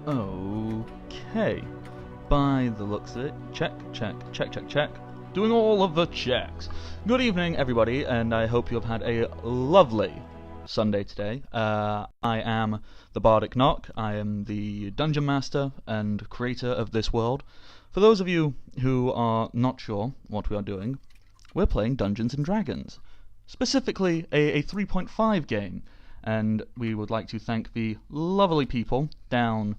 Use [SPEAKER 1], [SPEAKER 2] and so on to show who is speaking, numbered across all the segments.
[SPEAKER 1] Okay. By the looks of it, check. Doing all of the checks. Good evening, everybody, and I hope you have had a lovely Sunday today. I am the Bardic Knock. I am the Dungeon Master and creator of this world. For those of you who are not sure what we are doing, we're playing Dungeons & Dragons. Specifically, a 3.5 game. And we would like to thank the lovely people down,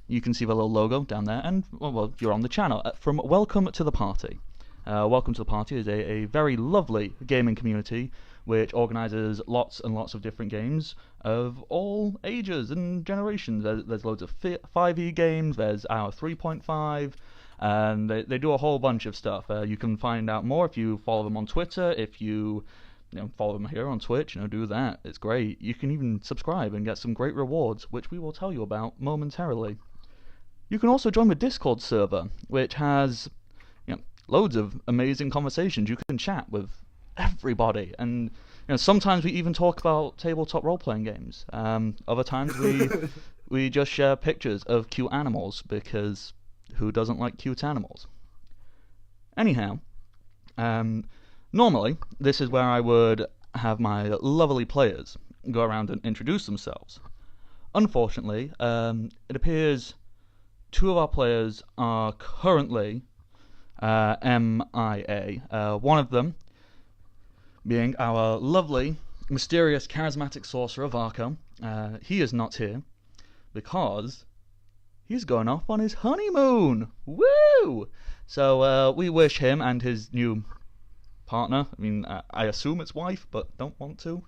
[SPEAKER 1] you can see the little logo down there, and, well you're on the channel, from Welcome to the Party. Welcome to the Party is a very lovely gaming community which organises lots and lots of different games of all ages and generations. There's loads of 5e games, there's our 3.5, and they do a whole bunch of stuff. You can find out more if you follow them on Twitter, if you follow them here on Twitch, do that. It's great. You can even subscribe and get some great rewards, which we will tell you about momentarily. You can also join the Discord server, which has loads of amazing conversations. You can chat with everybody, and sometimes we even talk about tabletop role-playing games. Other times we just share pictures of cute animals, because who doesn't like cute animals? Anyhow, normally, this is where I would have my lovely players go around and introduce themselves. Unfortunately, it appears two of our players are currently MIA. One of them being our lovely, mysterious, charismatic sorcerer, Varco. He is not here because he's going off on his honeymoon! Woo! So we wish him and his new partner, I assume it's wife, but don't want to,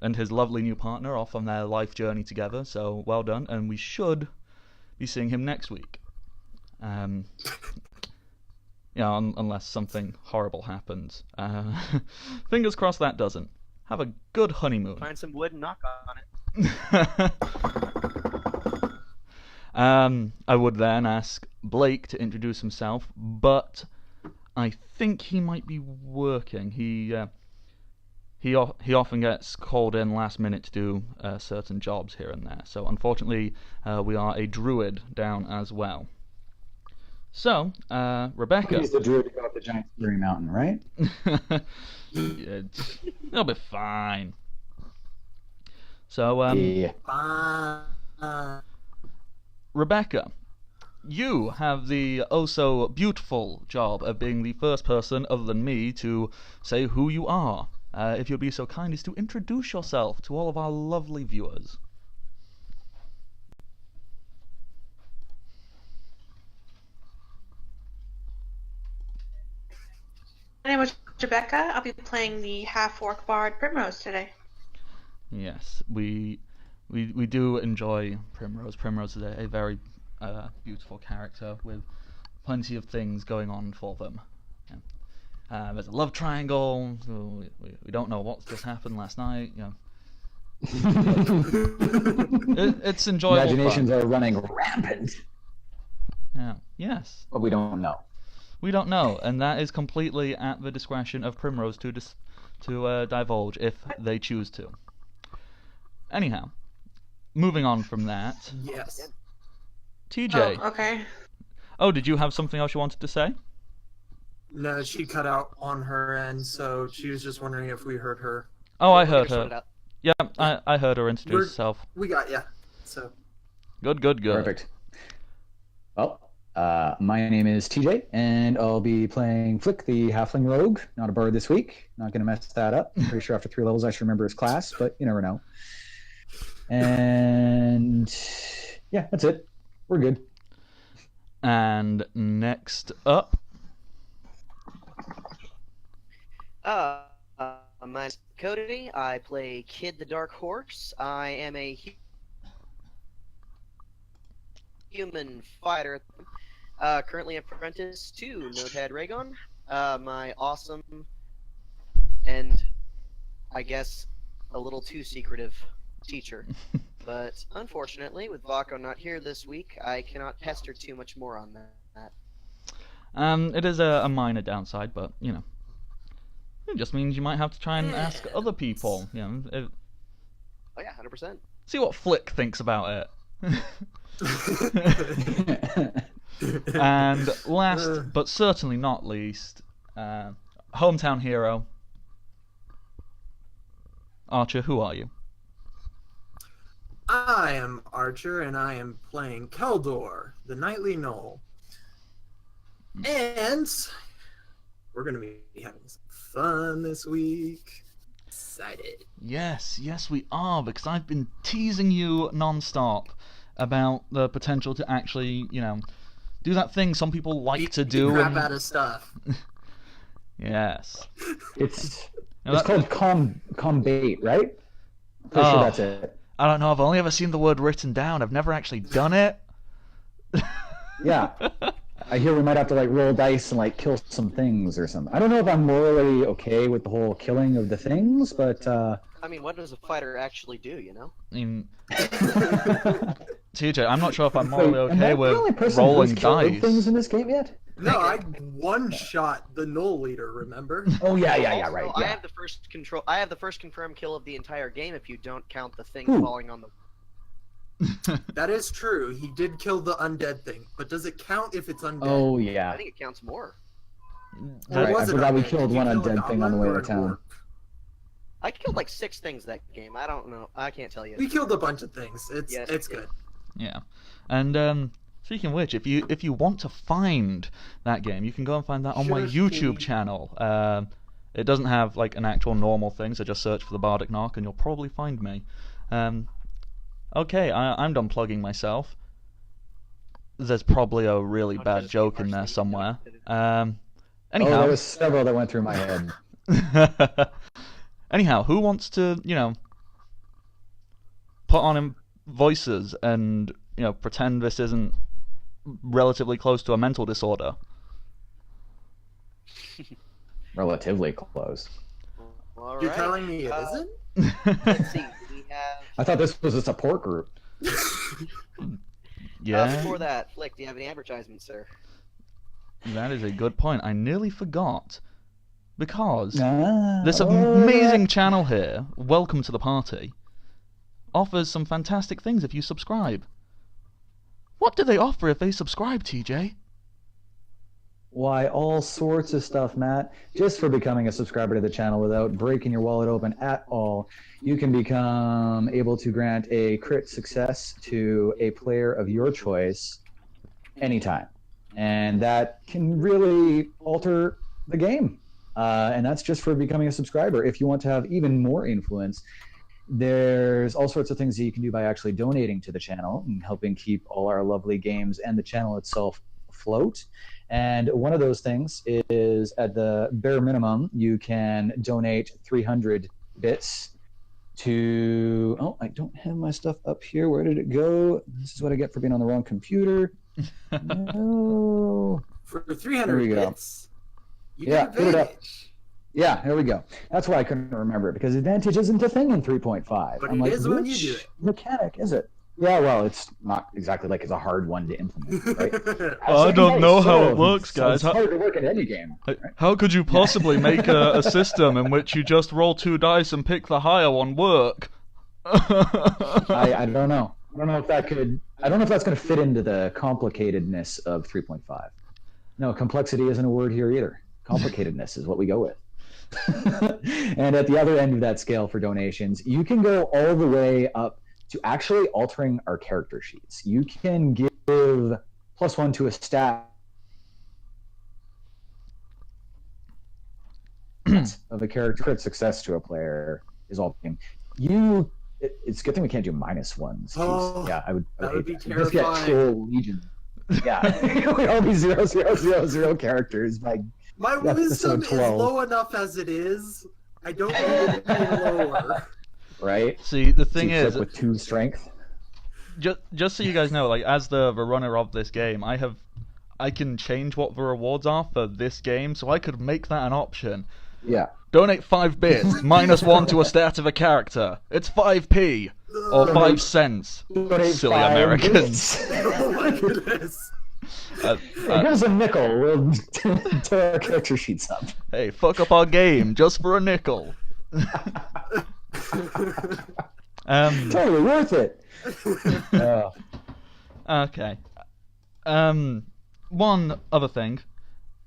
[SPEAKER 1] and his lovely new partner off on their life journey together, so well done, and we should be seeing him next week. Unless something horrible happens. Fingers crossed that doesn't. Have a good honeymoon.
[SPEAKER 2] Find some wood and knock on it.
[SPEAKER 1] I would then ask Blake to introduce himself, but I think he might be working. He often gets called in last minute to do certain jobs here and there. So unfortunately, we are a druid down as well. So, Rebecca.
[SPEAKER 3] He's the druid to go up the giant scary mountain, right?
[SPEAKER 1] It'll be fine. So, Rebecca, you have the oh-so-beautiful job of being the first person other than me to say who you are. If you'll be so kind as to introduce yourself to all of our lovely viewers.
[SPEAKER 4] My name is Rebecca. I'll be playing the half-orc bard Primrose today.
[SPEAKER 1] Yes, we do enjoy Primrose. Primrose is a very beautiful character with plenty of things going on for them. There's a love triangle. We don't know what just happened last night. It's enjoyable.
[SPEAKER 3] Imaginations
[SPEAKER 1] fun.
[SPEAKER 3] are running rampant.
[SPEAKER 1] Yeah. Yes.
[SPEAKER 3] But we don't know.
[SPEAKER 1] We don't know, and that is completely at the discretion of Primrose to divulge if they choose to. Anyhow, moving on from that.
[SPEAKER 2] Yes.
[SPEAKER 1] TJ.
[SPEAKER 4] Oh, okay.
[SPEAKER 1] Oh, did you have something else you wanted to say?
[SPEAKER 5] No, she cut out on her end, so she was just wondering if we heard her.
[SPEAKER 1] Oh, I heard her. Yeah, I heard her introduce herself.
[SPEAKER 5] We got ya. So.
[SPEAKER 1] Good.
[SPEAKER 3] Perfect. Well, my name is TJ, and I'll be playing Flick, the Halfling Rogue. Not a bard this week. Not going to mess that up. I'm pretty sure after 3 levels I should remember his class, but you never know. And yeah, that's it. We're good.
[SPEAKER 1] And next up.
[SPEAKER 2] My name's Cody. I play Kid the Dark Horse. I am a human fighter. Currently apprentice to Notepad Raygon. My awesome and I guess a little too secretive teacher. But unfortunately, with Vaco not here this week, I cannot pester too much more on that.
[SPEAKER 1] It is a minor downside, but it just means you might have to try and ask other people.
[SPEAKER 2] Oh yeah, 100%.
[SPEAKER 1] See what Flick thinks about it. And last but certainly not least, hometown hero, Archer. Who are you?
[SPEAKER 5] I am Archer, and I am playing Keldor, the Knightly Gnoll. And we're going to be having some fun this week. Excited.
[SPEAKER 1] Yes, we are, because I've been teasing you non-stop about the potential to actually, do that thing some people like to do.
[SPEAKER 5] Crap out of stuff.
[SPEAKER 1] Yes.
[SPEAKER 3] It's called combate, right? Pretty sure that's it.
[SPEAKER 1] I don't know. I've only ever seen the word written down. I've never actually done it.
[SPEAKER 3] Yeah. I hear we might have to roll dice and kill some things or something. I don't know if I'm morally okay with the whole killing of the things, but
[SPEAKER 2] I mean, what does a fighter actually do,
[SPEAKER 1] I mean, TJ, I'm not sure if I'm morally
[SPEAKER 3] Wait,
[SPEAKER 1] okay with rolling dice.
[SPEAKER 3] Things in this game yet?
[SPEAKER 5] No, I one-shot the Gnoll leader, remember?
[SPEAKER 3] Oh yeah, right.
[SPEAKER 2] Also,
[SPEAKER 3] Yeah.
[SPEAKER 2] I have the first confirmed kill of the entire game if you don't count the thing falling on the.
[SPEAKER 5] That is true. He did kill the undead thing, but does it count if it's undead?
[SPEAKER 3] Oh yeah.
[SPEAKER 2] I think it counts more.
[SPEAKER 5] Or
[SPEAKER 3] Right,
[SPEAKER 5] was
[SPEAKER 3] I
[SPEAKER 5] it
[SPEAKER 3] forgot we
[SPEAKER 5] undead?
[SPEAKER 3] killed
[SPEAKER 5] Did you
[SPEAKER 3] one
[SPEAKER 5] kill a
[SPEAKER 3] undead thing on the
[SPEAKER 5] goblin
[SPEAKER 3] way
[SPEAKER 5] or
[SPEAKER 3] to
[SPEAKER 5] a
[SPEAKER 3] town.
[SPEAKER 5] dwarf?
[SPEAKER 2] I killed 6 things that game. I don't know. I can't tell you.
[SPEAKER 5] We killed a bunch of things. It's
[SPEAKER 2] Yes,
[SPEAKER 5] it's
[SPEAKER 2] we did.
[SPEAKER 5] good.
[SPEAKER 1] Yeah, and speaking of which, if you want to find that game, you can go and find that on my
[SPEAKER 5] Shush,
[SPEAKER 1] YouTube
[SPEAKER 5] please.
[SPEAKER 1] channel. It doesn't have an actual normal thing, so just search for the Bardic Knock and you'll probably find me. Okay, I'm done plugging myself. There's probably a really
[SPEAKER 2] Don't
[SPEAKER 1] bad
[SPEAKER 2] just
[SPEAKER 1] joke
[SPEAKER 2] keep
[SPEAKER 1] in there
[SPEAKER 2] our
[SPEAKER 1] somewhere.
[SPEAKER 3] Oh,
[SPEAKER 1] Anyhow,
[SPEAKER 3] there was several that went through my head.
[SPEAKER 1] anyhow, who wants to put on voices and pretend this isn't relatively close to a mental disorder?
[SPEAKER 3] Relatively close.
[SPEAKER 2] All
[SPEAKER 5] You're
[SPEAKER 2] right.
[SPEAKER 5] telling me it isn't?
[SPEAKER 2] Let's see. We have.
[SPEAKER 3] I thought this was a support group.
[SPEAKER 1] Yeah,
[SPEAKER 2] Before that, Flick, do you have any advertisements, sir?
[SPEAKER 1] that is a good point. I nearly forgot. Because this
[SPEAKER 3] Oh,
[SPEAKER 1] amazing channel here, Welcome to the Party, offers some fantastic things if you subscribe. What do they offer if they subscribe, TJ?
[SPEAKER 3] Why, all sorts of stuff, Matt. Just for becoming a subscriber to the channel without breaking your wallet open at all, you can become able to grant a crit success to a player of your choice anytime. And that can really alter the game. And that's just for becoming a subscriber. If you want to have even more influence, there's all sorts of things that you can do by actually donating to the channel and helping keep all our lovely games and the channel itself afloat. And one of those things is, at the bare minimum, you can donate 300 bits to... Oh, I don't have my stuff up here. Where did it go? This is what I get for being on the wrong computer. No.
[SPEAKER 5] For
[SPEAKER 3] There
[SPEAKER 5] 300
[SPEAKER 3] we go.
[SPEAKER 5] bits, you
[SPEAKER 3] Yeah,
[SPEAKER 5] get
[SPEAKER 3] put it up.
[SPEAKER 5] advantage.
[SPEAKER 3] Yeah, there we go. That's why I couldn't remember it, because advantage isn't a thing in 3.5.
[SPEAKER 5] But
[SPEAKER 3] I'm
[SPEAKER 5] it
[SPEAKER 3] like,
[SPEAKER 5] is when you
[SPEAKER 3] which
[SPEAKER 5] do it.
[SPEAKER 3] mechanic is it? Yeah, well, it's not exactly like it's a hard one to implement, right?
[SPEAKER 1] I don't know how it works, guys.
[SPEAKER 3] It's hard to work in any game.
[SPEAKER 1] How could you possibly make a system in which you just roll 2 dice and pick the higher one work?
[SPEAKER 3] I don't know. I don't know if that could. I don't know if that's going to fit into the complicatedness of 3.5. No, complexity isn't a word here either. Complicatedness is what we go with. And at the other end of that scale for donations, you can go all the way up to actually altering our character sheets. You can give +1 to a stat of a character. Crit success to a player is all. It's a good thing we can't do -1s.
[SPEAKER 5] Oh,
[SPEAKER 3] Yeah, I would
[SPEAKER 5] that would be
[SPEAKER 3] hate Just get
[SPEAKER 5] terrifying.
[SPEAKER 3] full legion. Yeah, we all be 0, 0, 0, 0 characters.
[SPEAKER 5] My
[SPEAKER 3] That's
[SPEAKER 5] wisdom
[SPEAKER 3] episode
[SPEAKER 5] is
[SPEAKER 3] 12.
[SPEAKER 5] low enough as it is. I don't need it to be lower.
[SPEAKER 3] Right?
[SPEAKER 1] See, the
[SPEAKER 3] So
[SPEAKER 1] thing
[SPEAKER 3] you
[SPEAKER 1] is,
[SPEAKER 3] flip with 2 strength.
[SPEAKER 1] just so you guys know, as the runner of this game, I can change what the rewards are for this game, so I could make that an option.
[SPEAKER 3] Yeah.
[SPEAKER 1] Donate 5 bits, -1 to a stat of a character. It's 5p or 5 cents.
[SPEAKER 3] Donate
[SPEAKER 1] Silly
[SPEAKER 3] 5
[SPEAKER 1] Americans.
[SPEAKER 5] Oh my goodness.
[SPEAKER 3] Give us a nickel. We'll tear our character sheets up.
[SPEAKER 1] Hey, fuck up our game just for a nickel.
[SPEAKER 3] Totally worth it.
[SPEAKER 1] Okay. One other thing,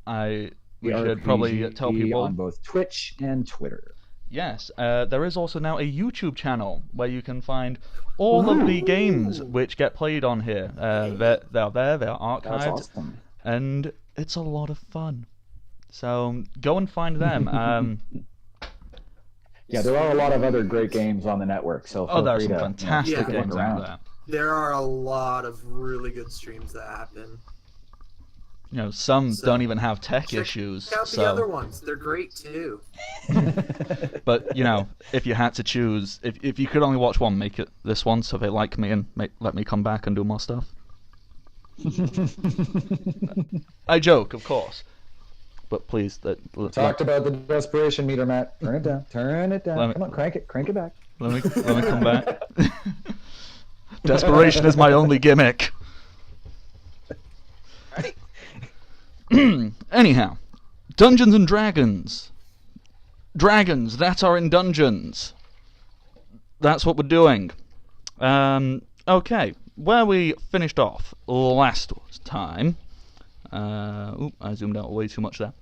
[SPEAKER 1] we should probably tell people
[SPEAKER 3] on both Twitch and Twitter.
[SPEAKER 1] Yes, there is also now a YouTube channel where you can find all of the games which get played on here. They're there, they're archived,
[SPEAKER 3] That's awesome.
[SPEAKER 1] and it's a lot of fun. So go and find them.
[SPEAKER 3] Yeah, there are a lot of other great games on the network. So
[SPEAKER 1] Oh, there are
[SPEAKER 3] feel
[SPEAKER 1] some
[SPEAKER 3] free to,
[SPEAKER 1] fantastic
[SPEAKER 5] Yeah.
[SPEAKER 1] games out there.
[SPEAKER 5] There are a lot of really good streams that happen.
[SPEAKER 1] You know, some
[SPEAKER 5] So,
[SPEAKER 1] don't even have tech
[SPEAKER 5] Check
[SPEAKER 1] issues.
[SPEAKER 5] out
[SPEAKER 1] So,
[SPEAKER 5] the other ones. They're great too.
[SPEAKER 1] but you know, if you had to choose, if you could only watch one, make it this one, so they like me and let me come back and do more stuff. I joke, of course, but please,
[SPEAKER 3] Talked about the desperation meter, Matt. Turn it down. Turn it down. Come on, crank it back.
[SPEAKER 1] let me come back. Desperation is my only gimmick. Anyhow, Dungeons and Dragons. Dragons that are in dungeons. That's what we're doing. Okay, where we finished off last time. I zoomed out way too much there.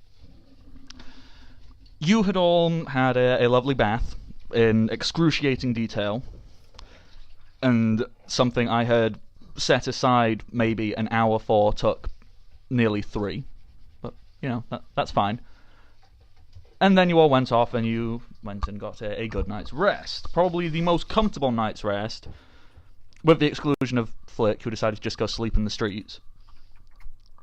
[SPEAKER 1] You had all had a lovely bath in excruciating detail, and something I had set aside maybe an hour for took nearly 3. But, you know, that's fine. And then you all went off and you went and got a good night's rest. Probably the most comfortable night's rest, with the exclusion of Flick, who decided to just go sleep in the streets,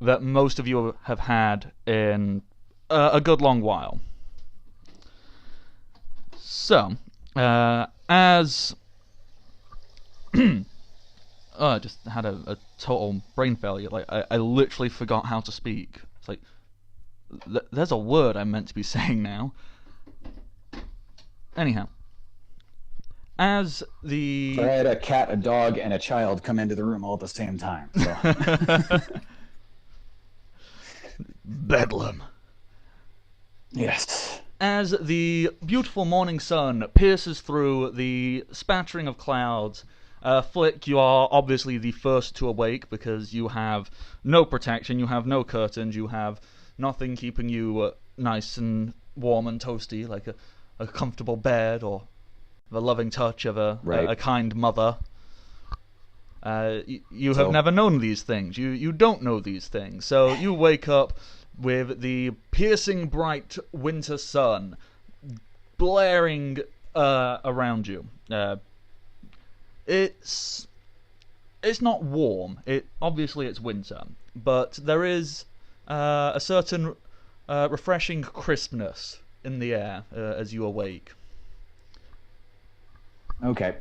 [SPEAKER 1] that most of you have had in a good long while. So, as... I just had a total brain failure. Like, I literally forgot how to speak. It's like, there's a word I'm meant to be saying now. Anyhow. As the...
[SPEAKER 3] So I had a cat, a dog, and a child come into the room all at the same time. So.
[SPEAKER 1] Bedlam.
[SPEAKER 3] Yes.
[SPEAKER 1] As the beautiful morning sun pierces through the spattering of clouds, Flick, you are obviously the first to awake because you have no protection, you have no curtains, you have nothing keeping you nice and warm and toasty, like a comfortable bed or the loving touch of a kind mother. You have never known these things. You don't know these things. So you wake up with the piercing bright winter sun blaring around you. It's not warm. Obviously it's winter, but there is a certain refreshing crispness in the air as you awake.
[SPEAKER 3] Okay.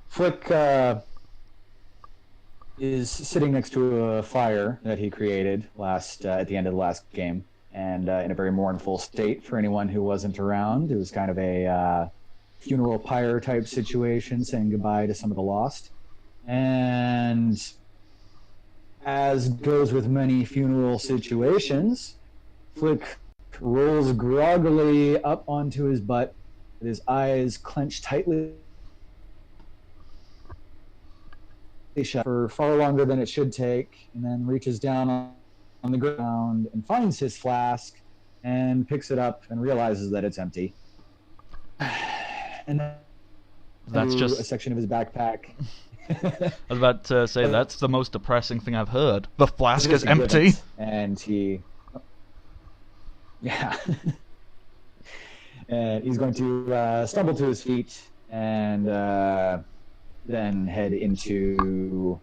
[SPEAKER 3] Flick is sitting next to a fire that he created at the end of the last game, and in a very mournful state for anyone who wasn't around. It was kind of a funeral pyre type situation, saying goodbye to some of the lost. And as goes with many funeral situations, Flick rolls groggily up onto his butt with his eyes clenched tightly shut for far longer than it should take, and then reaches down on the ground and finds his flask and picks it up and realizes that it's empty. And then
[SPEAKER 1] That's just
[SPEAKER 3] a section of his backpack.
[SPEAKER 1] I was about to say, that's the most depressing thing I've heard. The flask
[SPEAKER 3] Just
[SPEAKER 1] is
[SPEAKER 3] a
[SPEAKER 1] empty.
[SPEAKER 3] given. And yeah. And he's going to stumble to his feet and then head into...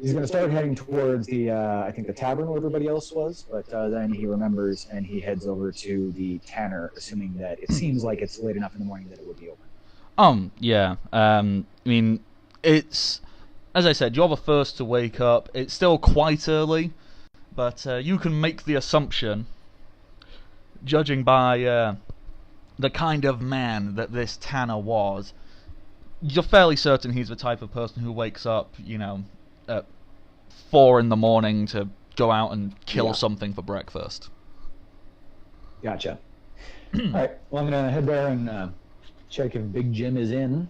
[SPEAKER 3] He's going to start heading towards the, I think the tavern where everybody else was, but then he remembers and he heads over to the tanner, assuming that it seems like it's late enough in the morning that it would be open.
[SPEAKER 1] Yeah. I mean, it's... As I said, you're the first to wake up. It's still quite early, but you can make the assumption, judging by the kind of man that this tanner was, you're fairly certain he's the type of person who wakes up, at 4 in the morning to go out and kill something for breakfast.
[SPEAKER 3] Gotcha. All right. Well, I'm going to head there and check if Big Jim is in.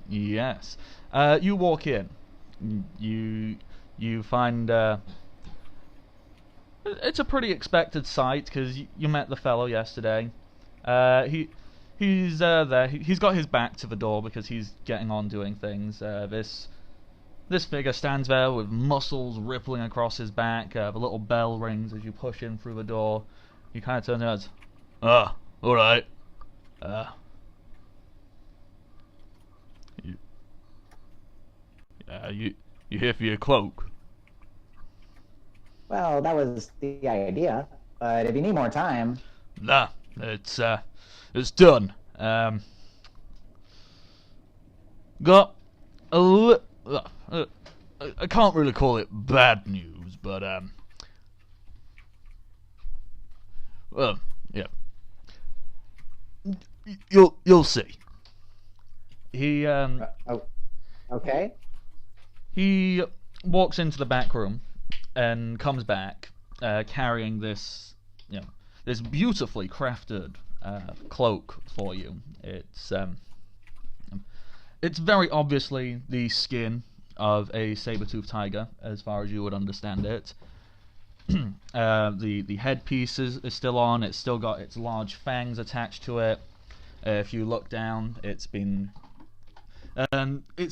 [SPEAKER 1] Yes. You walk in. You find it's a pretty expected sight because you met the fellow yesterday. He's there. He's got his back to the door because he's getting on doing things. This figure stands there with muscles rippling across his back. The little bell rings as you push in through the door. You kind of turn around. Ah, all right. You here for your cloak?
[SPEAKER 3] Well, that was the idea. But if you need more time...
[SPEAKER 1] Nah, it's done. Got a I can't really call it bad news, but well, yeah. You'll see. He
[SPEAKER 3] okay.
[SPEAKER 1] He walks into the back room and comes back carrying this, this beautifully crafted cloak for you. It's very obviously the skin of a saber-toothed tiger, as far as you would understand it. The headpiece is still on. It's still got its large fangs attached to it. If you look down, it's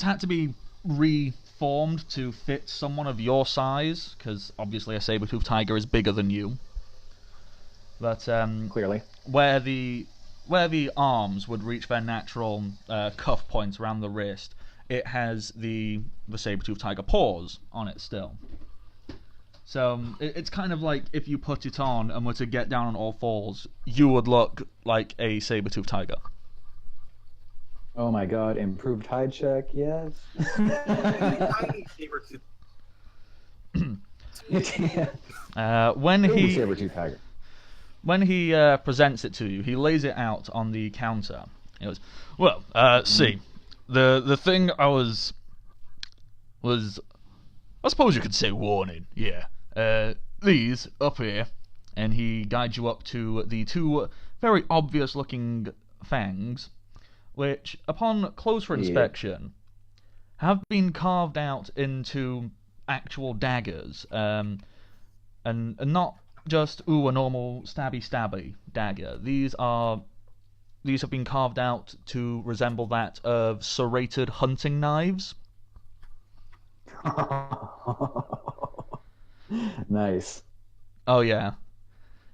[SPEAKER 1] had to be reformed to fit someone of your size, because obviously a saber-toothed tiger is bigger than you. But
[SPEAKER 3] Clearly.
[SPEAKER 1] where the arms would reach their natural cuff points around the wrist, it has the saber-toothed tiger paws on it still. So it's kind of like if you put it on and were to get down on all fours, you would look like a saber-toothed tiger.
[SPEAKER 3] Oh my god, improved hide check, yes.
[SPEAKER 1] When
[SPEAKER 3] Saber-tooth tiger.
[SPEAKER 1] When he presents it to you, he lays it out on the counter. He goes, "Well, see, the thing I was, I suppose you could say warning, yeah. These up here," and he guides you up to the two very obvious-looking fangs, which, upon closer inspection, have been carved out into actual daggers, and not just a normal stabby dagger. These have been carved out to resemble that of serrated hunting knives.
[SPEAKER 3] Nice.
[SPEAKER 1] Oh yeah.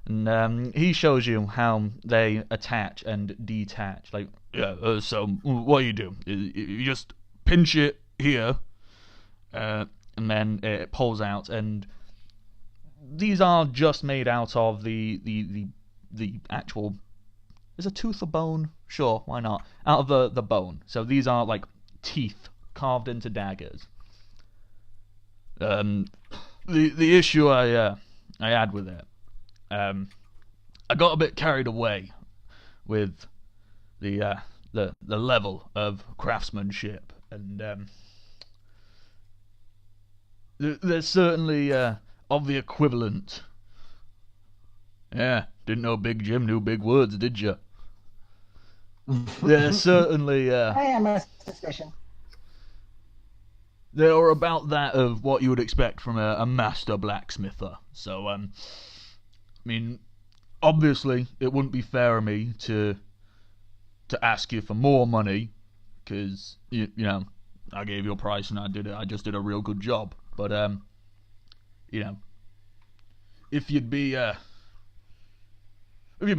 [SPEAKER 1] And he shows you how they attach and detach. Like, yeah, so what you do is you just pinch it here, and then it pulls out, and these are just made out of the actual... Is a tooth a bone? Sure, why not? Out of the bone. So these are like teeth carved into daggers. The issue I had with it, I got a bit carried away with the level of craftsmanship, and there's certainly of the equivalent. Yeah, didn't know Big Jim knew big words, did you? There's certainly
[SPEAKER 3] I am a suspicion.
[SPEAKER 1] they are about that of what you would expect from a master blacksmither. So, I mean, obviously, it wouldn't be fair of me to ask you for more money, because you know I gave you a price and I just did a real good job. But you know, if you'd be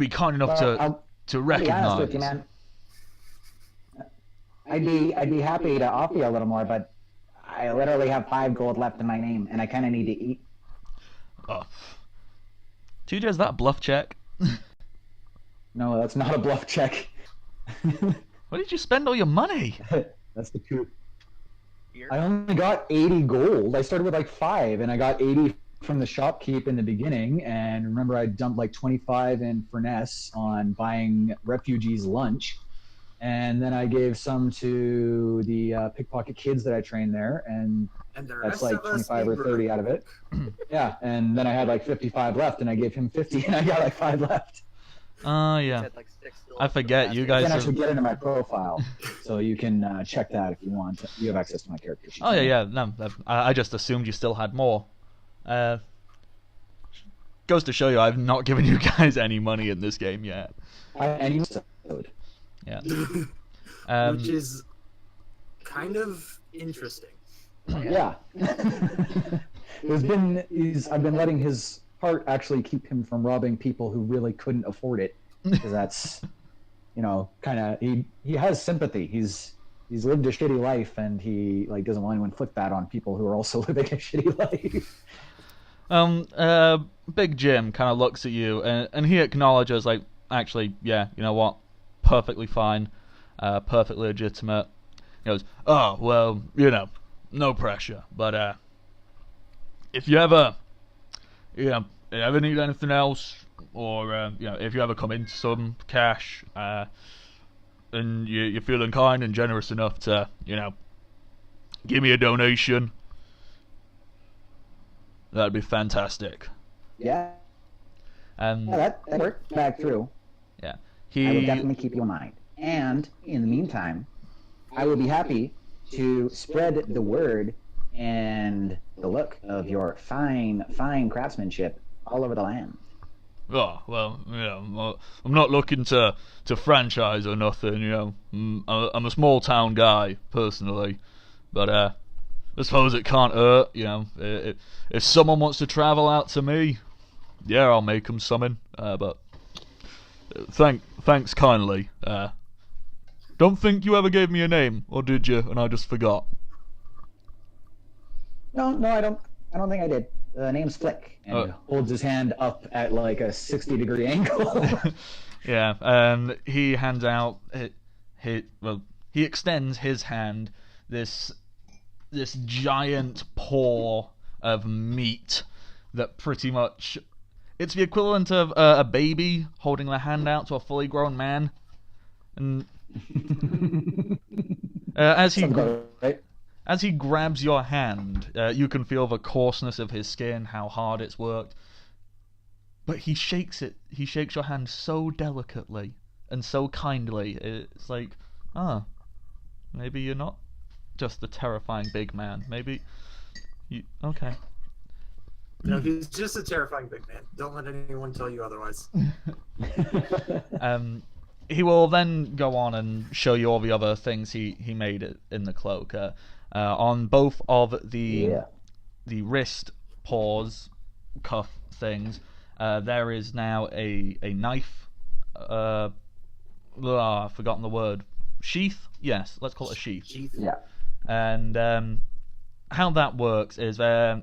[SPEAKER 1] kind enough to recognize.
[SPEAKER 3] I'll be honest with you, man. I'd be happy to offer you a little more, but I literally have 5 gold left in my name, and I kind of need to eat.
[SPEAKER 1] Oh. TJ, is that a bluff check?
[SPEAKER 3] No, that's not a bluff check.
[SPEAKER 1] Where did you spend all your money?
[SPEAKER 3] That's the truth. I only got 80 gold. I started with like 5, and I got 80 from the shopkeep in the beginning. And remember, I dumped like 25 in Furness on buying refugees lunch. And then I gave some to the pickpocket kids that I trained there, and that's like 25 or 30 out of it. Yeah, and then I had like 55 left, and I gave him 50, and I got like 5 left.
[SPEAKER 1] Oh,
[SPEAKER 2] It's
[SPEAKER 1] yeah.
[SPEAKER 2] had, like, 6 still
[SPEAKER 1] I
[SPEAKER 2] up for the
[SPEAKER 1] forget,
[SPEAKER 2] past
[SPEAKER 1] you
[SPEAKER 2] eight
[SPEAKER 1] guys
[SPEAKER 3] You can
[SPEAKER 1] have-
[SPEAKER 3] actually get into my profile, so you can check that if you want. You have access to my character sheet.
[SPEAKER 1] Oh, yeah. No, I just assumed you still had more. Goes to show you, I've not given you guys any money in this game yet.
[SPEAKER 3] And
[SPEAKER 1] Yeah.
[SPEAKER 5] Which is kind of interesting.
[SPEAKER 3] yeah. I've been letting his heart actually keep him from robbing people who really couldn't afford it, because that's, kind of he has sympathy. He's lived a shitty life, and he doesn't want to inflict that on people who are also living a shitty life.
[SPEAKER 1] Big Jim kind of looks at you, and he acknowledges, actually, yeah, you know what, perfectly fine, perfectly legitimate. He goes, oh, well, no pressure, but, if you ever need anything else, or, if you ever come into some cash, and you're feeling kind and generous enough to, give me a donation, that'd be fantastic.
[SPEAKER 3] Yeah. That worked back through.
[SPEAKER 1] Yeah.
[SPEAKER 3] I will definitely keep you in mind. And in the meantime, I will be happy to spread the word and the look of your fine craftsmanship all over the land.
[SPEAKER 1] Oh, well, I'm not looking to franchise or nothing, I'm a small town guy, personally. But, I suppose it can't hurt, if someone wants to travel out to me, yeah, I'll make them summon, but thanks kindly. Don't think you ever gave me a name, or did you, and I just forgot?
[SPEAKER 3] No, I don't think I did. The name's Flick, and holds his hand up at like a 60-degree angle.
[SPEAKER 1] Yeah, and he hands out, he extends his hand, this giant paw of meat that pretty much, it's the equivalent of a baby holding their hand out to a fully grown man. And as he grabs your hand, you can feel the coarseness of his skin, how hard it's worked. But he shakes your hand so delicately and so kindly. It's like, maybe you're not just the terrifying big man. Maybe you, okay.
[SPEAKER 5] No, he's just a terrifying big man. Don't let anyone tell you otherwise.
[SPEAKER 1] He will then go on and show you all the other things he made in the cloak. On both of the wrist paws, cuff things, there is now a knife. I've forgotten the word. Sheath? Yes, let's call it a sheath.
[SPEAKER 3] Yeah.
[SPEAKER 1] And how that works is they're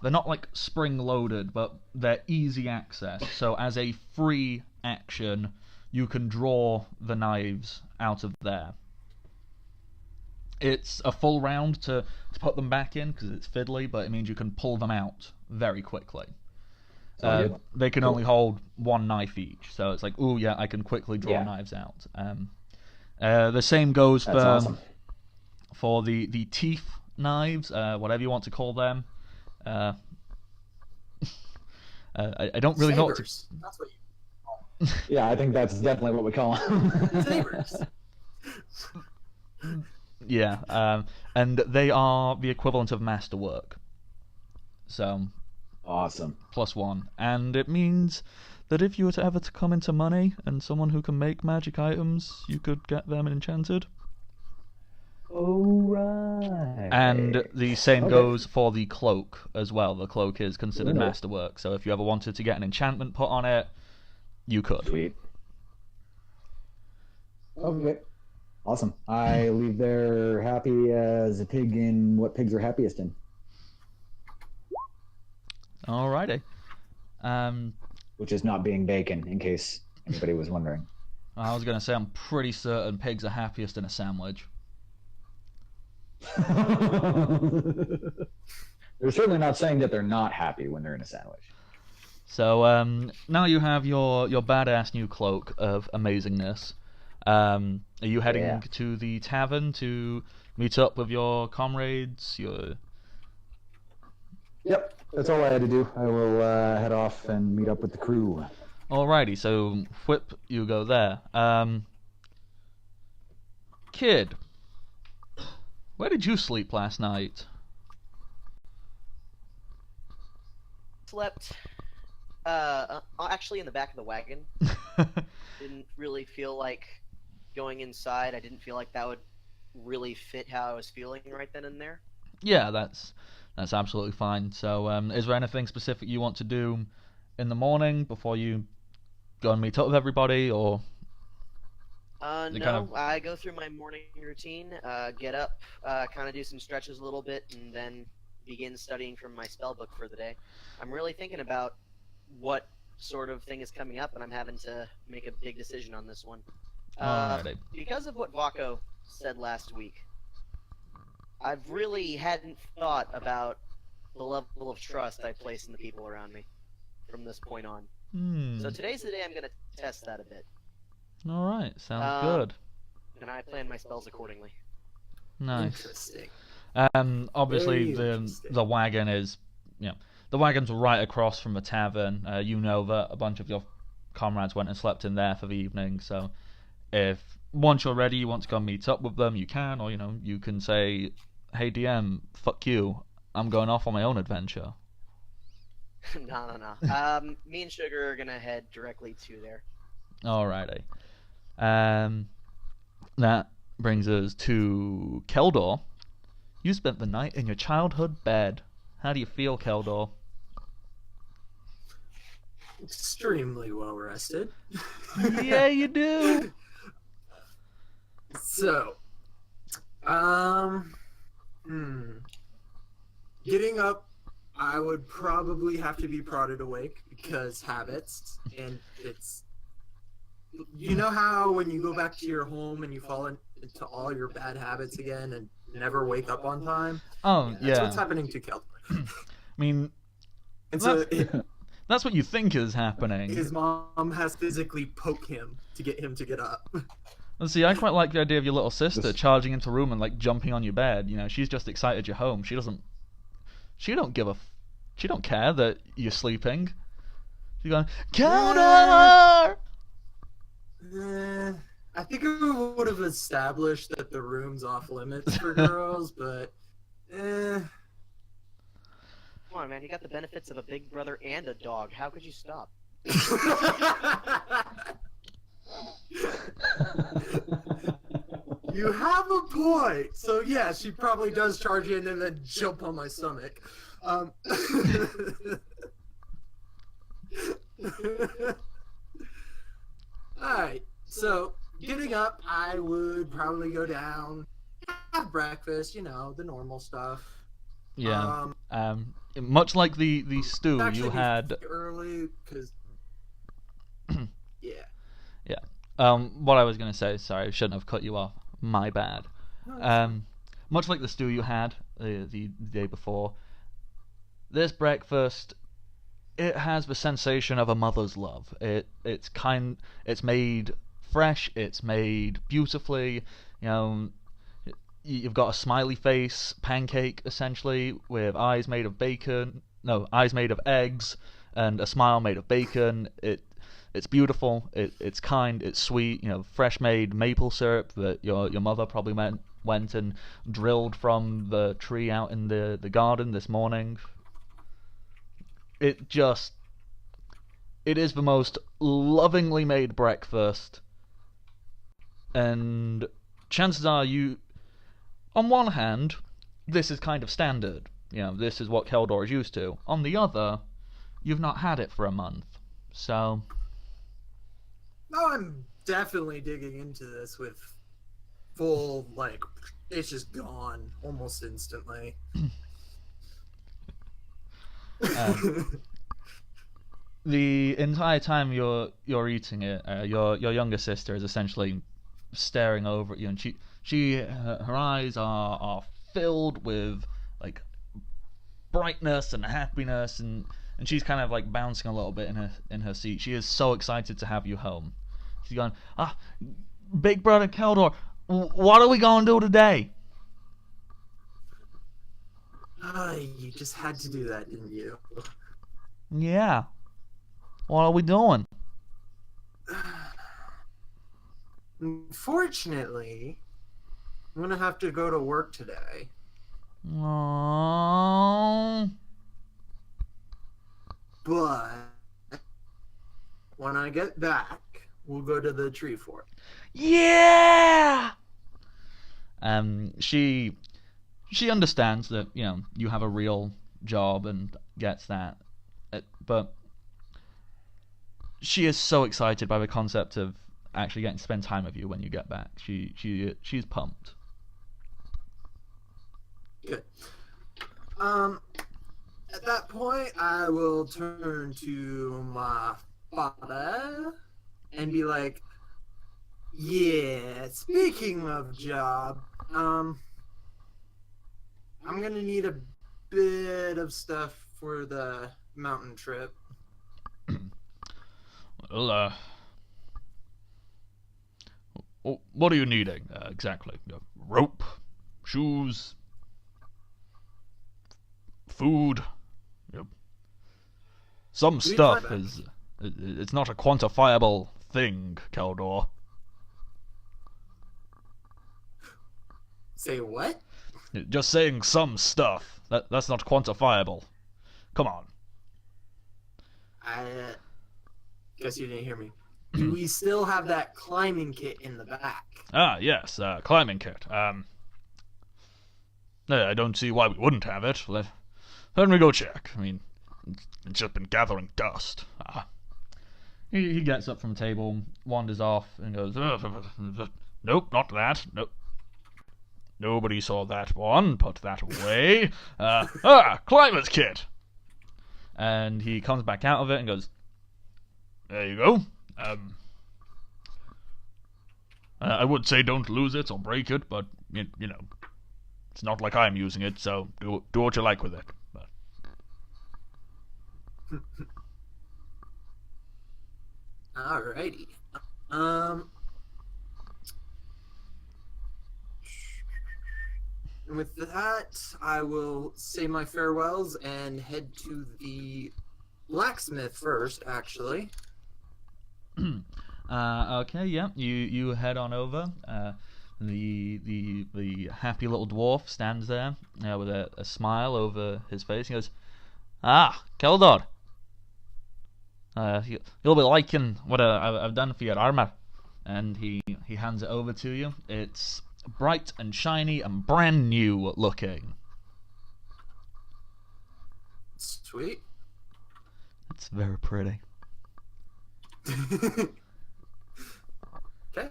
[SPEAKER 1] not like spring loaded, but they're easy access. So as a free action, you can draw the knives out of there. It's a full round to put them back in because it's fiddly, but it means you can pull them out very quickly. They can only hold one knife each, so it's like, ooh, yeah, I can quickly draw knives out. The same goes for the teeth knives, whatever you want to call them. I don't really know what to...
[SPEAKER 5] That's what you...
[SPEAKER 3] Yeah, I think that's definitely what we call them.
[SPEAKER 5] Sabers.
[SPEAKER 1] Yeah, and they are the equivalent of masterwork. So...
[SPEAKER 3] Awesome.
[SPEAKER 1] +1. And it means that if you were to ever to come into money and someone who can make magic items, you could get them enchanted.
[SPEAKER 3] Oh, right.
[SPEAKER 1] And the same goes for the cloak as well. The cloak is considered masterwork, so if you ever wanted to get an enchantment put on it, you could.
[SPEAKER 3] Sweet. Okay. Awesome. I leave there happy as a pig in what pigs are happiest in.
[SPEAKER 1] Alrighty.
[SPEAKER 3] Which is not being bacon, in case anybody was wondering.
[SPEAKER 1] I was going to say, I'm pretty certain pigs are happiest in a sandwich.
[SPEAKER 3] They're certainly not saying that they're not happy when they're in a sandwich.
[SPEAKER 1] So now you have your badass new cloak of amazingness. Are you heading to the tavern to meet up with your comrades?
[SPEAKER 3] Yep, that's all I had to do. I will head off and meet up with the crew.
[SPEAKER 1] Alrighty, so Whip, you go there. Kid, where did you sleep last night?
[SPEAKER 2] Slept, actually in the back of the wagon. Didn't really feel like going inside. I didn't feel like that would really fit how I was feeling right then and there.
[SPEAKER 1] Yeah, that's absolutely fine. So, is there anything specific you want to do in the morning before you go and meet up with everybody, or?
[SPEAKER 2] No, I go through my morning routine, get up, kind of do some stretches a little bit, and then begin studying from my spell book for the day. I'm really thinking about what sort of thing is coming up, and I'm having to make a big decision on this one.
[SPEAKER 1] Alrighty.
[SPEAKER 2] Because of what Vako said last week, I've really hadn't thought about the level of trust I place in the people around me from this point on. So today's the day I'm going to test that a bit.
[SPEAKER 1] Alright, sounds good.
[SPEAKER 2] And I plan my spells accordingly.
[SPEAKER 1] Nice.
[SPEAKER 5] Interesting.
[SPEAKER 1] Obviously
[SPEAKER 5] Very
[SPEAKER 1] the
[SPEAKER 5] interesting.
[SPEAKER 1] wagon is, the wagon's right across from the tavern. You know that a bunch of your comrades went and slept in there for the evening, so if once you're ready you want to go meet up with them, you can, or you can say, hey DM, fuck you, I'm going off on my own adventure.
[SPEAKER 2] No. Me and Sugar are gonna head directly to there.
[SPEAKER 1] Alrighty. That brings us to Keldor. You spent the night in your childhood bed. How do you feel, Keldor?
[SPEAKER 5] Extremely well rested.
[SPEAKER 1] Yeah, you do.
[SPEAKER 5] So, getting up, I would probably have to be prodded awake because habits, and it's, you know how when you go back to your home and you fall into all your bad habits again and never wake up on time?
[SPEAKER 1] Oh,
[SPEAKER 5] That's
[SPEAKER 1] yeah.
[SPEAKER 5] what's happening to Keldor.
[SPEAKER 1] I mean,
[SPEAKER 5] And so
[SPEAKER 1] that's what you think is happening.
[SPEAKER 5] his mom has to physically poke him to get him to get up.
[SPEAKER 1] And see, I quite like the idea of your little sister charging into a room and jumping on your bed. She's just excited you're home. She don't care that you're sleeping. She's going, Keldor!
[SPEAKER 5] I think we would have established that the room's off limits for girls, but
[SPEAKER 2] Come on, man, you got the benefits of a big brother and a dog. How could you stop?
[SPEAKER 5] You have a point. So yeah, she probably does charge in and then jump on my stomach. Alright, so getting up, I would probably go down, have breakfast, the normal stuff.
[SPEAKER 1] Yeah. Much like the stew
[SPEAKER 5] Actually
[SPEAKER 1] you had.
[SPEAKER 5] early, because yeah.
[SPEAKER 1] What I was gonna say, sorry, I shouldn't have cut you off. My bad. Much like the stew you had the day before, this breakfast, it has the sensation of a mother's love. It's made fresh. It's made beautifully. You've got a smiley face pancake essentially with eyes made of eggs, and a smile made of bacon. It's beautiful. It's kind. It's sweet. Fresh made maple syrup that your mother probably went and drilled from the tree out in the garden this morning. It is the most lovingly made breakfast, and chances are on one hand, this is kind of standard. This is what Keldor is used to. On the other, you've not had it for a month, so.
[SPEAKER 5] No, I'm definitely digging into this with full, it's just gone almost instantly.
[SPEAKER 1] The entire time you're eating it, your younger sister is essentially staring over at you, and her eyes are filled with brightness and happiness, and she's kind of bouncing a little bit in her seat. She is so excited to have you home. She's going, Big Brother Keldor, what are we gonna do today?
[SPEAKER 5] You just had to do that, didn't you?
[SPEAKER 1] Yeah. What are we doing?
[SPEAKER 5] Unfortunately, I'm gonna have to go to work today.
[SPEAKER 1] Aww.
[SPEAKER 5] But when I get back, we'll go to the tree fort.
[SPEAKER 1] Yeah. She understands that you have a real job and gets that, but she is so excited by the concept of actually getting to spend time with you when you get back. She's pumped.
[SPEAKER 5] Good. At that point, I will turn to my father and be like, yeah, speaking of job, I'm gonna need a bit of stuff for the mountain trip.
[SPEAKER 1] Well, what are you needing exactly? Rope, shoes, food. Some stuff is. It's not a quantifiable thing, Keldor.
[SPEAKER 5] Say what?
[SPEAKER 1] Just saying some stuff. That's not quantifiable. Come on.
[SPEAKER 5] I guess you didn't hear me. Do we still have that climbing kit in the back?
[SPEAKER 1] Ah, yes, climbing kit. I don't see why we wouldn't have it. Let me go check. I mean, it's just been gathering dust. He gets up from the table, wanders off, and goes, nope, not that. Nope. Nobody saw that one. Put that away. Climber's kit. And he comes back out of it and goes, there you go. I would say don't lose it or break it, but, it's not like I'm using it, so do what you like with it. But...
[SPEAKER 5] Alrighty. With that, I will say my farewells and head to the blacksmith first, actually.
[SPEAKER 1] Okay, yeah. You head on over. The happy little dwarf stands there with a smile over his face. He goes, "Ah, Keldor. You'll be liking what I've done for your armor." And he hands it over to you. It's bright and shiny and brand new looking.
[SPEAKER 5] Sweet.
[SPEAKER 1] It's very pretty.
[SPEAKER 5] Okay.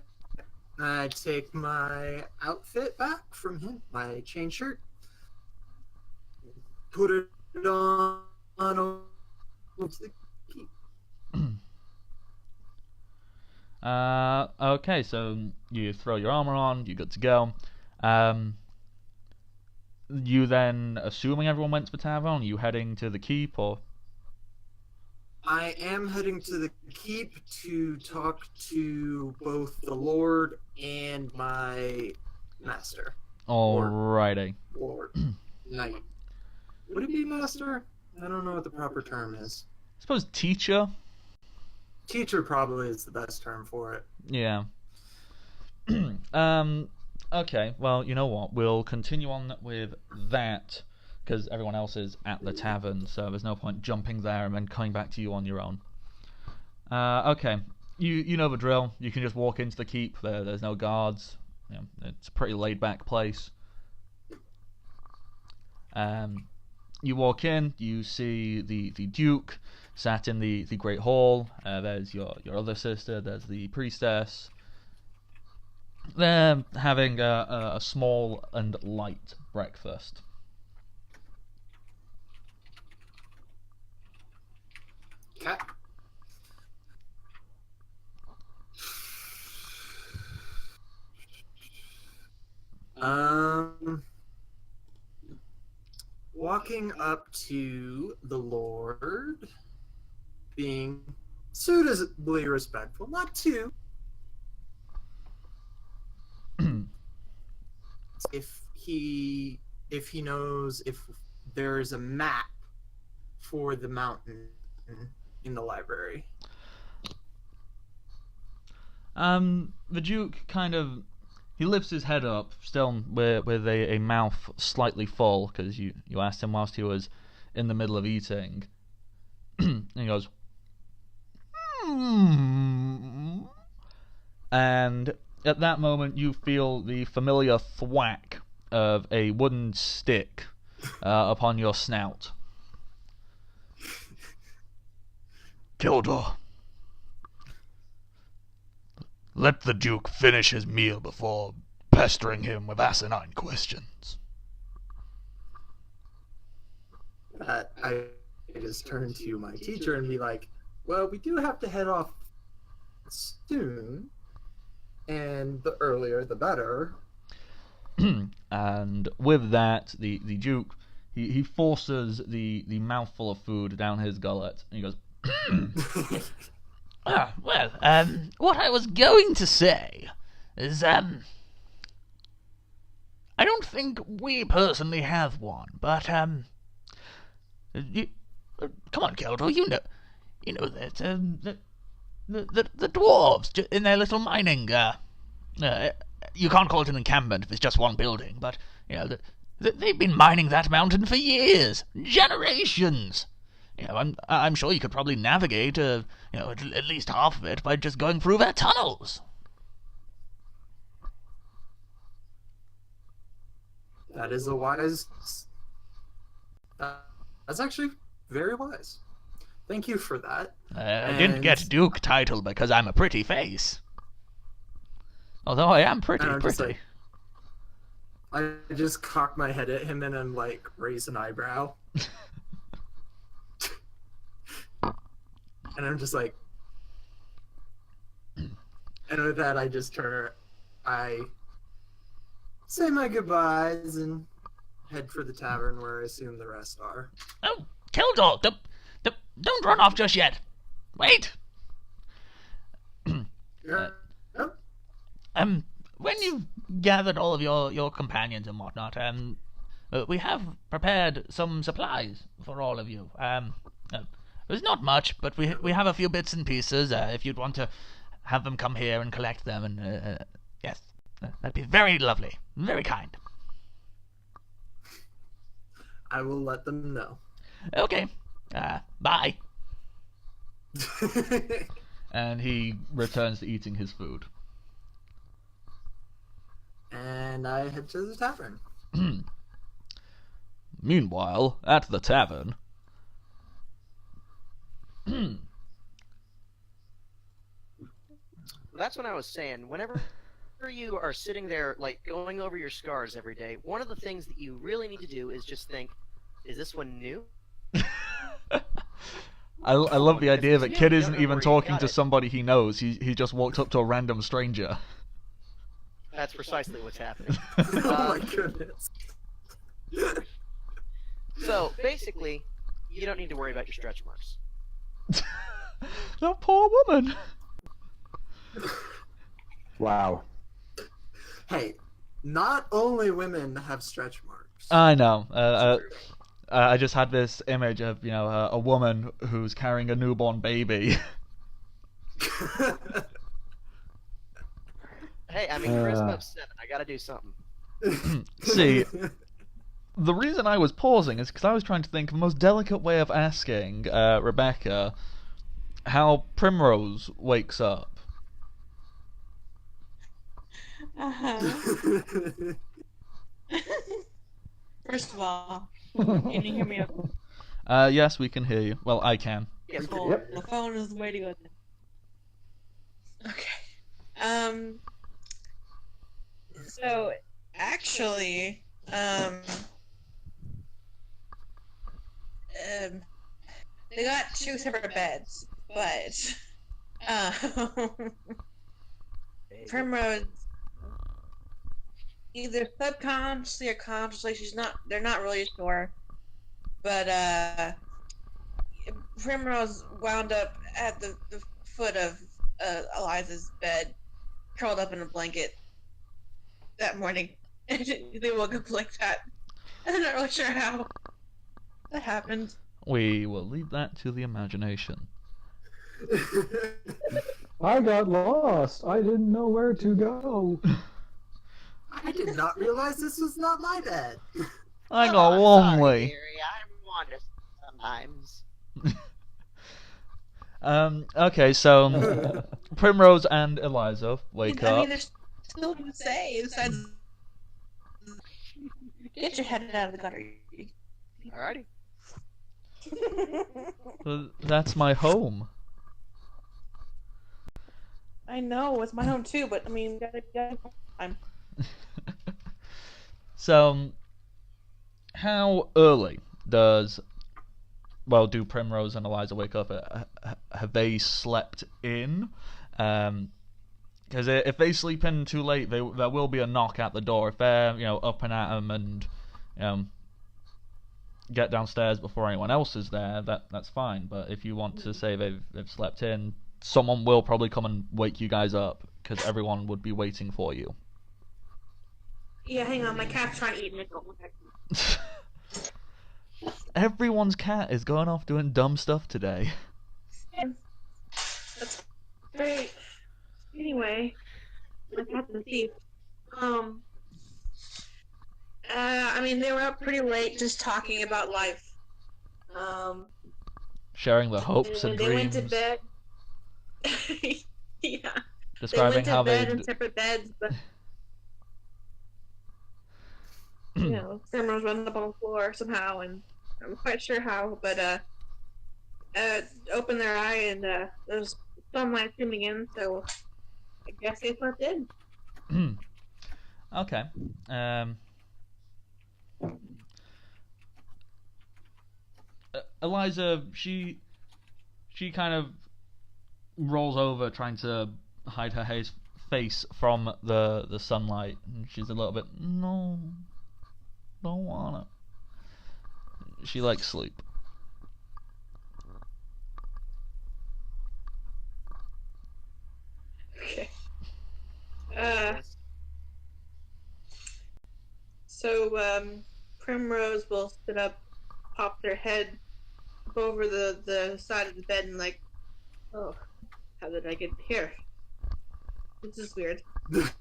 [SPEAKER 5] I take my outfit back from him, my chain shirt, put it on over to the keep.
[SPEAKER 1] Okay, so you throw your armor on, you're good to go. You then, assuming everyone went to the tavern, are you heading to the keep, or?
[SPEAKER 5] I am heading to the keep to talk to both the Lord and my master.
[SPEAKER 1] Alrighty.
[SPEAKER 5] Lord. Knight. Would it be master? I don't know what the proper term is.
[SPEAKER 1] I suppose teacher?
[SPEAKER 5] Teacher probably is the best term for it.
[SPEAKER 1] Yeah. Okay, well, you know what? We'll continue on with that, because everyone else is at the tavern, so there's no point jumping there and then coming back to you on your own. Okay, you know the drill. You can just walk into the keep. There's no guards. It's a pretty laid-back place. You walk in. You see the Duke sat in the Great Hall. There's your other sister. There's the priestess. They're having a small and light breakfast.
[SPEAKER 5] Okay. Walking up to the Lord, being suitably respectful, not too. if he knows if there's a map for the mountain in the library.
[SPEAKER 1] The Duke he lifts his head up, still with a mouth slightly full, because you asked him whilst he was in the middle of eating. And he goes, and at that moment you feel the familiar thwack of a wooden stick upon your snout.
[SPEAKER 6] Kildor, let the Duke finish his meal before pestering him with asinine questions.
[SPEAKER 5] I just turn to my teacher and be like, well, we do have to head off soon, and the earlier the better.
[SPEAKER 1] And with that, the Duke, he forces the mouthful of food down his gullet, and he goes,
[SPEAKER 6] What I was going to say is, I don't think we personally have one, but, come on, Keldor, you know that, the dwarves in their little mining, you can't call it an encampment if it's just one building, but, they've been mining that mountain for years, generations. I'm sure you could probably navigate, at least half of it by just going through their tunnels.
[SPEAKER 5] That is a wise. That's actually very wise. Thank you for that.
[SPEAKER 6] I didn't get Duke title because I'm a pretty face. Although I am pretty.
[SPEAKER 5] I just cock my head at him and then raise an eyebrow. And I'm just like, and with that I just I say my goodbyes and head for the tavern where I assume the rest are.
[SPEAKER 6] Oh, Keldor, don't run off just yet. Wait. When you've gathered all of your companions and whatnot, we have prepared some supplies for all of you. There's not much, but we have a few bits and pieces. If you'd want to have them come here and collect them, and yes, that'd be very lovely, very kind.
[SPEAKER 5] I will let them know.
[SPEAKER 6] Okay. Bye.
[SPEAKER 1] and he returns to eating his food.
[SPEAKER 5] And I head to the tavern.
[SPEAKER 1] Meanwhile, at the tavern.
[SPEAKER 2] That's what I was saying. Whenever you are sitting there, going over your scars every day, one of the things that you really need to do is just think, is this one new?
[SPEAKER 1] I love the idea that Kid isn't even talking to somebody he knows. He just walked up to a random stranger.
[SPEAKER 2] That's precisely what's happening.
[SPEAKER 5] Oh my goodness.
[SPEAKER 2] So, basically, you don't need to worry about your stretch marks.
[SPEAKER 1] That poor woman.
[SPEAKER 3] Wow.
[SPEAKER 5] Hey, not only women have stretch marks.
[SPEAKER 1] I know. I just had this image of, a woman who's carrying a newborn baby.
[SPEAKER 2] Hey, I mean, charisma of 7. I gotta do something.
[SPEAKER 1] See, the reason I was pausing is because I was trying to think of the most delicate way of asking Rebecca how Primrose wakes up.
[SPEAKER 4] First of all, can you hear me okay?
[SPEAKER 1] Yes, we can hear you. Well, I can.
[SPEAKER 2] Yes,
[SPEAKER 4] The phone is the way to go then. Okay. So, actually, they got 2 separate beds, but, Primrose, either subconsciously or consciously, they're not really sure, but, Primrose wound up at the foot of, Eliza's bed, curled up in a blanket that morning. They woke up like that. I'm not really sure how that happened.
[SPEAKER 1] We will leave that to the imagination.
[SPEAKER 3] I got lost. I didn't know where to go.
[SPEAKER 5] I did not realize this was not my bed.
[SPEAKER 1] I got
[SPEAKER 2] Sorry,
[SPEAKER 1] lonely.
[SPEAKER 2] dearie, I wander sometimes.
[SPEAKER 1] Okay, so Primrose and Eliza wake
[SPEAKER 4] I
[SPEAKER 1] up.
[SPEAKER 4] mean, there's still to say besides. Get your head out of the gutter.
[SPEAKER 2] Alrighty.
[SPEAKER 1] That's my home.
[SPEAKER 4] I know it's my home too, but I mean, I'm.
[SPEAKER 1] So, how early do Primrose and Eliza wake up? Have they slept in? Because if they sleep in too late, there will be a knock at the door. If they're up and at 'em and get downstairs before anyone else is there, that's fine. But if you want to say they've slept in, someone will probably come and wake you guys up because everyone would be waiting for you.
[SPEAKER 4] Yeah, hang on, my cat's trying to eat nickel.
[SPEAKER 1] Everyone's cat is going off doing dumb stuff today.
[SPEAKER 4] That's great. Anyway, my cat's a thief. I mean, they were up pretty late just talking about life.
[SPEAKER 1] Sharing their hopes and
[SPEAKER 4] they
[SPEAKER 1] dreams.
[SPEAKER 4] went to bed. Yeah.
[SPEAKER 1] Describing how
[SPEAKER 4] they
[SPEAKER 1] they.
[SPEAKER 4] went to bed in separate beds, but Primrose wound up on the floor somehow, and I'm quite sure how, but opened their eye and there's sunlight streaming in, so I guess they slept in.
[SPEAKER 1] Okay. Eliza, she kind of rolls over, trying to hide her face from the sunlight, and she's a little bit, no, don't wanna. She likes sleep.
[SPEAKER 4] Okay. So Primrose will sit up, pop their head up over the side of the bed and like, oh, how did I get here? This is weird.
[SPEAKER 3] We've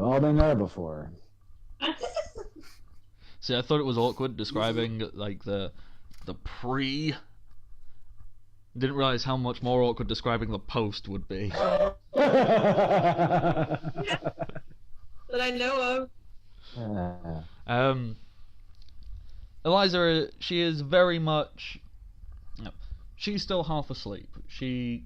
[SPEAKER 3] all been there before.
[SPEAKER 1] See, I thought it was awkward describing like the pre. Didn't realize how much more awkward describing the post would be.
[SPEAKER 4] That I know of.
[SPEAKER 1] Eliza, she is very much. No, she's still half asleep. She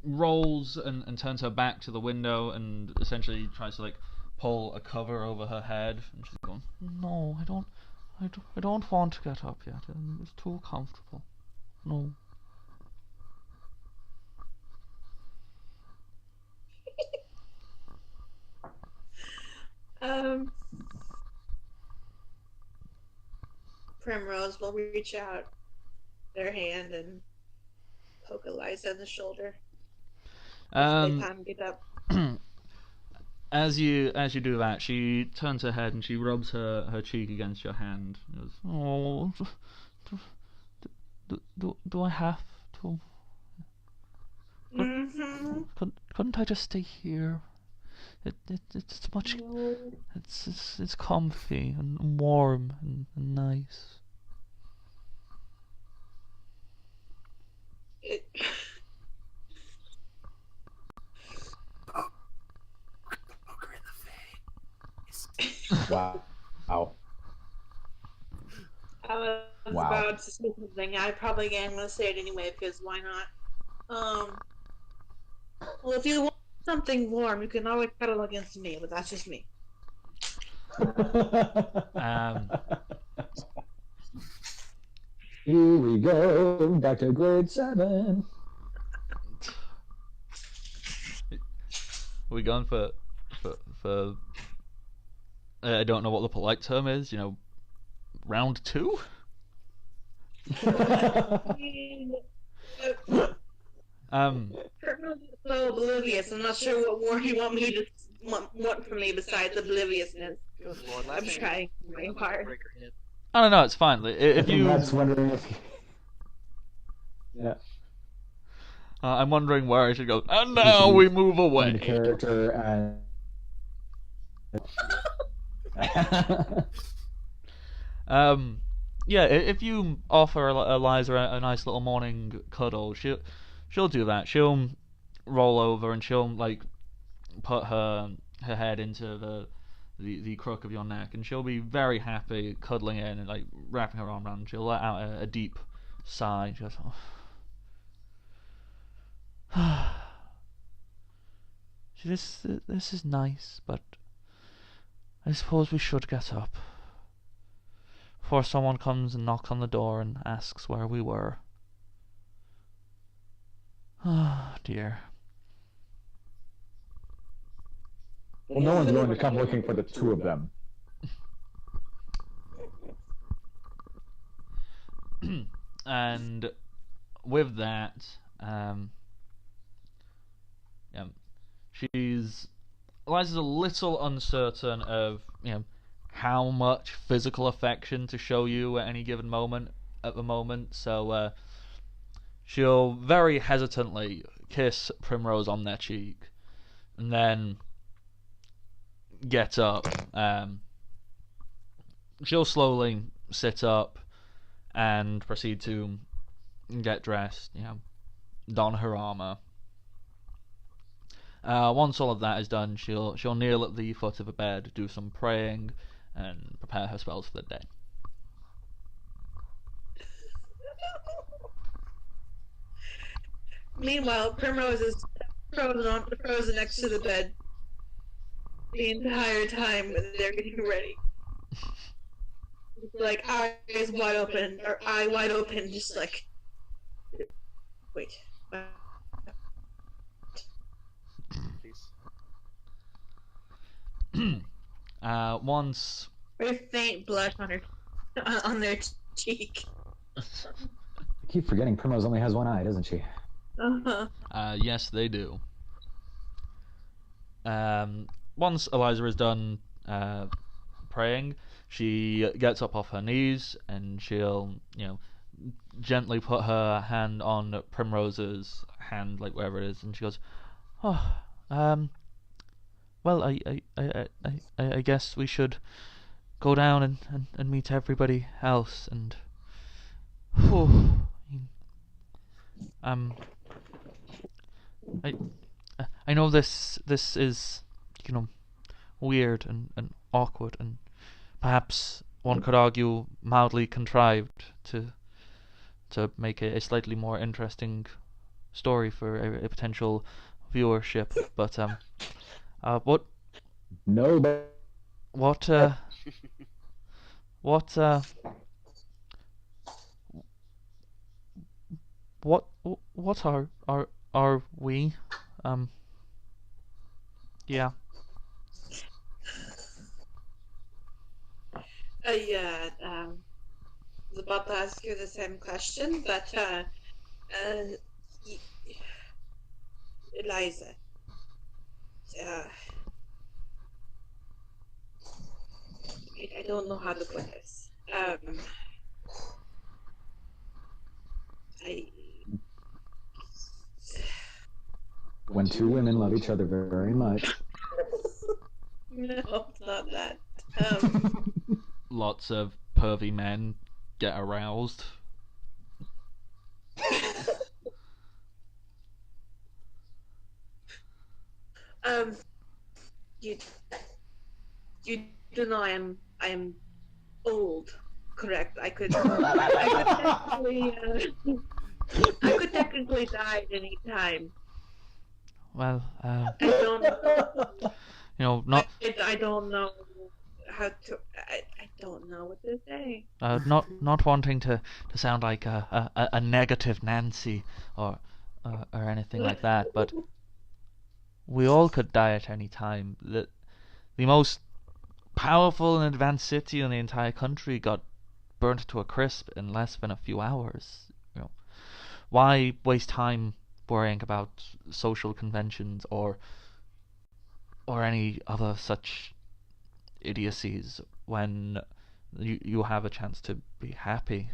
[SPEAKER 1] rolls and turns her back to the window and essentially tries to like pull a cover over her head. And she's going, "No, I don't want to get up yet. It's too comfortable. No."
[SPEAKER 4] Primrose will reach out their hand and poke Eliza in the shoulder. Time to get up.
[SPEAKER 1] As you do that, she turns her head and she rubs her cheek against your hand. She goes, "Oh, do I have to? Couldn't I just stay here? It's much. It's comfy and warm and nice."
[SPEAKER 5] Poke her in the face.
[SPEAKER 3] Wow.
[SPEAKER 4] I was about to say something. I probably am going to say it anyway because why not? Well, if you want something warm, you can always cuddle against me, but that's just me.
[SPEAKER 3] Here we go, back to grade 7.
[SPEAKER 1] Are we going for I don't know what the polite term is, round 2?
[SPEAKER 4] So oblivious. I'm not sure what more you want me to want from me besides obliviousness?
[SPEAKER 2] Good lord, last
[SPEAKER 4] I'm
[SPEAKER 2] time
[SPEAKER 4] trying very hard.
[SPEAKER 2] break her hip.
[SPEAKER 1] I don't know. It's fine. If you,
[SPEAKER 3] That's wondering if. Yeah.
[SPEAKER 1] I'm wondering where I should go. And now we move
[SPEAKER 3] The
[SPEAKER 1] away.
[SPEAKER 3] character and.
[SPEAKER 1] Yeah. If you offer Eliza a nice little morning cuddle, she'll do that. She'll roll over and she'll like put her head into the crook of your neck, and she'll be very happy cuddling in and like wrapping her arm around. She'll let out a deep sigh. She goes, oh. See, this is nice, but I suppose we should get up before someone comes and knocks on the door and asks where we were. Ah, dear.
[SPEAKER 3] Well, no one's going to come looking for the two of them.
[SPEAKER 1] And with that, Eliza's a little uncertain of how much physical affection to show you at any given moment at the moment, so she'll very hesitantly kiss Primrose on their cheek and then get up. She'll slowly sit up and proceed to get dressed, don her armor. Once all of that is done, she'll kneel at the foot of the bed, do some praying, and prepare her spells for the day.
[SPEAKER 4] Meanwhile, Primrose is frozen next to the bed the entire time they're getting ready. Like, eyes wide open, or eye wide open, just like... Wait.
[SPEAKER 1] Once...
[SPEAKER 4] Very faint blush on their cheek.
[SPEAKER 3] I keep forgetting Primrose only has one eye, doesn't she?
[SPEAKER 4] Uh-huh.
[SPEAKER 1] Yes, they do. Once Eliza is done praying, she gets up off her knees and she'll, gently put her hand on Primrose's hand, like wherever it is, and she goes, "Oh, well, I guess we should go down and meet everybody else, and I know this is weird and awkward, and perhaps one could argue mildly contrived to make a slightly more interesting story for a potential viewership, but what
[SPEAKER 3] No, but
[SPEAKER 1] what are we? Yeah.
[SPEAKER 4] Yeah, was about to ask you the same question, but Eliza, I don't know how to put this.
[SPEAKER 3] when two women love each other very much.
[SPEAKER 4] No, it's not that.
[SPEAKER 1] Lots of pervy men get aroused.
[SPEAKER 4] You do know I'm old, correct? I could technically die at any time.
[SPEAKER 1] Well,
[SPEAKER 4] I don't
[SPEAKER 1] not
[SPEAKER 4] I don't know how to. I don't know what to say.
[SPEAKER 1] not wanting to sound like a negative Nancy or anything like that, but we all could die at any time. The most powerful and advanced city in the entire country got burnt to a crisp in less than a few hours. Why waste time worrying about social conventions or
[SPEAKER 6] or any other such idiocies when you have a chance to be happy,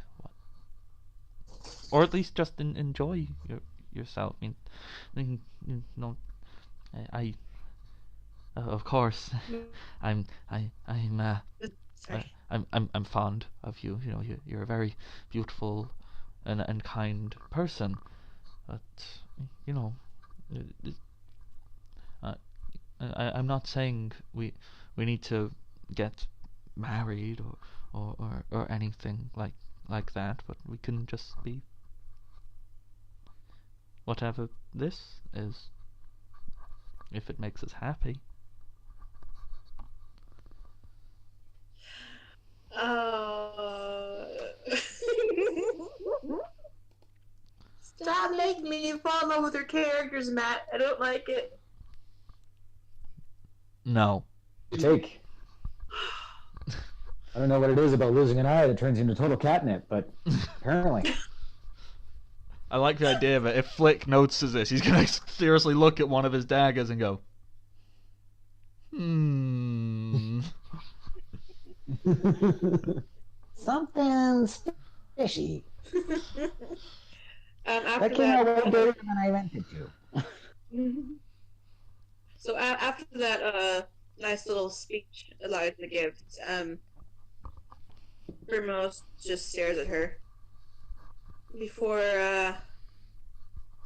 [SPEAKER 6] or at least just enjoy yourself. You know, I of course, I'm
[SPEAKER 4] Sorry.
[SPEAKER 6] I'm fond of you. You know, you're a very beautiful and kind person, but you know, I'm not saying we need to get married or anything like that, but we can just be whatever this is, if it makes us happy.
[SPEAKER 4] Stop making me fall in love with your characters, Matt. I don't like it.
[SPEAKER 6] No.
[SPEAKER 3] Take. I don't know what it is about losing an eye that turns you into total catnip, but apparently.
[SPEAKER 1] I like the idea of it. If Flick notices this, he's gonna seriously look at one of his daggers and go,
[SPEAKER 3] Something's fishy.
[SPEAKER 4] After
[SPEAKER 3] That came out way
[SPEAKER 4] that,
[SPEAKER 3] dirtier than I meant it to.
[SPEAKER 4] so after that nice little speech Eliza gives, Primrose just stares at her before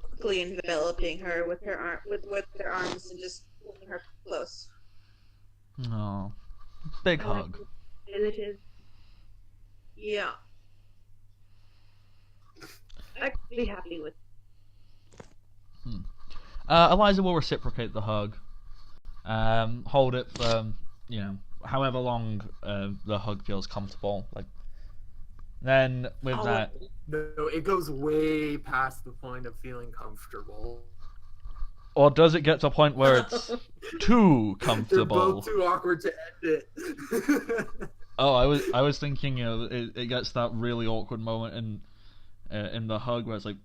[SPEAKER 4] quickly enveloping her with her with their arms and just pulling her close.
[SPEAKER 1] "Oh, big hug."
[SPEAKER 4] It is. Yeah. I could be happy with.
[SPEAKER 1] Eliza will reciprocate the hug. Hold it for however long the hug feels comfortable. Like, then with that.
[SPEAKER 5] No, it goes way past the point of feeling comfortable.
[SPEAKER 1] Or does it get to a point where it's too
[SPEAKER 5] They're
[SPEAKER 1] comfortable?
[SPEAKER 5] both too awkward to end it.
[SPEAKER 1] Oh, I was thinking, it gets that really awkward moment in the hug where it's like,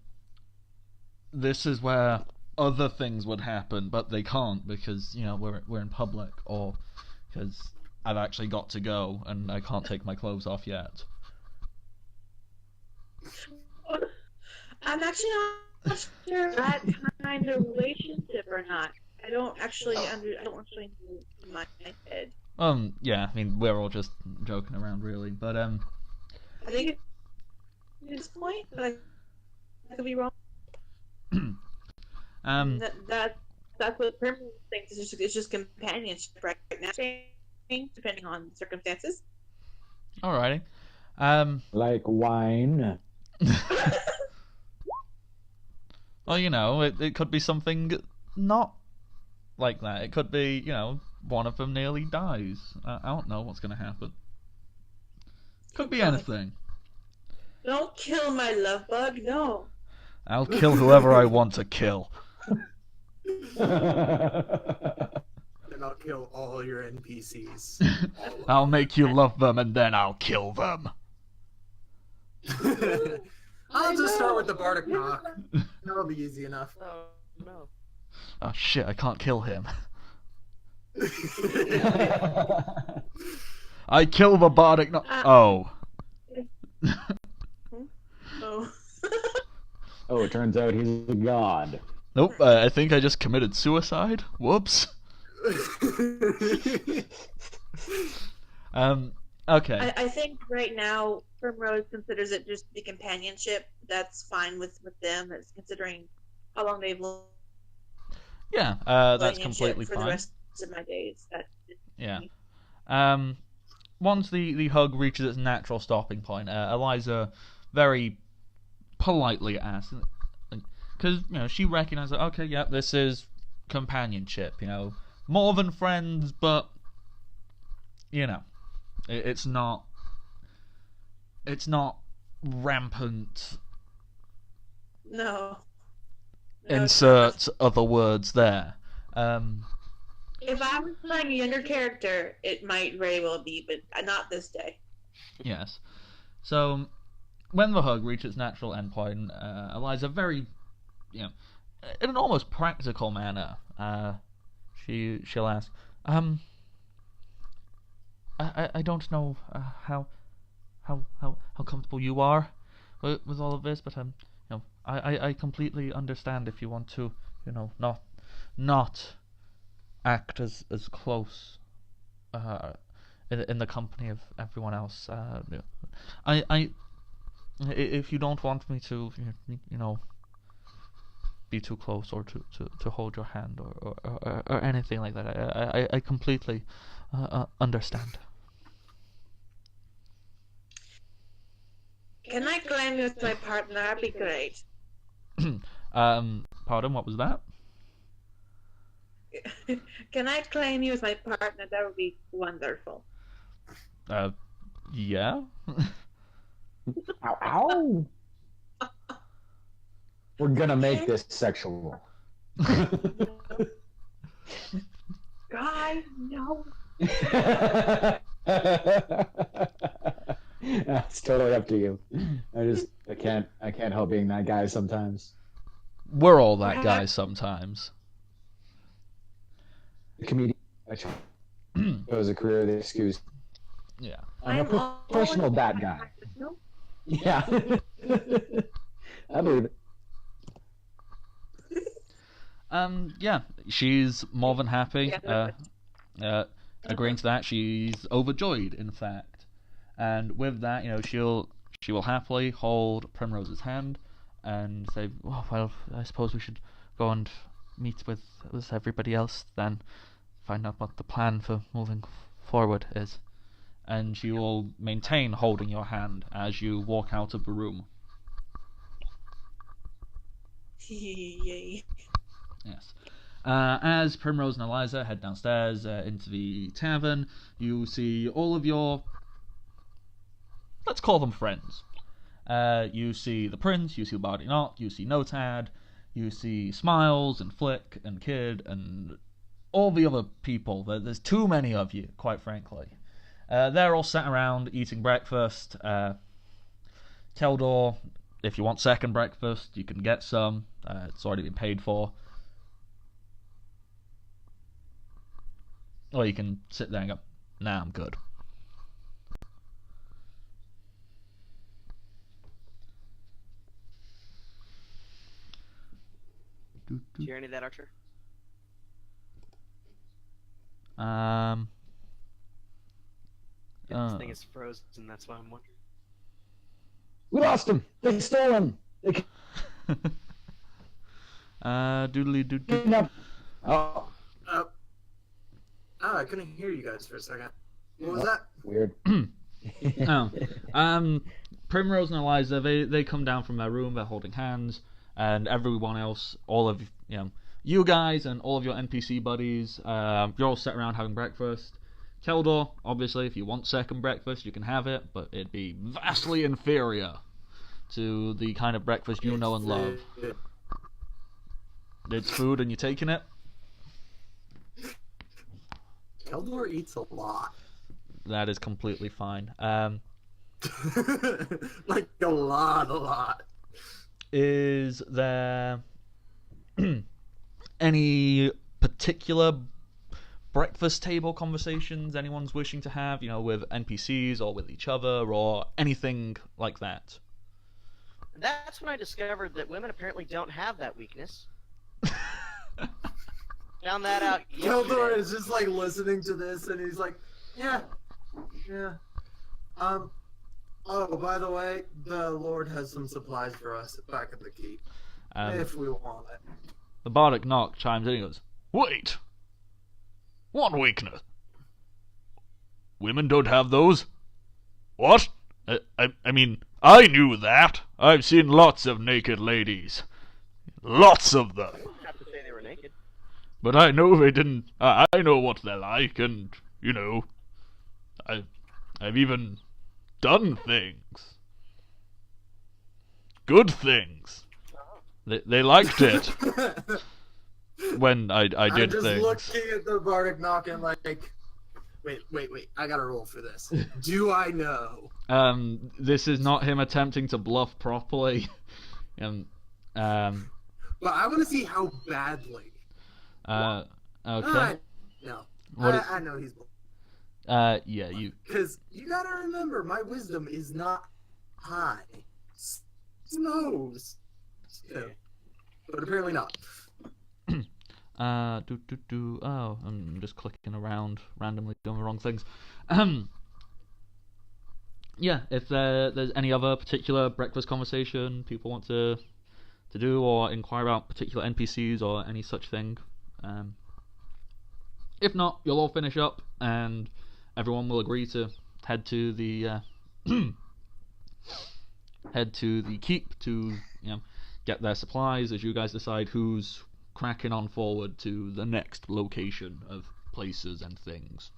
[SPEAKER 1] this is where other things would happen, but they can't because we're in public, or because I've actually got to go and I can't take my clothes off yet.
[SPEAKER 4] I'm actually not sure that kind of relationship or not. I don't actually know in my head.
[SPEAKER 1] Yeah, I mean, we're all just joking around, really, but
[SPEAKER 4] I think at this point, but I could be wrong. That's what Primrose thinks. It's just companionship right now, depending on circumstances.
[SPEAKER 1] alrighty.
[SPEAKER 3] Like wine.
[SPEAKER 1] Well, it could be something not like that. It could be, one of them nearly dies. I don't know what's going to happen. Could be anything.
[SPEAKER 4] Don't kill my love bug, no.
[SPEAKER 1] I'll kill whoever I want to kill.
[SPEAKER 5] And I'll kill all your NPCs.
[SPEAKER 1] I'll make you love them and then I'll kill them.
[SPEAKER 5] I'll just start with the Bardic Knock. That'll be easy enough.
[SPEAKER 2] Oh no.
[SPEAKER 1] Oh shit, I can't kill him. I kill the Bardic Knock. Oh.
[SPEAKER 4] Oh.
[SPEAKER 3] Oh, it turns out he's a god.
[SPEAKER 1] Nope, I think I just committed suicide. Whoops. Okay.
[SPEAKER 4] I think right now Primrose considers it just the companionship. That's fine with them. It's considering how long they've lived.
[SPEAKER 1] Yeah, that's completely
[SPEAKER 4] for
[SPEAKER 1] fine.
[SPEAKER 4] the rest of my days.
[SPEAKER 1] Yeah. Once the hug reaches its natural stopping point, Eliza very politely asks, because she recognizes, okay, yeah, this is companionship. More than friends, but it's not rampant.
[SPEAKER 4] No.
[SPEAKER 1] Insert other words there.
[SPEAKER 4] If I was playing a younger character, it might very well be, but not this day.
[SPEAKER 1] Yes. So, when the hug reaches its natural endpoint, Eliza very, in an almost practical manner, she'll ask, I don't know how comfortable you are with all of this, but I completely understand if you want to, not act as close in the company of everyone else. If you don't want me to, be too close or to hold your hand or anything like that, I completely understand.
[SPEAKER 4] Can I claim you as my partner? That'd be great.
[SPEAKER 1] Pardon, what was that?
[SPEAKER 4] Can I claim you as my partner? That would be wonderful.
[SPEAKER 1] Yeah.
[SPEAKER 3] Ow, ow. We're gonna make this sexual.
[SPEAKER 4] Guys, no.
[SPEAKER 3] It's totally up to you. I can't help being that guy sometimes.
[SPEAKER 1] We're all that guy sometimes.
[SPEAKER 3] Comedian. I chose a career that excuse.
[SPEAKER 1] Yeah.
[SPEAKER 3] I'm a professional bad guy.
[SPEAKER 4] No?
[SPEAKER 3] Yeah. I believe it.
[SPEAKER 1] Yeah, she's more than happy. Agreeing to that, she's overjoyed, in fact. And with that, she will happily hold Primrose's hand and say, oh, well, I suppose we should go and meet with everybody else then, find out what the plan for moving forward is. And she will maintain holding your hand as you walk out of the room.
[SPEAKER 4] Yay.
[SPEAKER 1] Yes. As Primrose and Eliza head downstairs into the tavern, you see all of your, let's call them friends. You see the Prince, you see Bardic Knock, you see Notad, you see Smiles and Flick and Kid and all the other people. There's too many of you, quite frankly. They're all sat around eating breakfast. Teldor, if you want second breakfast, you can get some. It's already been paid for. Or you can sit there and go, nah, I'm good.
[SPEAKER 2] Do you hear any of that, Archer? This thing is frozen, that's why I'm wondering.
[SPEAKER 3] We lost him. They stole him. They
[SPEAKER 1] Doodly doo.
[SPEAKER 3] kidnapped. Oh,
[SPEAKER 5] I couldn't hear you guys for a second. What was that?
[SPEAKER 3] weird.
[SPEAKER 1] Primrose and Eliza, they come down from their room, they're holding hands, and everyone else, all of you guys and all of your NPC buddies, you're all sat around having breakfast. Teldor, obviously, if you want second breakfast, you can have it, but it'd be vastly inferior to the kind of breakfast you know and love. It's food and you're taking it?
[SPEAKER 5] Keldor eats a lot.
[SPEAKER 1] That is completely fine.
[SPEAKER 5] Like a lot.
[SPEAKER 1] Is there any particular breakfast table conversations anyone's wishing to have, with NPCs or with each other or anything like that?
[SPEAKER 2] That's when I discovered that women apparently don't have that weakness. Found that out
[SPEAKER 5] Keldor
[SPEAKER 2] yesterday.
[SPEAKER 5] is just like listening to this and he's like, yeah. Oh, by the way, the Lord has some supplies for us back at the keep. If we want it.
[SPEAKER 1] The Bardic Knock chimes in and goes, wait! What weakness? Women don't have those? What? I mean, I knew that. I've seen lots of naked ladies. Lots of them.
[SPEAKER 2] I didn't have to say they were naked.
[SPEAKER 1] But I know they didn't. I know what they're like, and, I've even done things. Good things. They liked it when I did
[SPEAKER 5] I'm just
[SPEAKER 1] things.
[SPEAKER 5] looking at the Bardic Knock and like, wait, I gotta roll for this. Do I know?
[SPEAKER 1] This is not him attempting to bluff properly.
[SPEAKER 5] But I want to see how badly.
[SPEAKER 1] Okay.
[SPEAKER 5] No.
[SPEAKER 1] What is-
[SPEAKER 5] I know he's.
[SPEAKER 1] Yeah, you.
[SPEAKER 5] Because you gotta remember, my wisdom is not high. Who knows? Yeah. But apparently not.
[SPEAKER 1] Oh, I'm just clicking around, randomly doing the wrong things. Yeah, if there's any other particular breakfast conversation people want to do, or inquire about particular NPCs or any such thing. If not, you'll all finish up, and everyone will agree to head to the head to the keep to get their supplies as you guys decide who's cracking on forward to the next location of places and things.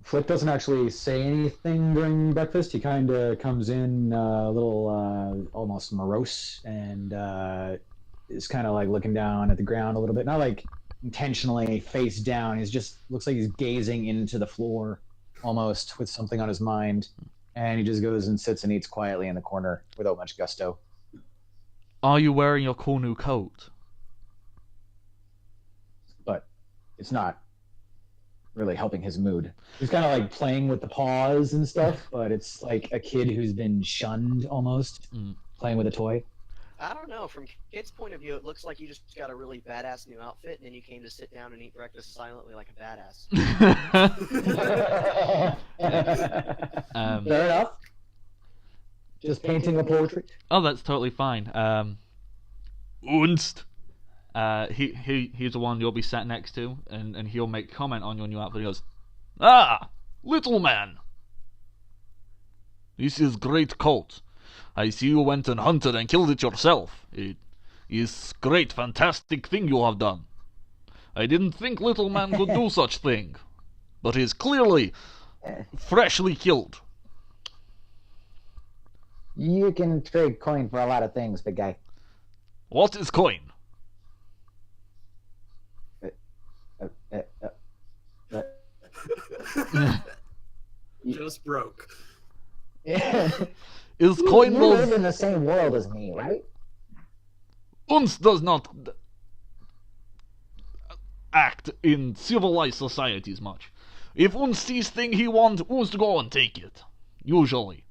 [SPEAKER 3] Flick doesn't actually say anything during breakfast. He kind of comes in a little almost morose and is kind of like looking down at the ground a little bit. Not like intentionally face down. He's just looks like he's gazing into the floor almost with something on his mind. And he just goes and sits and eats quietly in the corner without much gusto.
[SPEAKER 1] Are you wearing your cool new coat?
[SPEAKER 3] But it's not really helping his mood. He's kind of like playing with the paws and stuff, but it's like a kid who's been shunned almost, playing with a toy.
[SPEAKER 2] I don't know. From kid's point of view, it looks like you just got a really badass new outfit, and then you came to sit down and eat breakfast silently like a badass.
[SPEAKER 3] Fair enough. Just painting a portrait.
[SPEAKER 1] Oh, that's totally fine. Unst. He's the one you'll be sat next to, and he'll make comment on your new outfit. He goes, "Ah, little man, this is great coat. I see you went and hunted and killed it yourself. It is great, fantastic thing you have done. I didn't think little man could do such thing, but he is clearly freshly killed."
[SPEAKER 3] You can trade coin for a lot of things, big guy.
[SPEAKER 1] What is coin?
[SPEAKER 5] Just broke.
[SPEAKER 1] Is coin
[SPEAKER 3] You
[SPEAKER 1] those...
[SPEAKER 3] live in the same world as me, right?
[SPEAKER 1] Uns does not act in civilized societies much. If Uns sees thing he wants, Uns go and take it. Usually.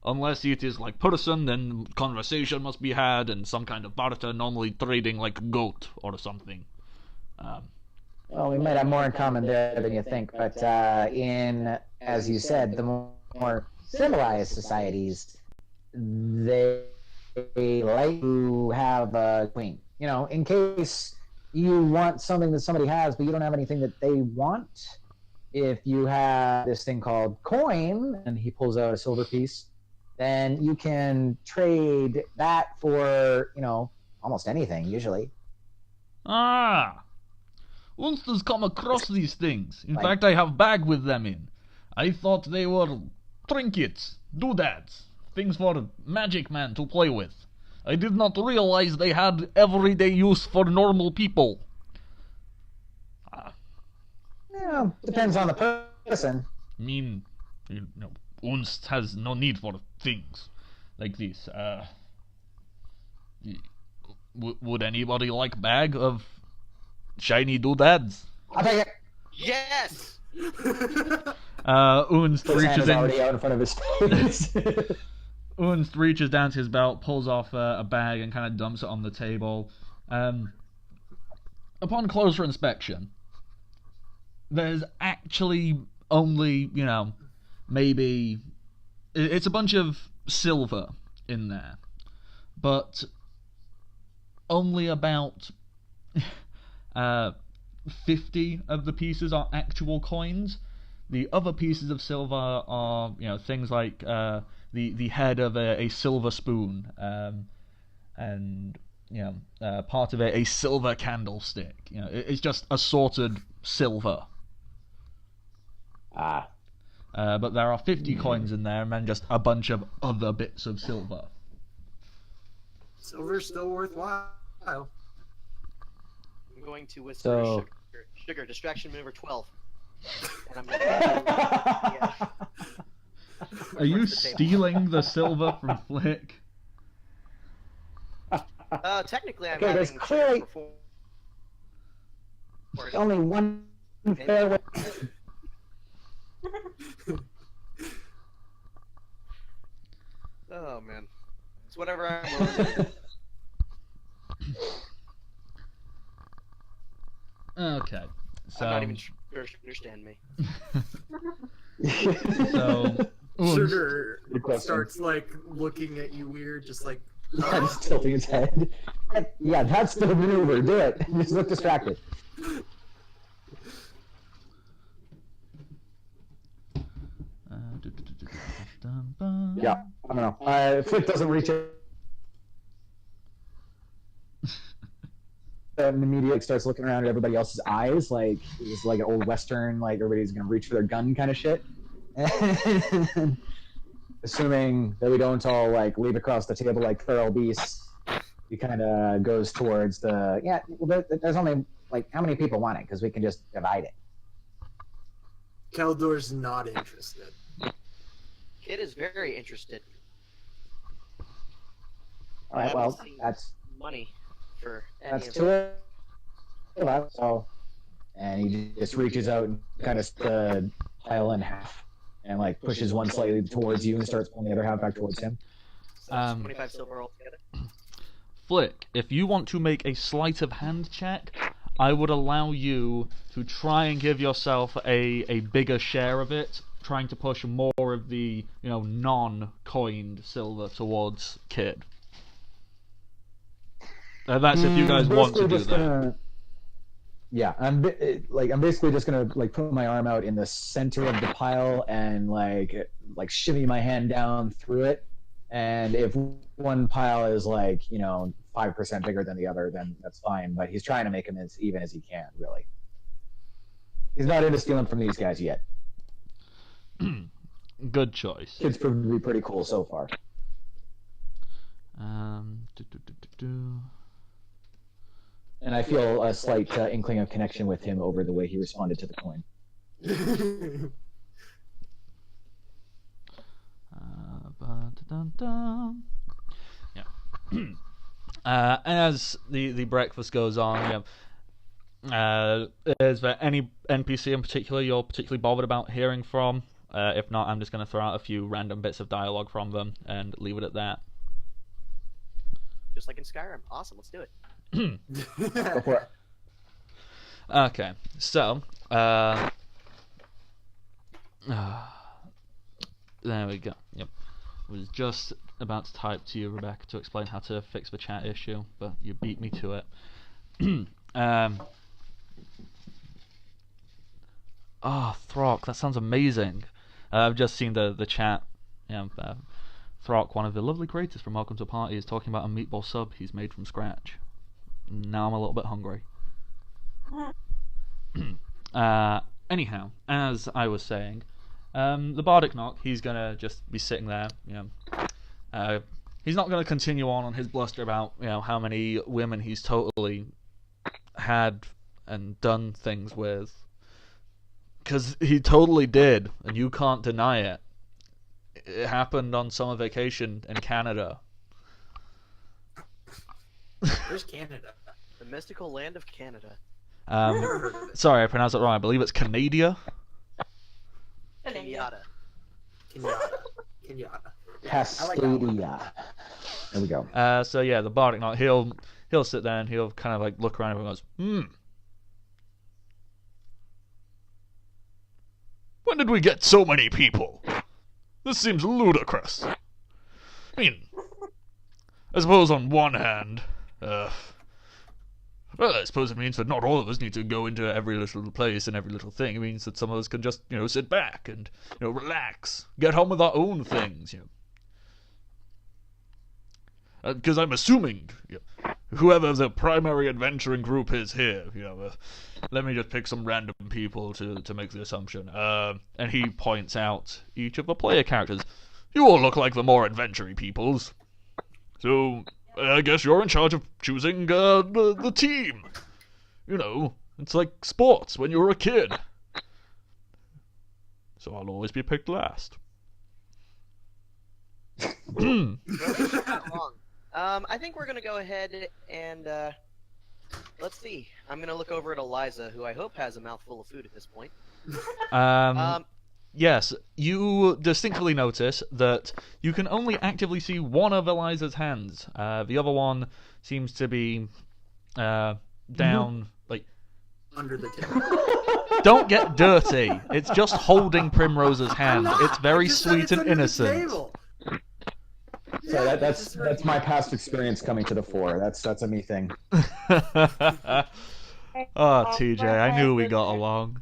[SPEAKER 1] Unless it is like person, then conversation must be had and some kind of barter, normally trading like goat or something.
[SPEAKER 3] Well, we might have more in common there than you think, but in, as you said, the more civilized societies, they like to have a queen. You know, in case you want something that somebody has, but you don't have anything that they want. If you have this thing called coin, and he pulls out a silver piece, then you can trade that for, almost anything, usually.
[SPEAKER 1] Ah! Uns has come across these things. In
[SPEAKER 3] Like-
[SPEAKER 1] fact, I have bag with them in. I thought they were trinkets, doodads, things for magic man to play with. I did not realize they had everyday use for normal people.
[SPEAKER 3] Yeah, depends on the person.
[SPEAKER 1] I mean, Unst has no need for things like this. Would anybody like bag of shiny doodads?
[SPEAKER 3] I'll take it.
[SPEAKER 2] Yes!
[SPEAKER 1] Unst
[SPEAKER 3] His hand
[SPEAKER 1] reaches
[SPEAKER 3] is
[SPEAKER 1] in.
[SPEAKER 3] already out in front of his face.
[SPEAKER 1] Unst reaches down to his belt, pulls off a bag, and kind of dumps it on the table. Upon closer inspection, there's actually only, maybe... It's a bunch of silver in there, but only about 50 of the pieces are actual coins. The other pieces of silver are, things like the head of a silver spoon, and part of a silver candlestick. It's just assorted silver.
[SPEAKER 3] Ah.
[SPEAKER 1] But there are 50 coins in there, and then just a bunch of other bits of silver.
[SPEAKER 5] Silver's still worthwhile.
[SPEAKER 2] I'm going to whisper
[SPEAKER 3] So-
[SPEAKER 2] sugar, distraction maneuver 12. And I'm gonna
[SPEAKER 1] Are you
[SPEAKER 2] the table.
[SPEAKER 1] stealing the silver from Flick?
[SPEAKER 2] technically I'm
[SPEAKER 3] Okay, there's
[SPEAKER 2] having
[SPEAKER 3] clearly-
[SPEAKER 2] sugar for
[SPEAKER 3] only one fair way.
[SPEAKER 2] Oh man, it's whatever I'm willing to do.
[SPEAKER 1] Okay. So
[SPEAKER 2] I'm not even sure if you understand me.
[SPEAKER 1] So
[SPEAKER 5] Sugar
[SPEAKER 3] Good question.
[SPEAKER 5] starts like looking at you weird, just like.
[SPEAKER 3] Yeah, just tilting his head. Yeah, that's the maneuver. Do it. Just look distracted. Yeah, I don't know. Flick doesn't reach it. And immediately starts looking around at everybody else's eyes, like it's like an old western, like everybody's gonna reach for their gun kind of shit. And assuming that we don't all like leave across the table like feral beasts, he kind of goes towards the there's only like how many people want it because we can just divide it.
[SPEAKER 5] Keldor's not interested.
[SPEAKER 2] Kid is very interested.
[SPEAKER 3] All right, well that's
[SPEAKER 2] Money for any
[SPEAKER 3] that's
[SPEAKER 2] of
[SPEAKER 3] two of us. So, and he just reaches out and kind of the pile in half, and like pushes one slightly towards you and starts pulling the other half back towards him.
[SPEAKER 2] So it's 25 silver altogether.
[SPEAKER 1] Flick, if you want to make a sleight of hand check, I would allow you to try and give yourself a bigger share of it, trying to push more of the non-coined silver towards Kid. That's if you guys want to do that.
[SPEAKER 3] Yeah, I'm basically just gonna like put my arm out in the center of the pile and like shimmy my hand down through it. And if one pile is 5% bigger than the other, then that's fine. But he's trying to make him as even as he can. Really, he's not into stealing from these guys yet.
[SPEAKER 1] Good choice.
[SPEAKER 3] Kid's proven to be pretty cool so far. And I feel a slight inkling of connection with him over the way he responded to the coin.
[SPEAKER 1] Yeah. As the breakfast goes on, is there any NPC in particular you're particularly bothered about hearing from? If not, I'm just going to throw out a few random bits of dialogue from them and leave it at that.
[SPEAKER 2] Just like in Skyrim. Awesome, let's do it.
[SPEAKER 3] Go for it.
[SPEAKER 1] Okay, so there we go. Yep, was just about to type to you, Rebecca, to explain how to fix the chat issue, but you beat me to it. Throck, that sounds amazing. I've just seen the chat. Throck, one of the lovely creators from Welcome to Party, is talking about a meatball sub he's made from scratch. Now I'm a little bit hungry. Anyhow, as I was saying, the Bardic Knock, he's gonna just be sitting there. He's not gonna continue on his bluster about how many women he's totally had and done things with, because he totally did, and you can't deny it. It happened on summer vacation in Canada.
[SPEAKER 5] Where's Canada?
[SPEAKER 2] The mystical land of Canada.
[SPEAKER 1] Sorry, I pronounced it wrong. I believe it's Canada.
[SPEAKER 2] Kenyatta.
[SPEAKER 5] Kenyatta.
[SPEAKER 3] Cascadia. There we go.
[SPEAKER 1] So yeah, the Bardic Knight, he'll sit there and he'll kind of like look around and goes,
[SPEAKER 6] When did we get so many people? This seems ludicrous. I mean, I suppose on one hand, I suppose it means that not all of us need to go into every little place and every little thing. It means that some of us can just, sit back and, relax, get on with our own things, Because I'm assuming, whoever the primary adventuring group is here, let me just pick some random people to make the assumption. And he points out each of the player characters. You all look like the more adventuring peoples. So, I guess you're in charge of choosing the team. It's like sports when you were a kid. So I'll always be picked last.
[SPEAKER 2] I think we're gonna go ahead and Let's see. I'm gonna look over at Eliza, who I hope has a mouthful of food at this point.
[SPEAKER 1] Yes, you distinctly notice that you can only actively see one of Eliza's hands. The other one seems to be down, like...
[SPEAKER 5] Under the table.
[SPEAKER 1] Don't get dirty. It's just holding Primrose's hand. It's very sweet and innocent.
[SPEAKER 3] So that's my past experience coming to the fore. That's a me thing.
[SPEAKER 1] Oh, TJ, I knew we got along.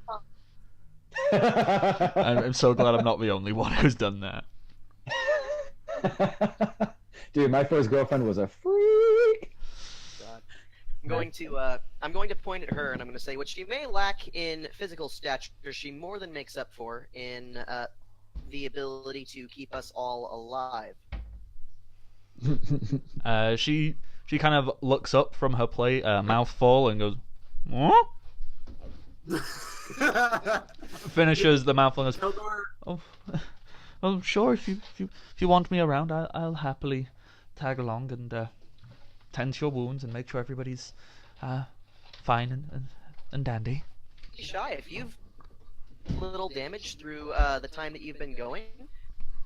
[SPEAKER 1] I'm so glad I'm not the only one who's done that.
[SPEAKER 3] Dude, my first girlfriend was a freak.
[SPEAKER 2] God. I'm going to point at her and I'm going to say, what she may lack in physical stature, she more than makes up for in the ability to keep us all alive.
[SPEAKER 1] She kind of looks up from her plate, mouth full, and goes, "What?" Finishes the mouthful and goes, "Oh, sure. If you want me around, I'll happily tag along and tend to your wounds and make sure everybody's fine and dandy."
[SPEAKER 2] Shy, if you've little damage through the time that you've been going,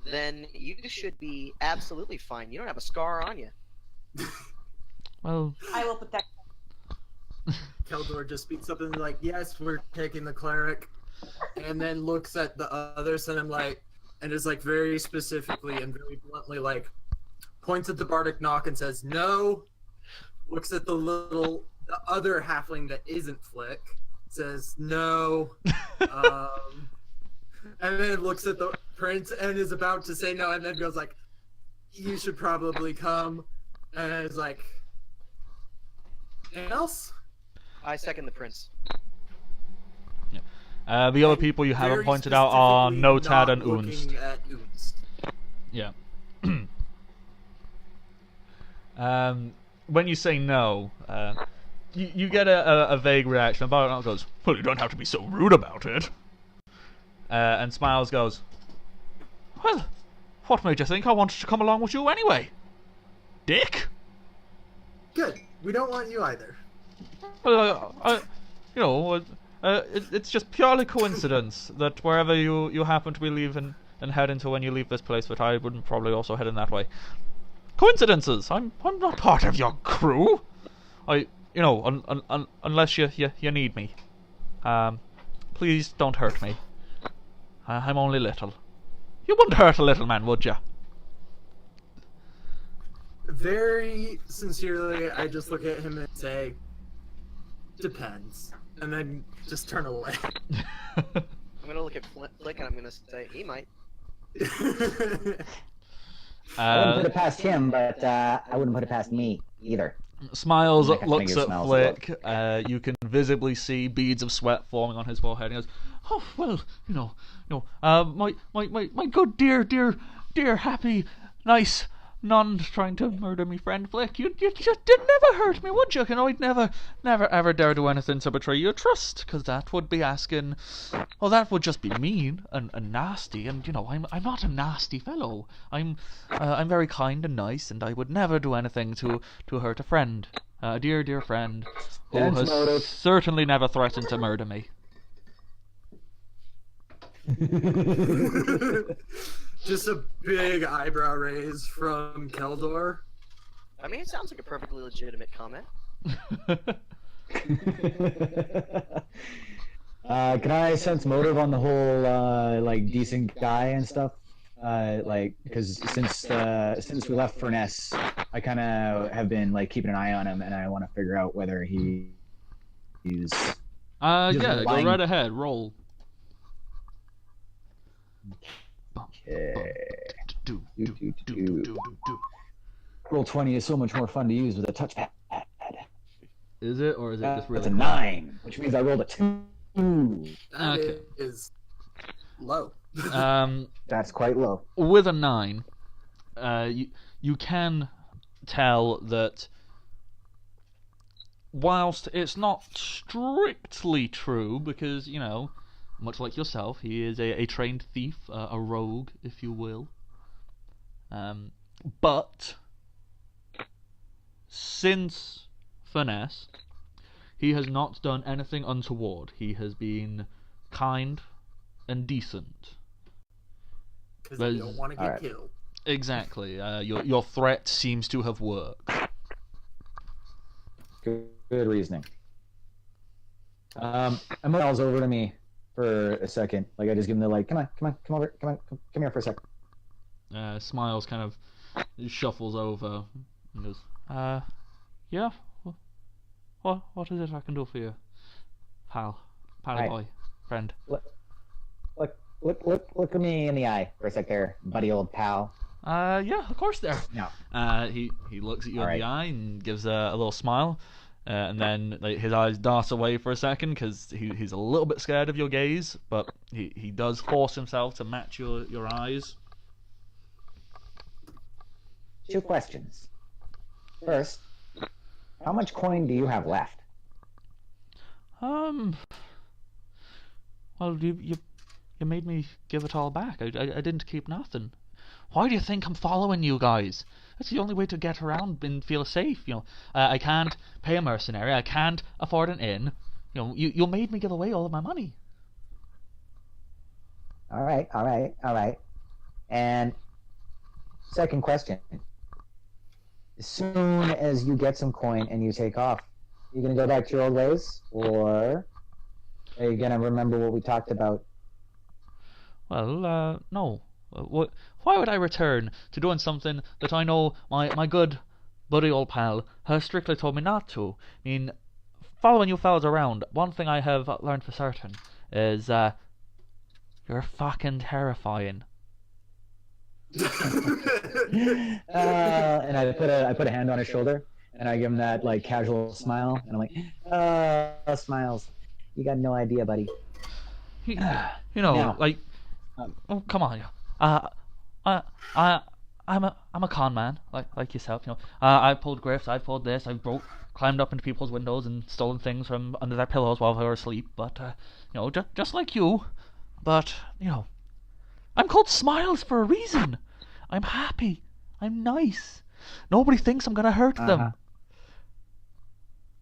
[SPEAKER 2] then you should be absolutely fine. You don't have a scar on you.
[SPEAKER 1] Well,
[SPEAKER 4] I will protect them.
[SPEAKER 5] Keldor just speaks up and is like, yes, we're taking the cleric. And then looks at the others and is like very specifically and very bluntly like, points at the bardic knock and says, no. Looks at the other halfling that isn't Flick, says, no. And then looks at the prince and is about to say no, and then goes like, you should probably come. And is like, anything else?
[SPEAKER 2] I second the prince.
[SPEAKER 1] the other people you haven't
[SPEAKER 5] Very
[SPEAKER 1] pointed out are
[SPEAKER 5] specifically
[SPEAKER 1] Notad
[SPEAKER 5] not
[SPEAKER 1] and Unst.
[SPEAKER 5] looking at Unst.
[SPEAKER 1] Yeah. When you say no, you get a vague reaction. Bardock goes, "Well, you don't have to be so rude about it." And Smiles goes, "Well, what made you think I wanted to come along with you anyway, dick?"
[SPEAKER 5] Good. We don't want you either.
[SPEAKER 1] Well, it's just purely coincidence that wherever you happen to be leaving and heading to when you leave this place, that I would probably also head in that way. Coincidences. I'm not part of your crew. Unless you need me. Please don't hurt me. I'm only little. You wouldn't hurt a little man, would you?
[SPEAKER 5] Very sincerely, I just look at him and say, depends. And then just turn away.
[SPEAKER 2] I'm gonna look at Flick and I'm gonna say, he might.
[SPEAKER 3] I wouldn't put it past him, but I wouldn't put it past me either.
[SPEAKER 1] Smiles,
[SPEAKER 3] Like, I
[SPEAKER 1] looks
[SPEAKER 3] think it
[SPEAKER 1] at
[SPEAKER 3] smells
[SPEAKER 1] Flick. You can visibly see beads of sweat forming on his forehead. And he goes, "Oh well, my good dear, happy, nice, none trying to murder me friend Flick. You'd never hurt me, would you? I'd never ever dare do anything to betray your trust, because that would be asking. Well, that would just be mean and nasty. And I'm not a nasty fellow. I'm very kind and nice, and I would never do anything to hurt a friend, a dear friend who
[SPEAKER 3] Sense
[SPEAKER 1] has
[SPEAKER 3] motive.
[SPEAKER 1] certainly never threatened to murder me."
[SPEAKER 5] Just a big eyebrow raise from Keldor.
[SPEAKER 2] I mean, it sounds like a perfectly legitimate comment.
[SPEAKER 3] Can I sense motive on the whole decent guy and stuff? Because since we left Furness, I kind of have been keeping an eye on him, and I want to figure out whether he's.
[SPEAKER 1] Yeah, go
[SPEAKER 3] lying.
[SPEAKER 1] right ahead. Roll.
[SPEAKER 3] Okay. Roll 20 is so much more fun to use with a touchpad.
[SPEAKER 1] Is it, or is it just really?
[SPEAKER 3] That's a 9, which means I rolled a 2.
[SPEAKER 5] That
[SPEAKER 1] Okay.
[SPEAKER 5] is low.
[SPEAKER 3] That's quite low.
[SPEAKER 1] With a 9, you can tell that whilst it's not strictly true, because much like yourself, he is a trained thief, a rogue, if you will. But since Furness, He has not done anything untoward. He has been kind and decent.
[SPEAKER 5] Because you don't want to get killed.
[SPEAKER 1] Exactly. Your threat seems to have worked.
[SPEAKER 3] Good reasoning. Miles over to me for a second. Like I just give him the like, come here for a sec.
[SPEAKER 1] Smiles kind of shuffles over and goes, yeah? What is it I can do for you? Pally boy, friend.
[SPEAKER 3] Look at me in the eye for a sec there, buddy old pal.
[SPEAKER 1] Yeah, of course there.
[SPEAKER 3] No.
[SPEAKER 1] He looks at you in the eye and gives a little smile. And then his eyes dart away for a second because he's a little bit scared of your gaze, but he does force himself to match your eyes.
[SPEAKER 3] 2 questions. First, how much coin do you have left?
[SPEAKER 1] Well, you made me give it all back. I didn't keep nothing. Why do you think I'm following you guys? That's the only way to get around and feel safe. I can't pay a mercenary. I can't afford an inn. You made me give away all of my money.
[SPEAKER 3] All right. And second question. As soon as you get some coin and you take off, you gonna go back to your old ways, or are you gonna remember what we talked about?
[SPEAKER 1] Well, no. Why would I return to doing something that I know my good buddy old pal has strictly told me not to? I mean, following you fellas around, one thing I have learned for certain is you're fucking terrifying. And
[SPEAKER 3] I put a hand on his shoulder and I give him that like casual smile, and I'm like, Smiles, you got no idea, buddy.
[SPEAKER 1] Like, oh come on, I'm a con man, like yourself. I pulled grifts, I pulled this, climbed up into people's windows and stolen things from under their pillows while they were asleep. But just like you, but I'm called Smiles for a reason. I'm happy. I'm nice. Nobody thinks I'm gonna hurt them.
[SPEAKER 3] But,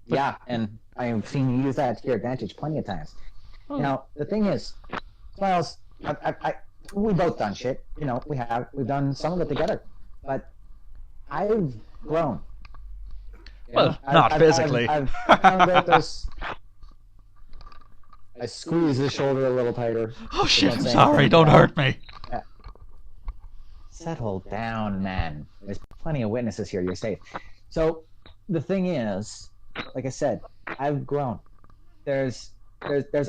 [SPEAKER 3] yeah, and I have seen you use that to your advantage plenty of times. Now the thing is, Smiles, we've both done shit. We've done some of it together, but I've grown.
[SPEAKER 1] Well, not physically.
[SPEAKER 3] I've found out those. I squeeze his shoulder a little tighter.
[SPEAKER 1] Oh shit! I'm sorry. Don't hurt me.
[SPEAKER 3] Settle down, man. There's plenty of witnesses here. You're safe. So the thing is, like I said, I've grown. There's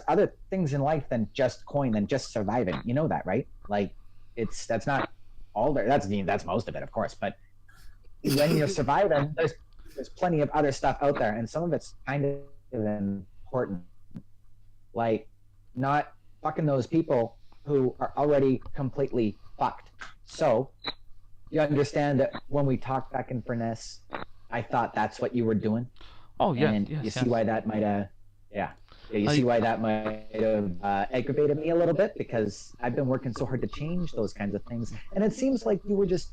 [SPEAKER 3] other things in life than just coin, than just surviving. You know that, right? Like, that's not all there. That's most of it, of course. But when you're surviving, there's plenty of other stuff out there, and some of it's kind of important. Like, not fucking those people who are already completely fucked. So, you understand that when we talked back in Furness, I thought that's what you were doing.
[SPEAKER 1] Oh yeah,
[SPEAKER 3] and you see why that might see why that might have aggravated me a little bit, because I've been working so hard to change those kinds of things, and it seems like you were just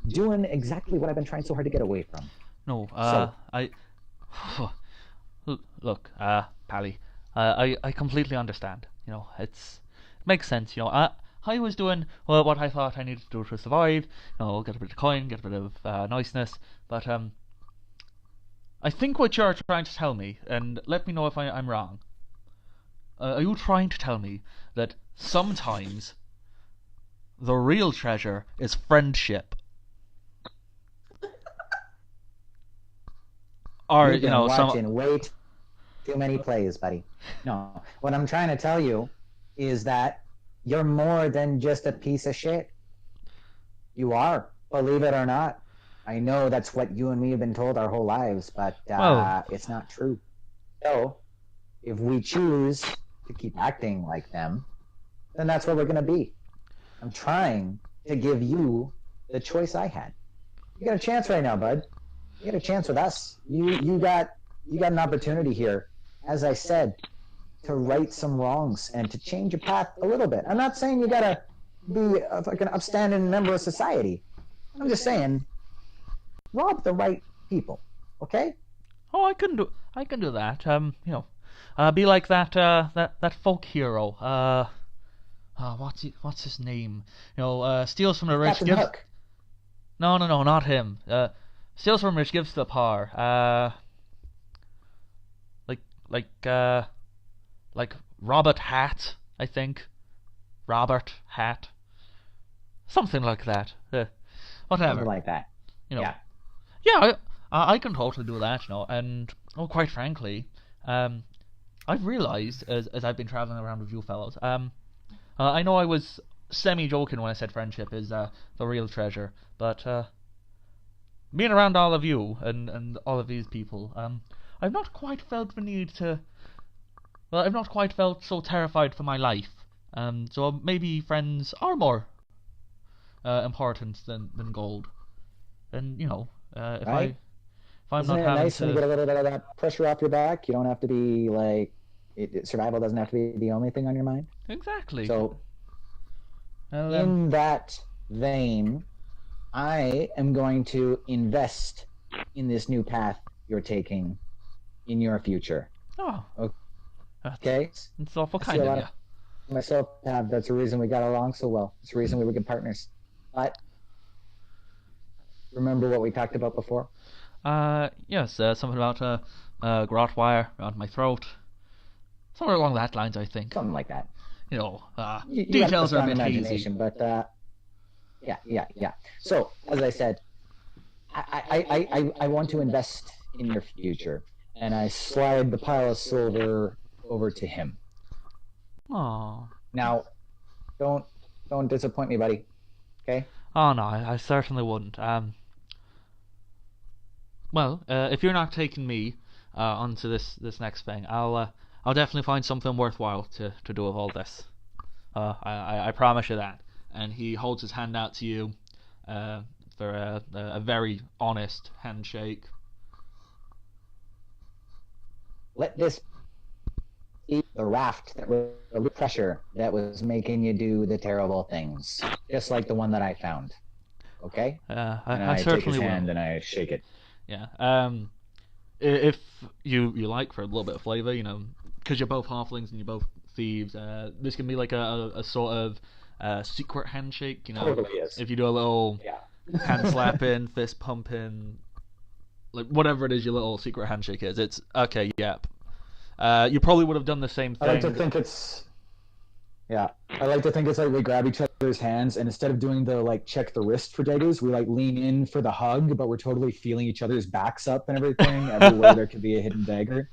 [SPEAKER 3] doing exactly what I've been trying so hard to get away from.
[SPEAKER 1] No, look, Pally, I completely understand. It makes sense. I was doing what I thought I needed to do to survive. Get a bit of coin, get a bit of niceness, but I think what you're trying to tell me, and let me know if I'm wrong. Are you trying to tell me that sometimes the real treasure is friendship? Or
[SPEAKER 3] You've been watching way too many plays, buddy. No, what I'm trying to tell you is that you're more than just a piece of shit. You are, believe it or not. I know that's what you and me have been told our whole lives, but it's not true. So, if we choose to keep acting like them, then that's what we're going to be. I'm trying to give you the choice I had. You got a chance right now, bud. You got a chance with us. You got an opportunity here, as I said, to right some wrongs and to change your path a little bit. I'm not saying you got to be like an upstanding member of society. I'm just saying, rob the right people, okay?
[SPEAKER 1] Oh,
[SPEAKER 6] I can do that. Be like that folk hero. What's his name? Steals from the rich,
[SPEAKER 3] Captain
[SPEAKER 6] gives.
[SPEAKER 3] Hook.
[SPEAKER 6] No, not him. Steals from the rich, gives to the poor. Like Robert Hat, I think. Robert Hat. Something like that. Whatever.
[SPEAKER 3] Something like that. Yeah.
[SPEAKER 6] Yeah, I can totally do that, and quite frankly, I've realised as I've been travelling around with you fellows, I know I was semi-joking when I said friendship is the real treasure, but being around all of you and all of these people, I've not quite felt the need to. Well, I've not quite felt so terrified for my life. So maybe friends are more important than gold. And if
[SPEAKER 3] Right.
[SPEAKER 6] I'm
[SPEAKER 3] Isn't
[SPEAKER 6] not
[SPEAKER 3] it
[SPEAKER 6] having
[SPEAKER 3] nice when you
[SPEAKER 6] to.
[SPEAKER 3] get a little bit of that pressure off your back? You don't have to be like, survival doesn't have to be the only thing on your mind.
[SPEAKER 6] Exactly.
[SPEAKER 3] So,
[SPEAKER 6] Well,
[SPEAKER 3] in that vein, I am going to invest in this new path you're taking in your future.
[SPEAKER 6] oh,
[SPEAKER 3] Okay?
[SPEAKER 6] it's awful
[SPEAKER 3] I see
[SPEAKER 6] kind
[SPEAKER 3] a
[SPEAKER 6] of
[SPEAKER 3] lot
[SPEAKER 6] you.
[SPEAKER 3] of myself have. That's the reason we got along so well. It's the reason we were good partners. But remember what we talked about before?
[SPEAKER 6] Yes, something about garrote wire around my throat. Somewhere along that lines, I think.
[SPEAKER 3] Something like that. You
[SPEAKER 6] Details
[SPEAKER 3] got
[SPEAKER 6] are a
[SPEAKER 3] a
[SPEAKER 6] bit hazy.
[SPEAKER 3] imagination, but yeah. So, as I said, I want to invest in your future, and I slide the pile of silver over to him.
[SPEAKER 6] Oh.
[SPEAKER 3] Now, don't disappoint me, buddy. Okay?
[SPEAKER 6] Oh no, I certainly wouldn't. Well, if you're not taking me onto this next thing, I'll definitely find something worthwhile to do with all this. I promise you that. And he holds his hand out to you for a very honest handshake.
[SPEAKER 3] Let this be the raft that was the pressure that was making you do the terrible things, just like the one that I found. Okay? And
[SPEAKER 6] I
[SPEAKER 3] take
[SPEAKER 6] certainly
[SPEAKER 3] his
[SPEAKER 6] will.
[SPEAKER 3] hand and I shake it.
[SPEAKER 6] Yeah. If you like, for a little bit of flavour, because you're both halflings and you're both thieves, this can be like a sort of secret handshake.
[SPEAKER 3] Totally is.
[SPEAKER 6] If you do a little hand slapping, fist pumping, like whatever it is your little secret handshake is, it's okay. Yep. You probably would have done the same thing.
[SPEAKER 3] I like to think it's like we grab each other's hands, and instead of doing the like check the wrist for daggers, we like lean in for the hug, but we're totally feeling each other's backs up and everything. Everywhere there could be a hidden dagger.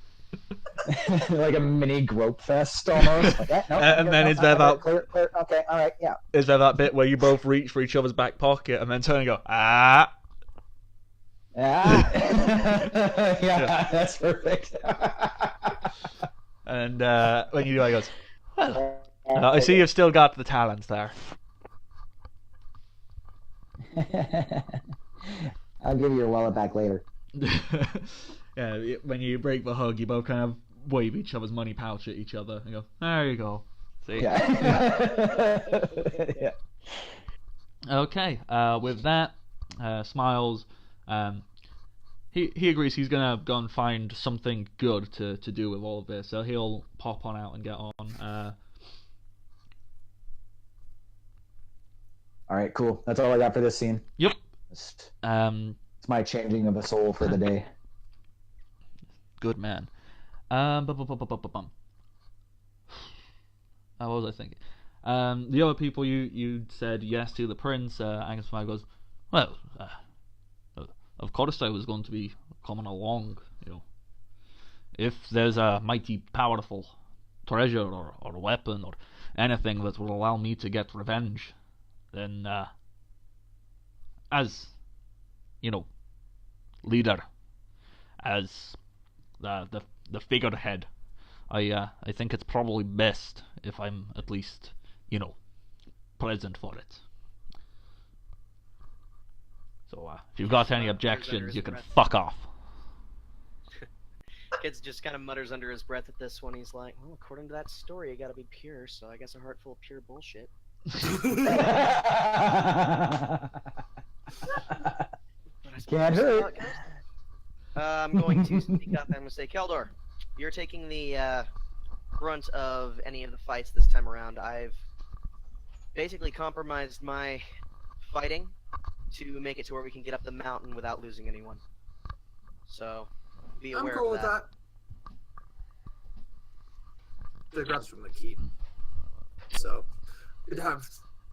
[SPEAKER 3] Like a mini grope fest almost. Like,
[SPEAKER 6] And then is there that
[SPEAKER 3] clear? Okay, all right, yeah.
[SPEAKER 6] Is there that bit where you both reach for each other's back pocket and then turn and go ah?
[SPEAKER 3] Yeah, that's perfect.
[SPEAKER 6] And when you do, I goes, well, I see you've still got the talents there.
[SPEAKER 3] I'll give you your wallet back later.
[SPEAKER 6] Yeah, when you break the hug, you both kind of wave each other's money pouch at each other and go, there you go. See?
[SPEAKER 3] Yeah. Yeah.
[SPEAKER 6] Okay, with that, Smiles, he agrees he's gonna go and find something good to do with all of this, so he'll pop on out and get on.
[SPEAKER 3] All right, cool. That's all I got for this scene.
[SPEAKER 6] Yep.
[SPEAKER 3] It's my changing of a soul for the day.
[SPEAKER 6] Good man. What was I thinking? The other people you said yes to, the prince. Angus Fire goes, well, of course I was going to be coming along. If there's a mighty powerful treasure or weapon or anything that will allow me to get revenge, then as leader, as the figurehead, I think it's probably best if I'm at least present for it. So if you've got any objections, you can fuck off.
[SPEAKER 2] Kid's just kind of mutters under his breath at this one. He's like, well, according to that story, you gotta be pure, so I guess a heart full of pure bullshit.
[SPEAKER 3] Can't hurt.
[SPEAKER 2] I'm going to speak up. I'm going to say, Keldor, you're taking the brunt of any of the fights this time around. I've basically compromised my fighting to make it to where we can get up the mountain without losing anyone. So, be
[SPEAKER 5] I'm
[SPEAKER 2] aware
[SPEAKER 5] cool
[SPEAKER 2] of
[SPEAKER 5] with
[SPEAKER 2] that.
[SPEAKER 5] The grubs from the keep. So, we'd have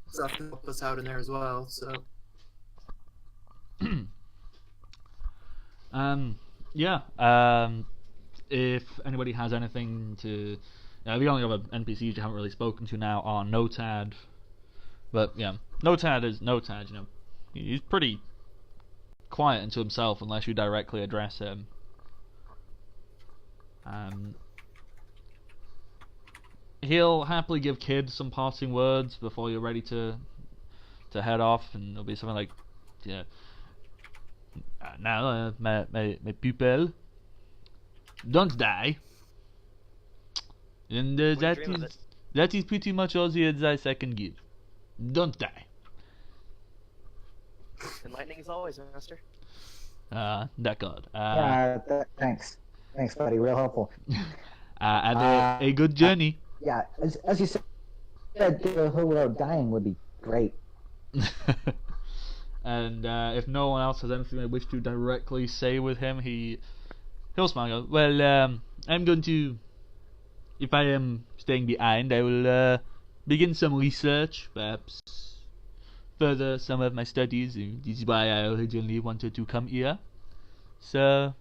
[SPEAKER 5] stuff to help us out in there as well, so.
[SPEAKER 1] If anybody has anything to, the only other NPCs you haven't really spoken to now are Notad, but yeah, Notad is Notad. You know, he's pretty quiet into himself unless you directly address him. He'll happily give Kid some parting words before you're ready to head off, and it'll be something like, yeah. Now, my pupil, don't die. And that is pretty much all the advice I can give. Don't die.
[SPEAKER 2] Enlightening as always, Master.
[SPEAKER 1] D'accord.
[SPEAKER 3] Thanks. Thanks, buddy. Real helpful.
[SPEAKER 1] And a good journey.
[SPEAKER 3] Yeah, as you said, the whole world dying would be great.
[SPEAKER 1] And if no one else has anything they wish to directly say with him, he'll smile and go, well, I'm going to, if I am staying behind, I will begin some research, perhaps further some of my studies. This is why I originally wanted to come here. So,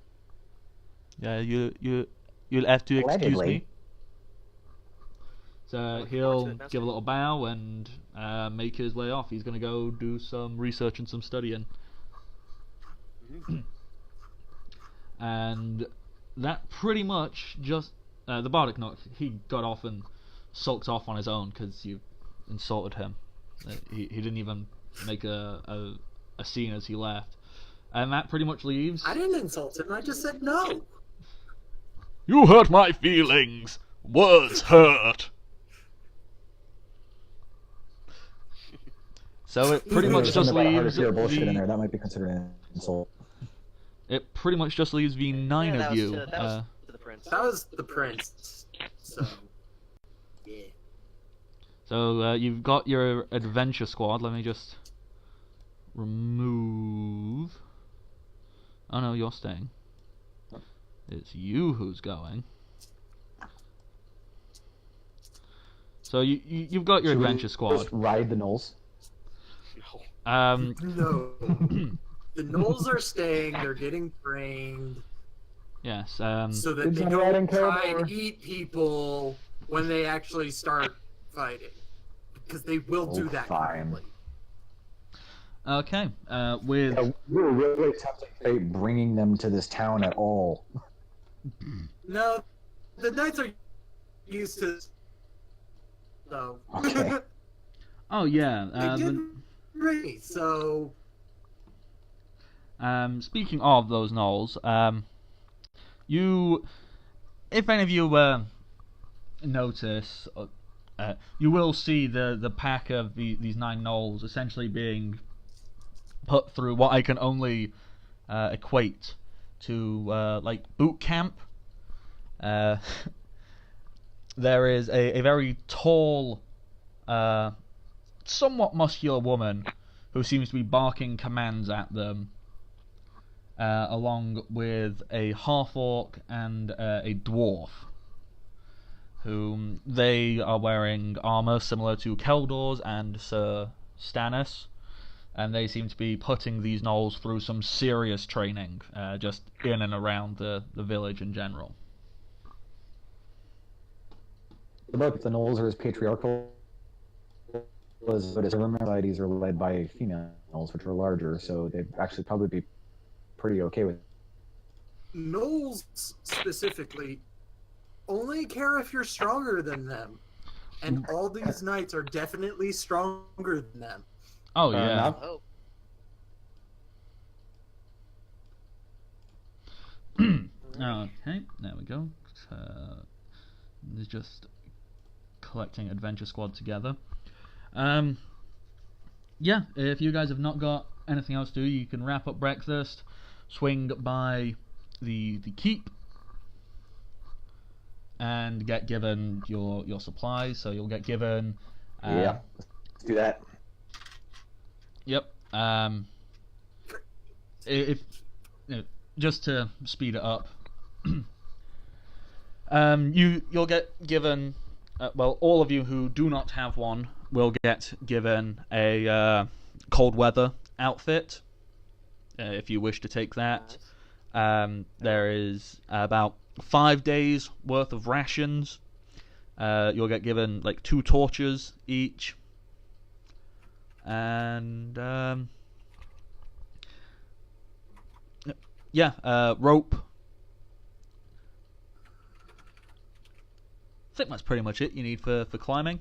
[SPEAKER 1] you'll have to excuse me. So he'll give a little bow and make his way off. He's going to go do some research and some studying. And that pretty much just... the Bardic Nook, he got off and sulked off on his own because you insulted him. He didn't even make a scene as he left. And that pretty much leaves...
[SPEAKER 5] I didn't insult him, I just said no!
[SPEAKER 1] You hurt my feelings! Words hurt! So it pretty much just leaves
[SPEAKER 3] bullshit in there. That might be considered an insult.
[SPEAKER 1] It pretty much just leaves the 9 of you.
[SPEAKER 2] That was to the prince.
[SPEAKER 5] That was the prince. So, yeah.
[SPEAKER 1] So you've got your adventure squad. Let me just remove. Oh no, you're staying. It's you who's going. So you've got your adventure squad.
[SPEAKER 3] Just ride the gnolls.
[SPEAKER 5] No. The gnolls are staying, they're getting trained.
[SPEAKER 1] Yes,
[SPEAKER 5] so that they don't try and eat people when they actually start fighting. Because they will do that quickly.
[SPEAKER 1] Okay, with...
[SPEAKER 3] Yeah, we were really tempted bringing them to this town at all.
[SPEAKER 5] No, the knights are used to... So...
[SPEAKER 3] Okay.
[SPEAKER 1] Oh yeah,
[SPEAKER 5] they did ready, so...
[SPEAKER 1] Speaking of those gnolls, if any of you notice, you will see the pack of these 9 gnolls essentially being put through what I can only equate to like boot camp. There is a very tall, somewhat muscular woman who seems to be barking commands at them, along with a half-orc and a dwarf, whom they are wearing armor similar to Keldor's and Sir Stannis, and they seem to be putting these gnolls through some serious training, just in and around the village in general.
[SPEAKER 3] About the gnolls are as patriarchal as the women societies are led by females, which are larger, so they'd actually probably be pretty okay with it.
[SPEAKER 5] Gnolls specifically only care if you're stronger than them, and all these knights are definitely stronger than them.
[SPEAKER 1] Oh yeah.
[SPEAKER 2] Oh.
[SPEAKER 1] Okay, there we go. It's just collecting adventure squad together. Yeah, if you guys have not got anything else to do, you can wrap up breakfast, swing by the keep and get given your supplies. So you'll get given.
[SPEAKER 3] Yeah, let's do that.
[SPEAKER 1] Yep. If just to speed it up, you'll get given. Well, all of you who do not have one will get given a cold weather outfit if you wish to take that. There is about 5 days worth of rations. You'll get given like 2 torches each, and rope. I think that's pretty much it you need for climbing.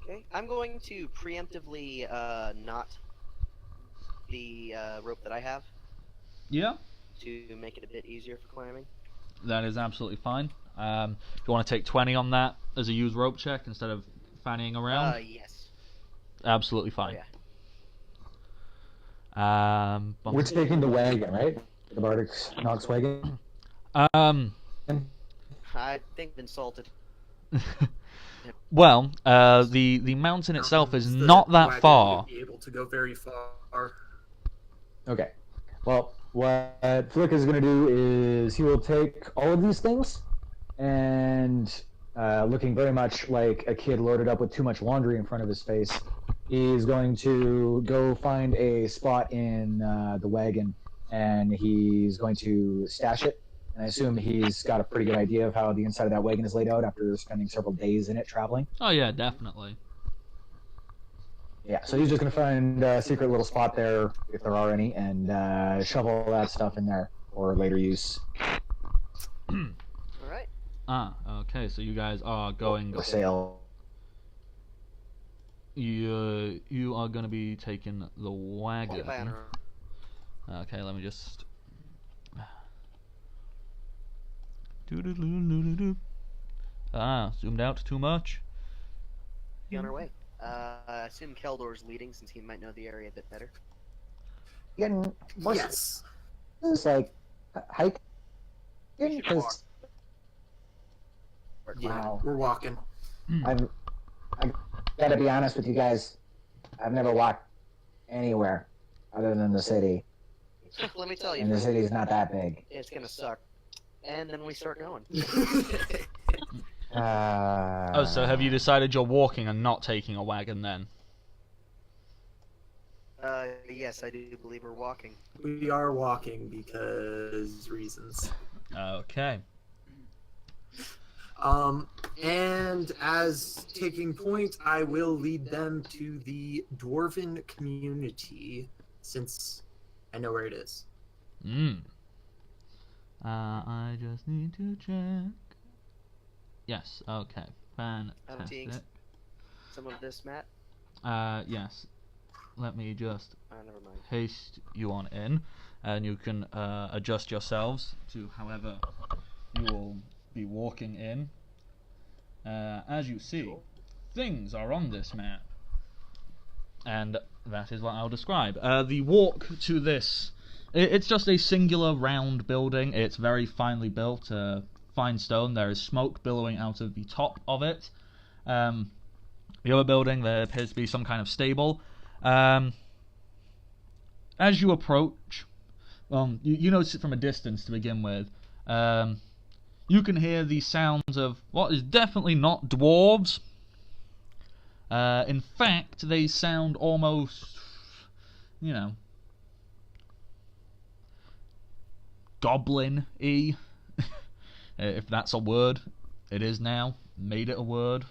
[SPEAKER 2] Okay, I'm going to preemptively knot the rope that I have
[SPEAKER 1] Yeah,
[SPEAKER 2] to make it a bit easier for climbing.
[SPEAKER 1] that is absolutely fine. If you want to take 20 on that as a use rope check instead of fannying around,
[SPEAKER 2] Yes.
[SPEAKER 1] absolutely fine.
[SPEAKER 2] Oh, yeah.
[SPEAKER 3] We're taking the wagon, right? The Bardic Knox wagon.
[SPEAKER 2] I think I've been salted.
[SPEAKER 1] Well, the mountain itself is not that
[SPEAKER 5] Wagon
[SPEAKER 1] far.
[SPEAKER 5] would be able to go very far.
[SPEAKER 3] Okay. Well, what Flick is going to do is he will take all of these things and, looking very much like a kid loaded up with too much laundry in front of his face, he's going to go find a spot in the wagon and he's going to stash it. And I assume he's got a pretty good idea of how the inside of that wagon is laid out after spending several days in it traveling.
[SPEAKER 1] Oh yeah, definitely.
[SPEAKER 3] Yeah, so he's just going to find a secret little spot there, if there are any, and shovel that stuff in there for later use.
[SPEAKER 2] Alright.
[SPEAKER 1] Okay, so you guys are going.
[SPEAKER 3] For sale.
[SPEAKER 1] You are going to be taking the wagon.
[SPEAKER 2] Get by on her own.
[SPEAKER 1] Okay, let me just. Zoomed out too much.
[SPEAKER 2] Be on our way. I assume Keldor's leading since he might know the area a bit better.
[SPEAKER 3] Getting more
[SPEAKER 5] Yes.
[SPEAKER 3] It's like hiking.
[SPEAKER 2] We should walk.
[SPEAKER 5] Yeah,
[SPEAKER 3] Wow.
[SPEAKER 5] we're walking.
[SPEAKER 3] I gotta be honest with you guys. I've never walked anywhere other than the city,
[SPEAKER 2] Let me tell you,
[SPEAKER 3] and the city's not that big.
[SPEAKER 2] it's gonna suck. And then we start going.
[SPEAKER 1] Oh, so have you decided you're walking and not taking a wagon then?
[SPEAKER 2] Yes, I do believe we're walking.
[SPEAKER 5] We are walking because reasons.
[SPEAKER 1] Okay.
[SPEAKER 5] And as taking point, I will lead them to the dwarven community since I know where it is.
[SPEAKER 1] I just need to check. Yes, okay. Fantastic.
[SPEAKER 2] Some of this, Matt?
[SPEAKER 1] Yes. Let me just
[SPEAKER 2] Never mind.
[SPEAKER 1] paste you on in, and you can adjust yourselves to however you will be walking in. As you see, things are on this map, and that is what I'll describe. The walk to this, it's just a singular round building. It's very finely built, fine stone. There is smoke billowing out of the top of it. The other building, there appears to be some kind of stable. As you approach, you notice it from a distance to begin with. You can hear the sounds of what is definitely not dwarves. In fact, they sound almost, goblin-y. If that's a word, it is now. Made it a word.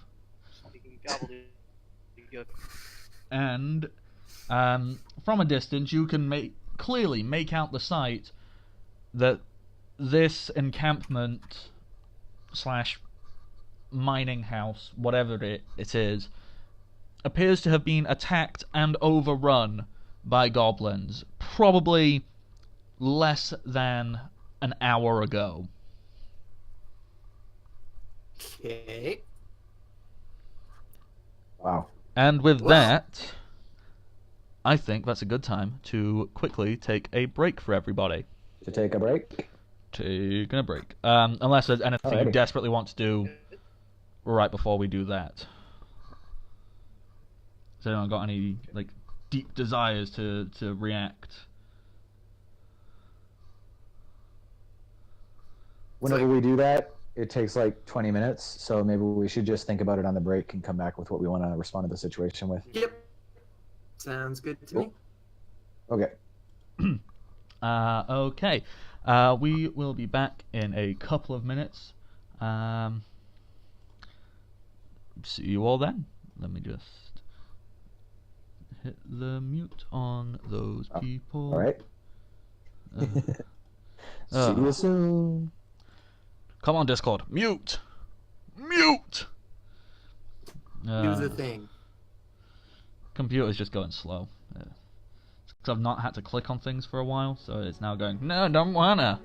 [SPEAKER 2] Speaking gobbledygook.
[SPEAKER 1] And from a distance, you can clearly make out the site that this encampment / mining house, whatever it is, appears to have been attacked and overrun by goblins, probably less than an hour ago.
[SPEAKER 5] Okay.
[SPEAKER 3] Wow.
[SPEAKER 1] And with that, I think that's a good time to quickly take a break for everybody.
[SPEAKER 3] To take a break.
[SPEAKER 1] Taking a break. Unless there's anything you
[SPEAKER 3] Alrighty.
[SPEAKER 1] desperately want to do right before we do that. Has anyone got any like deep desires to react?
[SPEAKER 3] Whenever we do that, it takes like 20 minutes, so maybe we should just think about it on the break and come back with what we want to respond to the situation with.
[SPEAKER 5] Yep. Sounds good to me.
[SPEAKER 3] Okay.
[SPEAKER 1] Okay. We will be back in a couple of minutes. See you all then. Let me just hit the mute on those people.
[SPEAKER 3] All right. See you soon.
[SPEAKER 1] Come on, Discord. Mute! Mute!
[SPEAKER 5] Do the thing.
[SPEAKER 1] Computer's just going slow. Because I've not had to click on things for a while, so it's now going, no, don't wanna.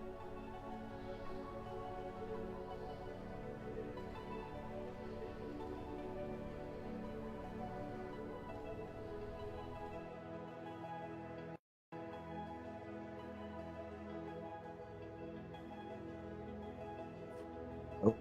[SPEAKER 3] Oh.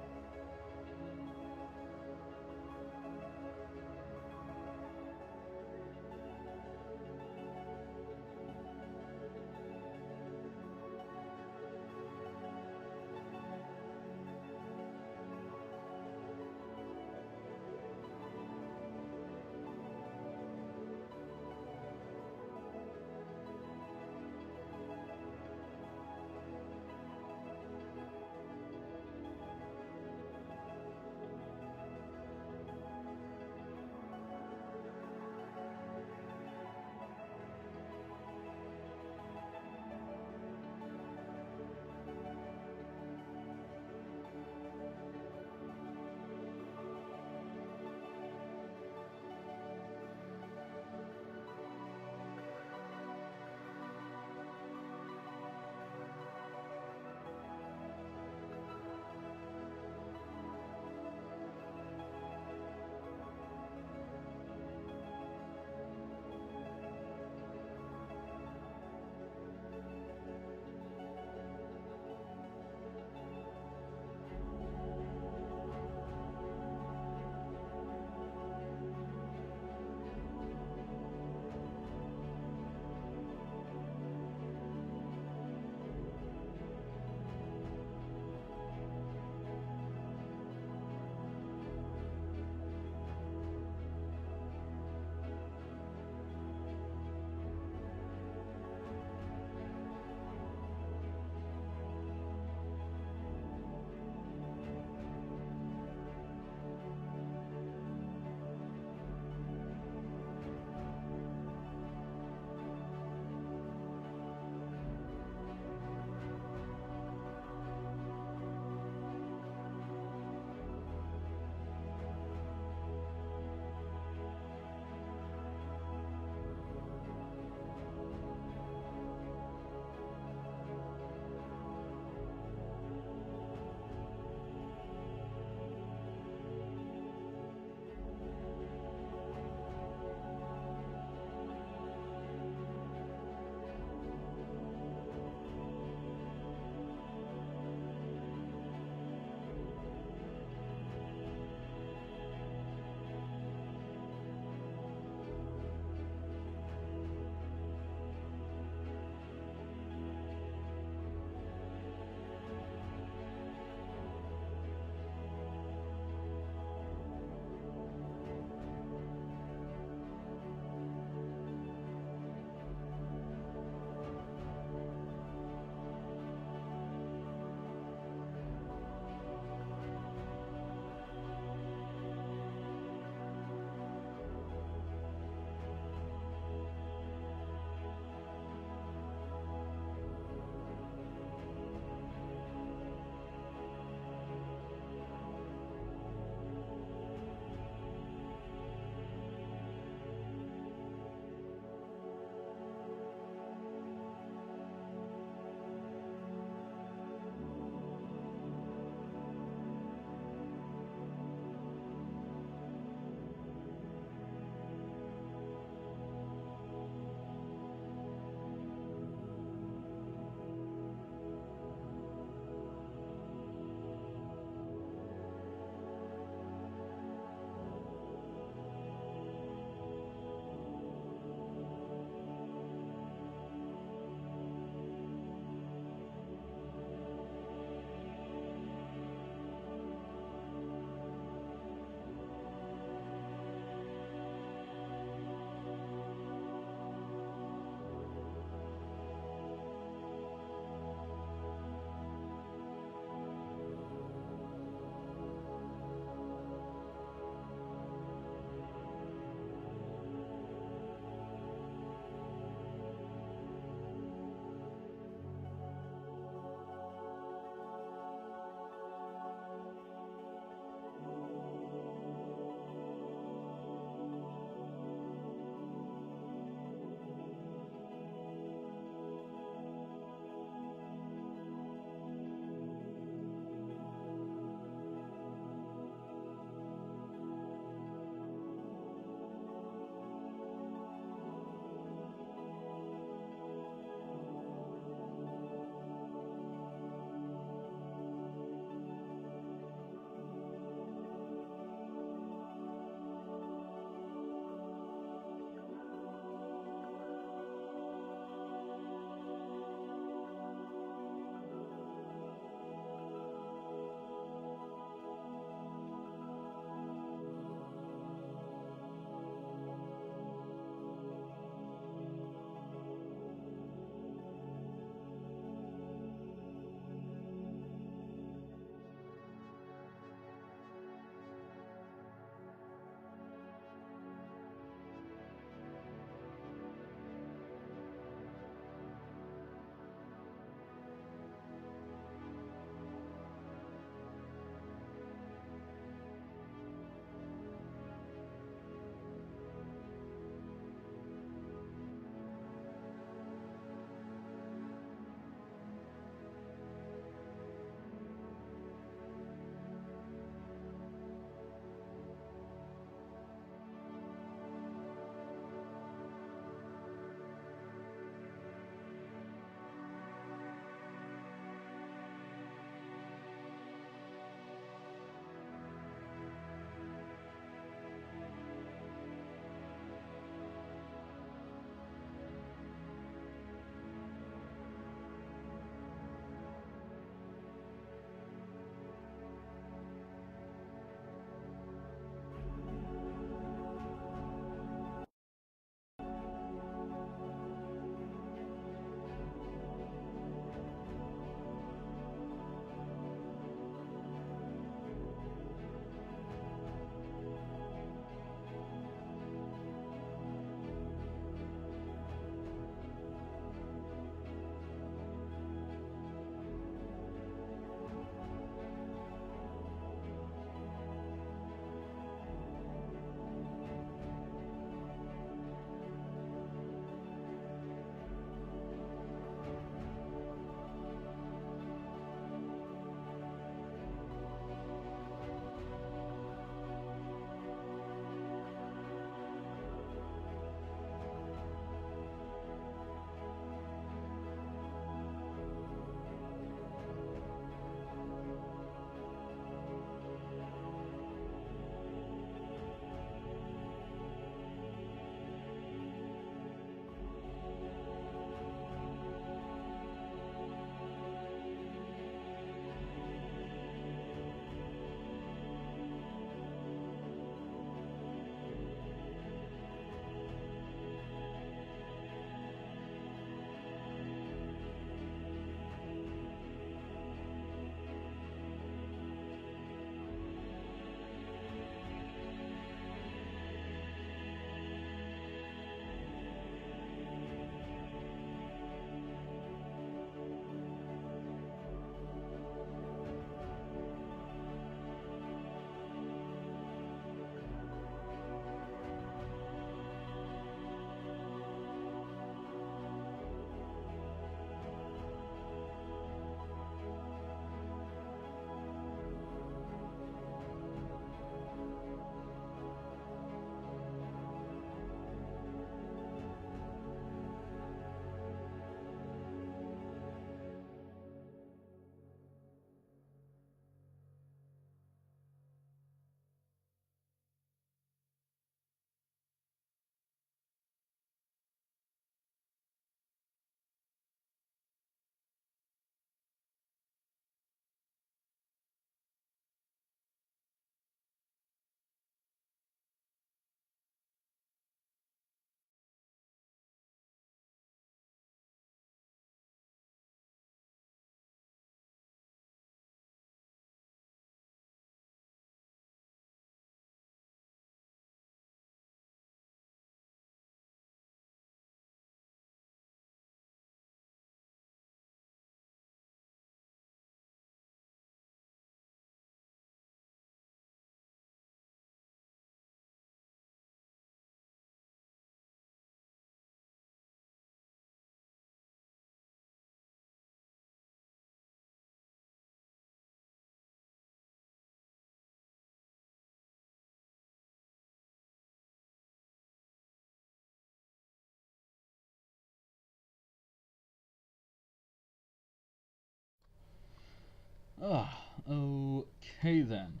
[SPEAKER 1] Okay then.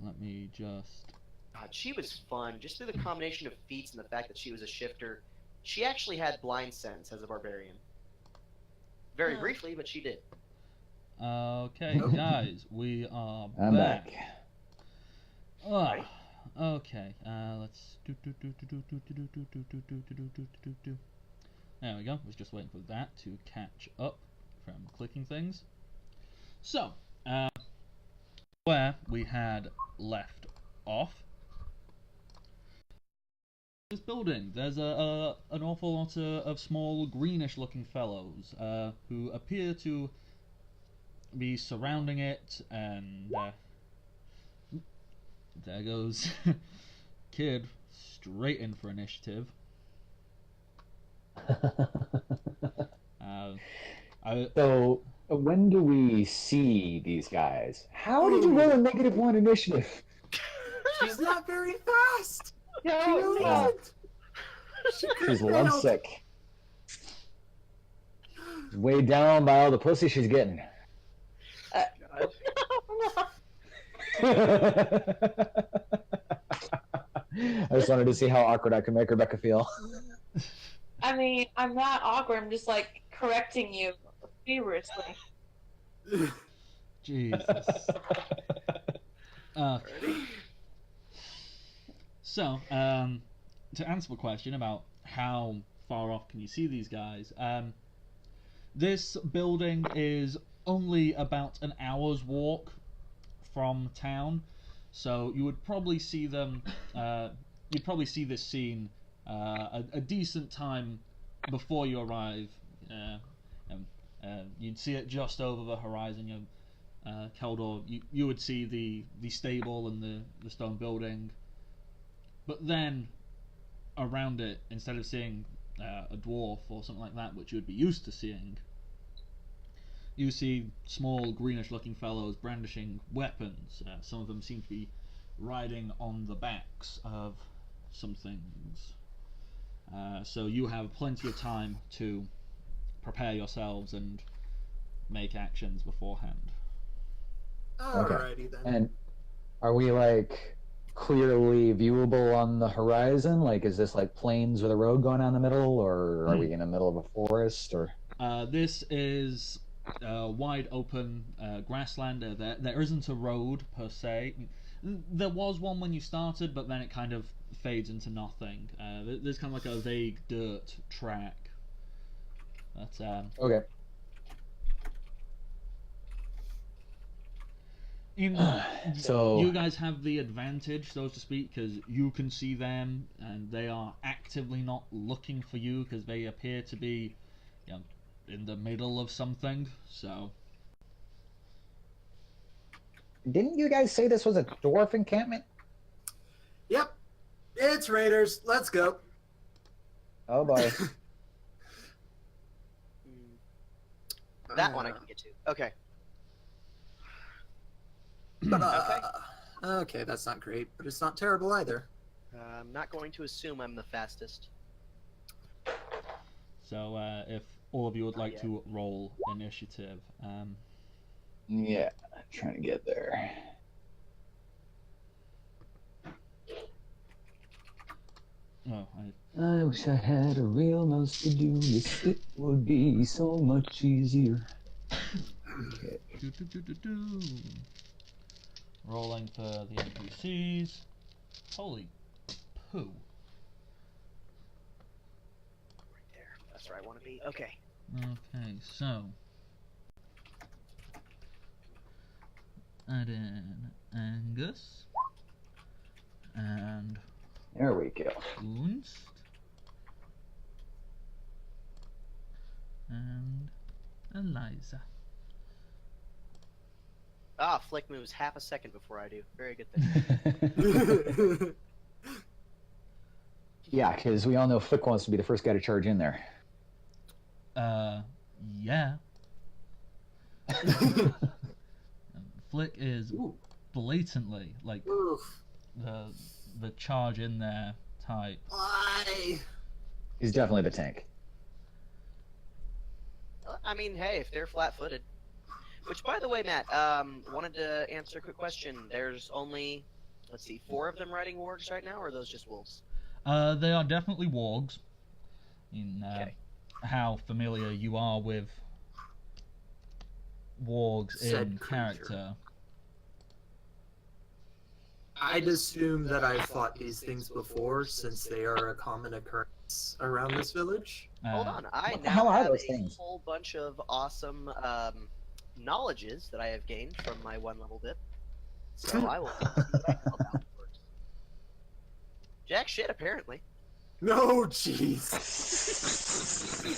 [SPEAKER 1] Let me just.
[SPEAKER 2] God, she was fun. Just through the combination of feats and the fact that she was a shifter, she actually had blind sense as a barbarian. Very briefly, but she did.
[SPEAKER 1] Okay, guys, we are
[SPEAKER 3] I'm
[SPEAKER 1] back.
[SPEAKER 3] back.
[SPEAKER 1] Okay. Let's do. There we go. Was just waiting for that to catch up from clicking things. So, where we had left off. This building, there's an awful lot of small greenish-looking fellows who appear to be surrounding it, and there goes Kid straight in for initiative.
[SPEAKER 3] So, when do we see these guys? How did you roll a -1 initiative?
[SPEAKER 5] She's not very fast.
[SPEAKER 3] Yeah,
[SPEAKER 5] She really isn't.
[SPEAKER 3] She's lovesick. Way down by all the pussy she's getting. I just wanted to see how awkward I could make Rebecca feel.
[SPEAKER 4] I mean, I'm not awkward. I'm just like correcting you feverishly.
[SPEAKER 1] Jesus. So, to answer the question about how far off can you see these guys, this building is only about an hour's walk from town, so you would probably see them. You'd probably see this scene a decent time before you arrive. You'd see it just over the horizon. Keldor, you would see the stable and the stone building, but then around it, instead of seeing a dwarf or something like that, which you would be used to seeing, you see small greenish-looking fellows brandishing weapons. Some of them seem to be riding on the backs of some things. So you have plenty of time to prepare yourselves and make actions beforehand.
[SPEAKER 5] Alrighty then.
[SPEAKER 3] And are we like clearly viewable on the horizon? Like, is this like plains with a road going down the middle, or are we in the middle of a forest? Or
[SPEAKER 1] this is wide open grassland. There isn't a road per se. There was one when you started, but then it kind of fades into nothing. There's kind of like a vague dirt track. But
[SPEAKER 3] okay. So
[SPEAKER 1] you guys have the advantage, so to speak, because you can see them, and they are actively not looking for you because they appear to be, in the middle of something. So,
[SPEAKER 3] didn't you guys say this was a dwarf encampment?
[SPEAKER 5] Yep, it's raiders. Let's go.
[SPEAKER 3] Oh boy.
[SPEAKER 2] That one I can get to. Okay.
[SPEAKER 5] Okay, that's not great, but it's not terrible either.
[SPEAKER 2] I'm not going to assume I'm the fastest.
[SPEAKER 1] So, if all of you would like to roll initiative,
[SPEAKER 3] Yeah, I'm trying to get there. I wish I had a real mouse to do this. It would be so much easier. Okay.
[SPEAKER 1] Rolling for the NPCs. Holy poo.
[SPEAKER 2] Right there. That's where I want to be. Okay.
[SPEAKER 1] Okay, so add in Angus and
[SPEAKER 3] There we go.
[SPEAKER 1] Gunst and Eliza.
[SPEAKER 2] Flick moves half a second before I do. Very good thing.
[SPEAKER 3] Yeah, because we all know Flick wants to be the first guy to charge in there.
[SPEAKER 1] Yeah. Flick is blatantly like the charge in there type.
[SPEAKER 5] Why?
[SPEAKER 3] He's definitely the tank.
[SPEAKER 2] I mean, hey, if they're flat-footed. Which, by the way, Matt, wanted to answer a quick question. There's only, let's see, 4 of them riding wargs right now, or are those just wolves?
[SPEAKER 1] They are definitely wargs. In
[SPEAKER 2] Okay.
[SPEAKER 1] how familiar you are with wargs
[SPEAKER 5] Said
[SPEAKER 1] in
[SPEAKER 5] creature.
[SPEAKER 1] character.
[SPEAKER 5] I'd assume that I've fought these things before, since they are a common occurrence around this village.
[SPEAKER 2] Hold on, I
[SPEAKER 3] What the
[SPEAKER 2] now
[SPEAKER 3] hell are
[SPEAKER 2] have
[SPEAKER 3] those
[SPEAKER 2] a
[SPEAKER 3] things?
[SPEAKER 2] whole bunch of awesome knowledges that I have gained from my 1 level dip. So I will see what I know about wargs. Jack shit, apparently.
[SPEAKER 5] No, jeez.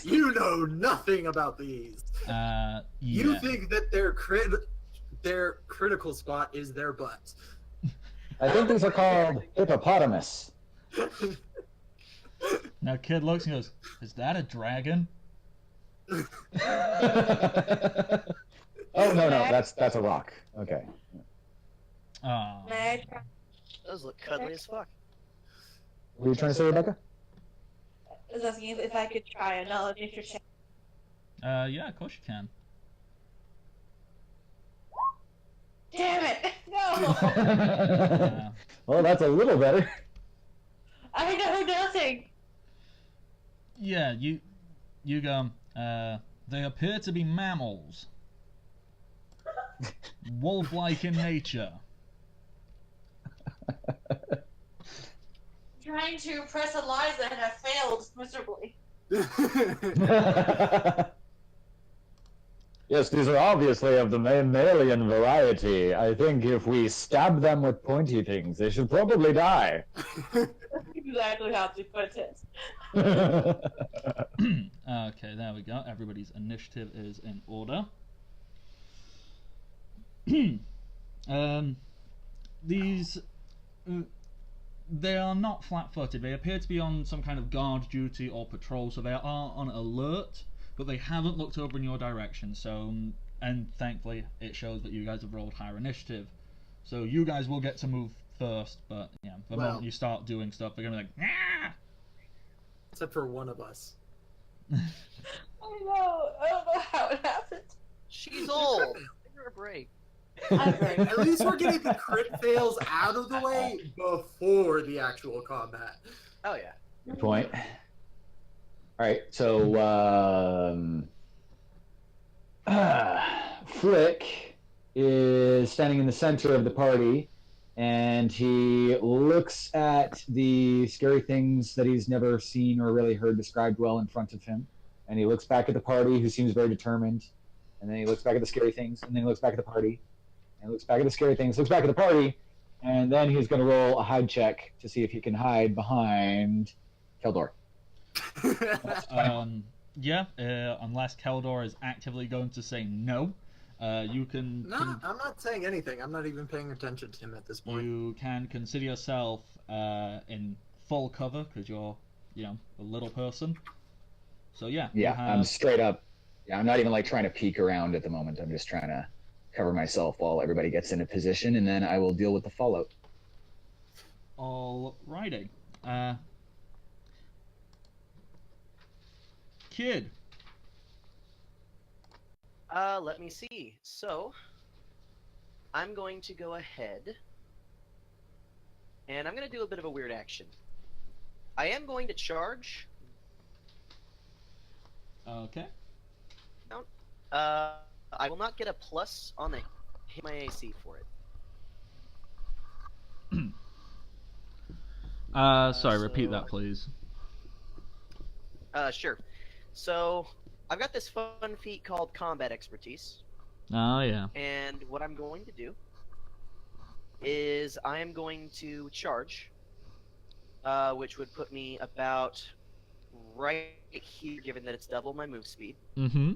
[SPEAKER 5] You know nothing about these.
[SPEAKER 1] Yeah.
[SPEAKER 5] You think that their critical spot is their butt.
[SPEAKER 3] I think these are called hippopotamus.
[SPEAKER 1] Now Kid looks and goes, "Is that a dragon?"
[SPEAKER 3] Oh no, that's a rock. Okay.
[SPEAKER 1] Oh.
[SPEAKER 4] May I try?
[SPEAKER 2] Those look cuddly as fuck.
[SPEAKER 3] What are you trying to say, Rebecca?
[SPEAKER 4] I was asking if I could try a knowledge nature check.
[SPEAKER 1] Yeah, of course you can.
[SPEAKER 4] Damn it! No!
[SPEAKER 3] Well, that's a little better.
[SPEAKER 4] I know nothing!
[SPEAKER 1] Yeah, you go, they appear to be mammals. Wolf-like in nature.
[SPEAKER 4] Trying to press Eliza and have failed miserably.
[SPEAKER 3] Yes, these are obviously of the mammalian variety. I think if we stab them with pointy things, they should probably die.
[SPEAKER 4] Exactly how to put it.
[SPEAKER 1] Okay, there we go. Everybody's initiative is in order. These... they are not flat-footed. They appear to be on some kind of guard duty or patrol, so they are on alert, but they haven't looked over in your direction. So, and thankfully, it shows that you guys have rolled higher initiative. So you guys will get to move first, but yeah, the moment you start doing stuff, they're gonna be like, "Ah!"
[SPEAKER 5] Except for one of us.
[SPEAKER 4] I don't know how it happened.
[SPEAKER 2] She's old. Give her a break.
[SPEAKER 5] At least we're getting the crit fails out of the way before the actual combat.
[SPEAKER 2] Oh yeah.
[SPEAKER 3] Good point. Alright, so Flick is standing in the center of the party, and he looks at the scary things that he's never seen or really heard described well in front of him. And he looks back at the party, who seems very determined. And then he looks back at the scary things, and then he looks back at the party. And looks back at the scary things, looks back at the party, and then he's going to roll a hide check to see if he can hide behind Keldor.
[SPEAKER 1] Yeah, unless Keldor is actively going to say no, you can...
[SPEAKER 5] No, I'm not saying anything. I'm not even paying attention to him at this point.
[SPEAKER 1] You can consider yourself in full cover, because you're, a little person. So yeah.
[SPEAKER 3] Yeah, I'm straight up. Yeah, I'm not even like trying to peek around at the moment. I'm just trying to cover myself while everybody gets into position, and then I will deal with the fallout.
[SPEAKER 1] Alrighty. Kid.
[SPEAKER 2] Let me see. So, I'm going to go ahead, and I'm going to do a bit of a weird action. I am going to charge.
[SPEAKER 1] Okay.
[SPEAKER 2] I will not get a plus on the hit my AC for it.
[SPEAKER 1] Sorry, repeat that, please.
[SPEAKER 2] Sure. So, I've got this fun feat called Combat Expertise,
[SPEAKER 1] Oh, yeah.
[SPEAKER 2] and what I'm going to do is I am going to charge, which would put me about right here, given that it's double my move speed.
[SPEAKER 1] Mm-hmm.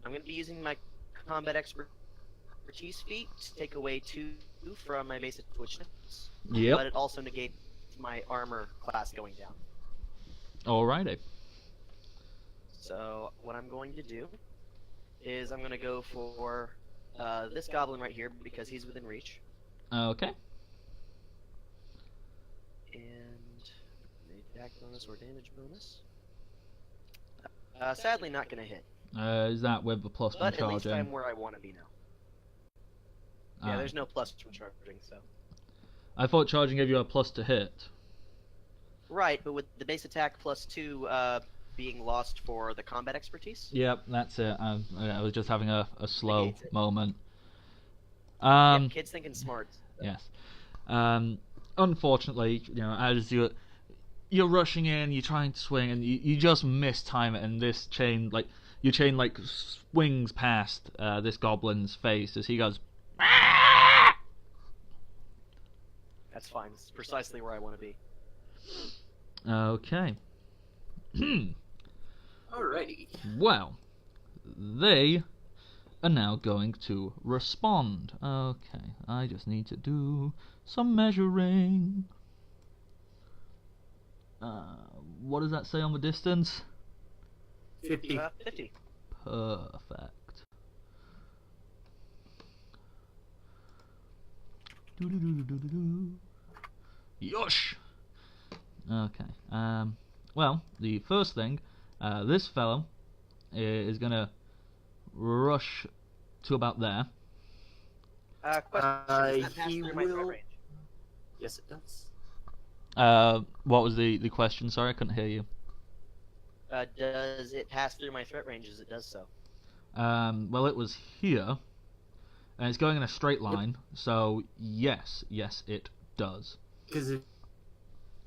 [SPEAKER 2] I'm going to be using my Combat Expertise feat to take away 2 from my basic twitchness,
[SPEAKER 1] Yep.
[SPEAKER 2] but it also negates my armor class going down.
[SPEAKER 1] Alrighty.
[SPEAKER 2] So what I'm going to do is I'm going to go for this goblin right here because he's within reach.
[SPEAKER 1] Okay.
[SPEAKER 2] And the attack bonus or damage bonus. Sadly not going to hit.
[SPEAKER 1] Is that with the plus from
[SPEAKER 2] But at least
[SPEAKER 1] charging?
[SPEAKER 2] I'm where I want to be now. Yeah, there's no plus from charging, so.
[SPEAKER 1] I thought charging gave you a plus to hit.
[SPEAKER 2] Right, but with the base attack plus 2 being lost for the combat expertise.
[SPEAKER 1] Yep, that's it. I was just having a slow
[SPEAKER 2] Negates it.
[SPEAKER 1] moment.
[SPEAKER 2] Yep, kids thinking smart.
[SPEAKER 1] Yes. Unfortunately, as you're rushing in, you're trying to swing, and you just mistime it, and this chain, your chain, swings past this goblin's face as he goes.
[SPEAKER 2] That's fine. It's precisely where I want to be.
[SPEAKER 1] Okay.
[SPEAKER 5] Alrighty.
[SPEAKER 1] Well, they are now going to respond. Okay, I just need to do some measuring. What does that say on the distance?
[SPEAKER 5] 50.
[SPEAKER 2] 50.
[SPEAKER 1] Perfect. Do-do-do-do-do-do. Yosh! Okay. Well, the first thing, this fellow is gonna rush to about there.
[SPEAKER 2] Question. Does that pass
[SPEAKER 5] he
[SPEAKER 2] through my threat
[SPEAKER 5] will-
[SPEAKER 2] range?
[SPEAKER 5] Yes, it does.
[SPEAKER 1] What was the question? Sorry, I couldn't hear you.
[SPEAKER 2] Does it pass through my threat range as it does so?
[SPEAKER 1] Well, it was here, and it's going in a straight line, so yes, it does.
[SPEAKER 5] Because if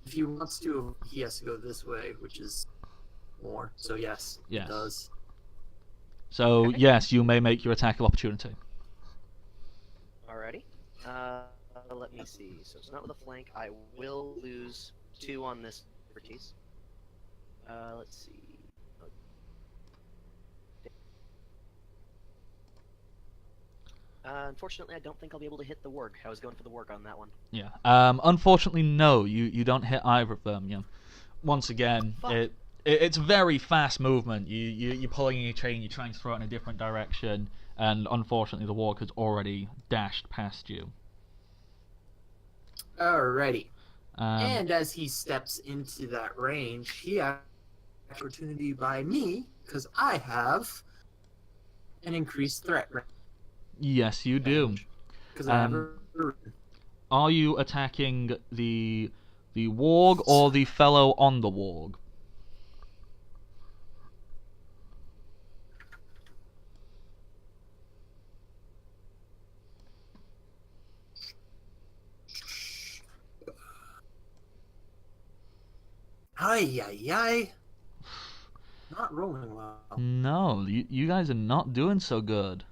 [SPEAKER 5] he wants to, he has to go this way, which is more. So yes,
[SPEAKER 1] Yes.
[SPEAKER 5] it does.
[SPEAKER 1] So yes, you may make your attack of opportunity.
[SPEAKER 2] Alrighty. Let me see. So it's not with a flank. I will lose 2 on this expertise. Let's see. Unfortunately, I don't think I'll be able to hit the warg. I was going for the warg on that one.
[SPEAKER 1] Yeah. Unfortunately, no. You don't hit either of them. Once again,
[SPEAKER 2] Fuck.
[SPEAKER 1] it's very fast movement. You're pulling your chain. You're trying to throw it in a different direction, and unfortunately, the warg has already dashed past you.
[SPEAKER 5] Alrighty.
[SPEAKER 1] Um,
[SPEAKER 5] And as he steps into that range, he has opportunity by me because I have an increased threat range.
[SPEAKER 1] yes, you do.
[SPEAKER 5] Because I have
[SPEAKER 1] Are you attacking the warg or the fellow on the warg?
[SPEAKER 5] Ay. Not rolling well.
[SPEAKER 1] No, you guys are not doing so good.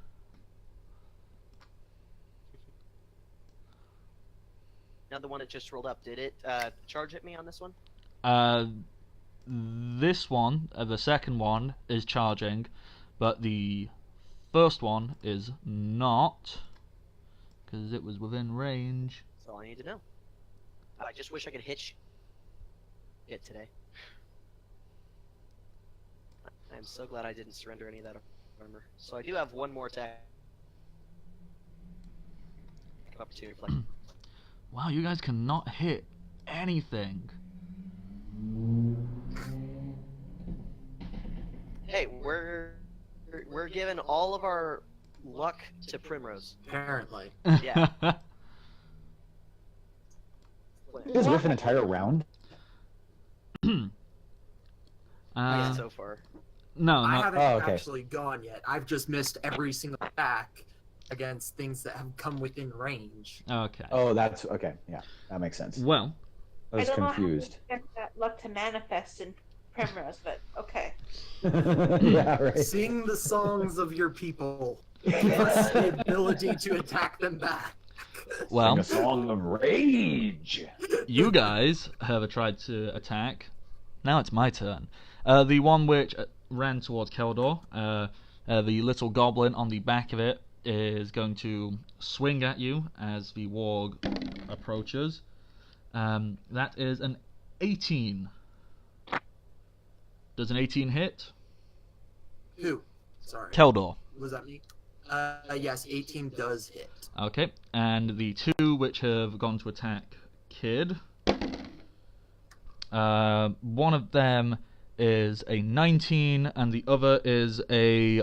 [SPEAKER 2] Now the one that just rolled up, did it charge at me on this one?
[SPEAKER 1] This one, the second one, is charging, but the first one is not, because it was within range.
[SPEAKER 2] That's all I need to know. I just wish I could hit it today. I'm so glad I didn't surrender any of that armor. So I do have one more attack opportunity.
[SPEAKER 1] Wow, you guys cannot hit anything.
[SPEAKER 2] Hey, we're giving all of our luck to Primrose.
[SPEAKER 5] Apparently.
[SPEAKER 2] Yeah.
[SPEAKER 3] You guys whiff an entire round?
[SPEAKER 2] So far.
[SPEAKER 1] No,
[SPEAKER 5] I
[SPEAKER 1] not.
[SPEAKER 5] haven't
[SPEAKER 3] Oh, okay.
[SPEAKER 5] actually gone yet. I've just missed every single attack against things that have come within range.
[SPEAKER 1] Okay.
[SPEAKER 3] Oh, that's okay. Yeah, that makes sense.
[SPEAKER 1] Well,
[SPEAKER 3] I was
[SPEAKER 4] don't know how to
[SPEAKER 3] confused.
[SPEAKER 4] get that luck to manifest in Primrose, but okay.
[SPEAKER 3] Yeah, right.
[SPEAKER 5] Sing the songs of your people. Give us the ability to attack them back.
[SPEAKER 1] well,
[SPEAKER 3] Sing a song of rage.
[SPEAKER 1] you guys have tried to attack. Now it's my turn. The one which ran towards Keldor, the little goblin on the back of it, is going to swing at you as the warg approaches. That is an 18. Does an 18 hit?
[SPEAKER 5] Who? Sorry.
[SPEAKER 1] Keldor.
[SPEAKER 5] Was that me? Yes, 18 does hit.
[SPEAKER 1] Okay, and the 2 which have gone to attack Kid. One of them is a 19, and the other is a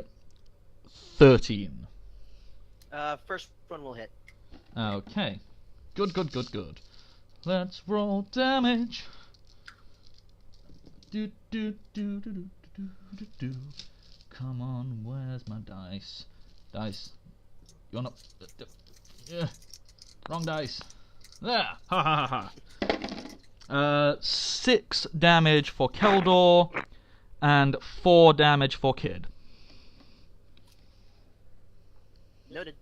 [SPEAKER 1] 13.
[SPEAKER 2] First one will hit.
[SPEAKER 1] Okay. Good. Let's roll damage. Do. Come on, where's my dice? Dice. You're not. Yeah. Wrong dice. There. Ha. 6 damage for Keldor, and 4 damage for Kid.
[SPEAKER 2] Noted.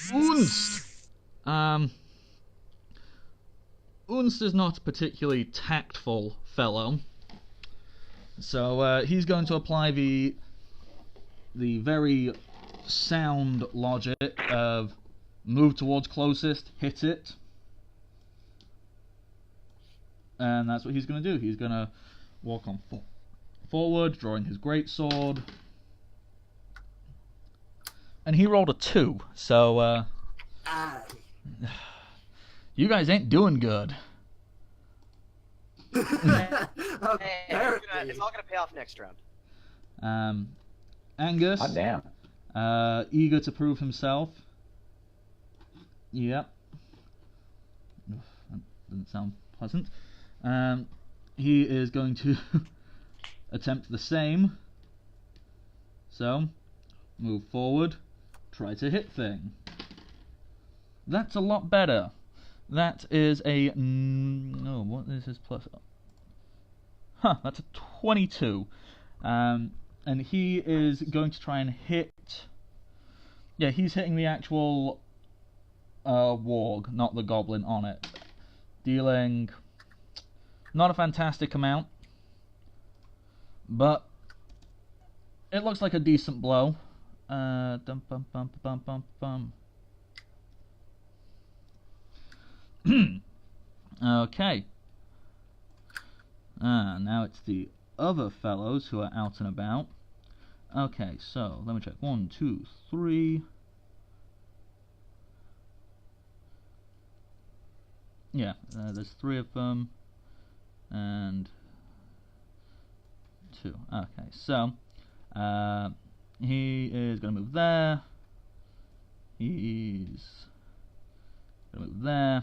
[SPEAKER 1] Unst. Unst is not a particularly tactful fellow, so he's going to apply the very sound logic of move towards closest, hit it, and that's what he's going to do. He's going to walk on forward, drawing his greatsword, and he rolled a 2, so you guys ain't doing good.
[SPEAKER 2] Hey, it's all gonna pay off next round.
[SPEAKER 1] Angus,
[SPEAKER 3] Hot damn.
[SPEAKER 1] eager to prove himself. Yep. That doesn't sound pleasant. He is going to attempt the same. So, move forward, try to hit thing. That's a lot better. That is a... No, what is his plus? That's a 22. And he is going to try and hit... Yeah, he's hitting the actual warg, not the goblin on it. Dealing not a fantastic amount, but it looks like a decent blow. Okay. Now it's the other fellows who are out and about. Okay, so let me check. 1, 2, 3. Yeah, there's 3 of them. And 2. Okay, so he is going to move there. He's going to move there.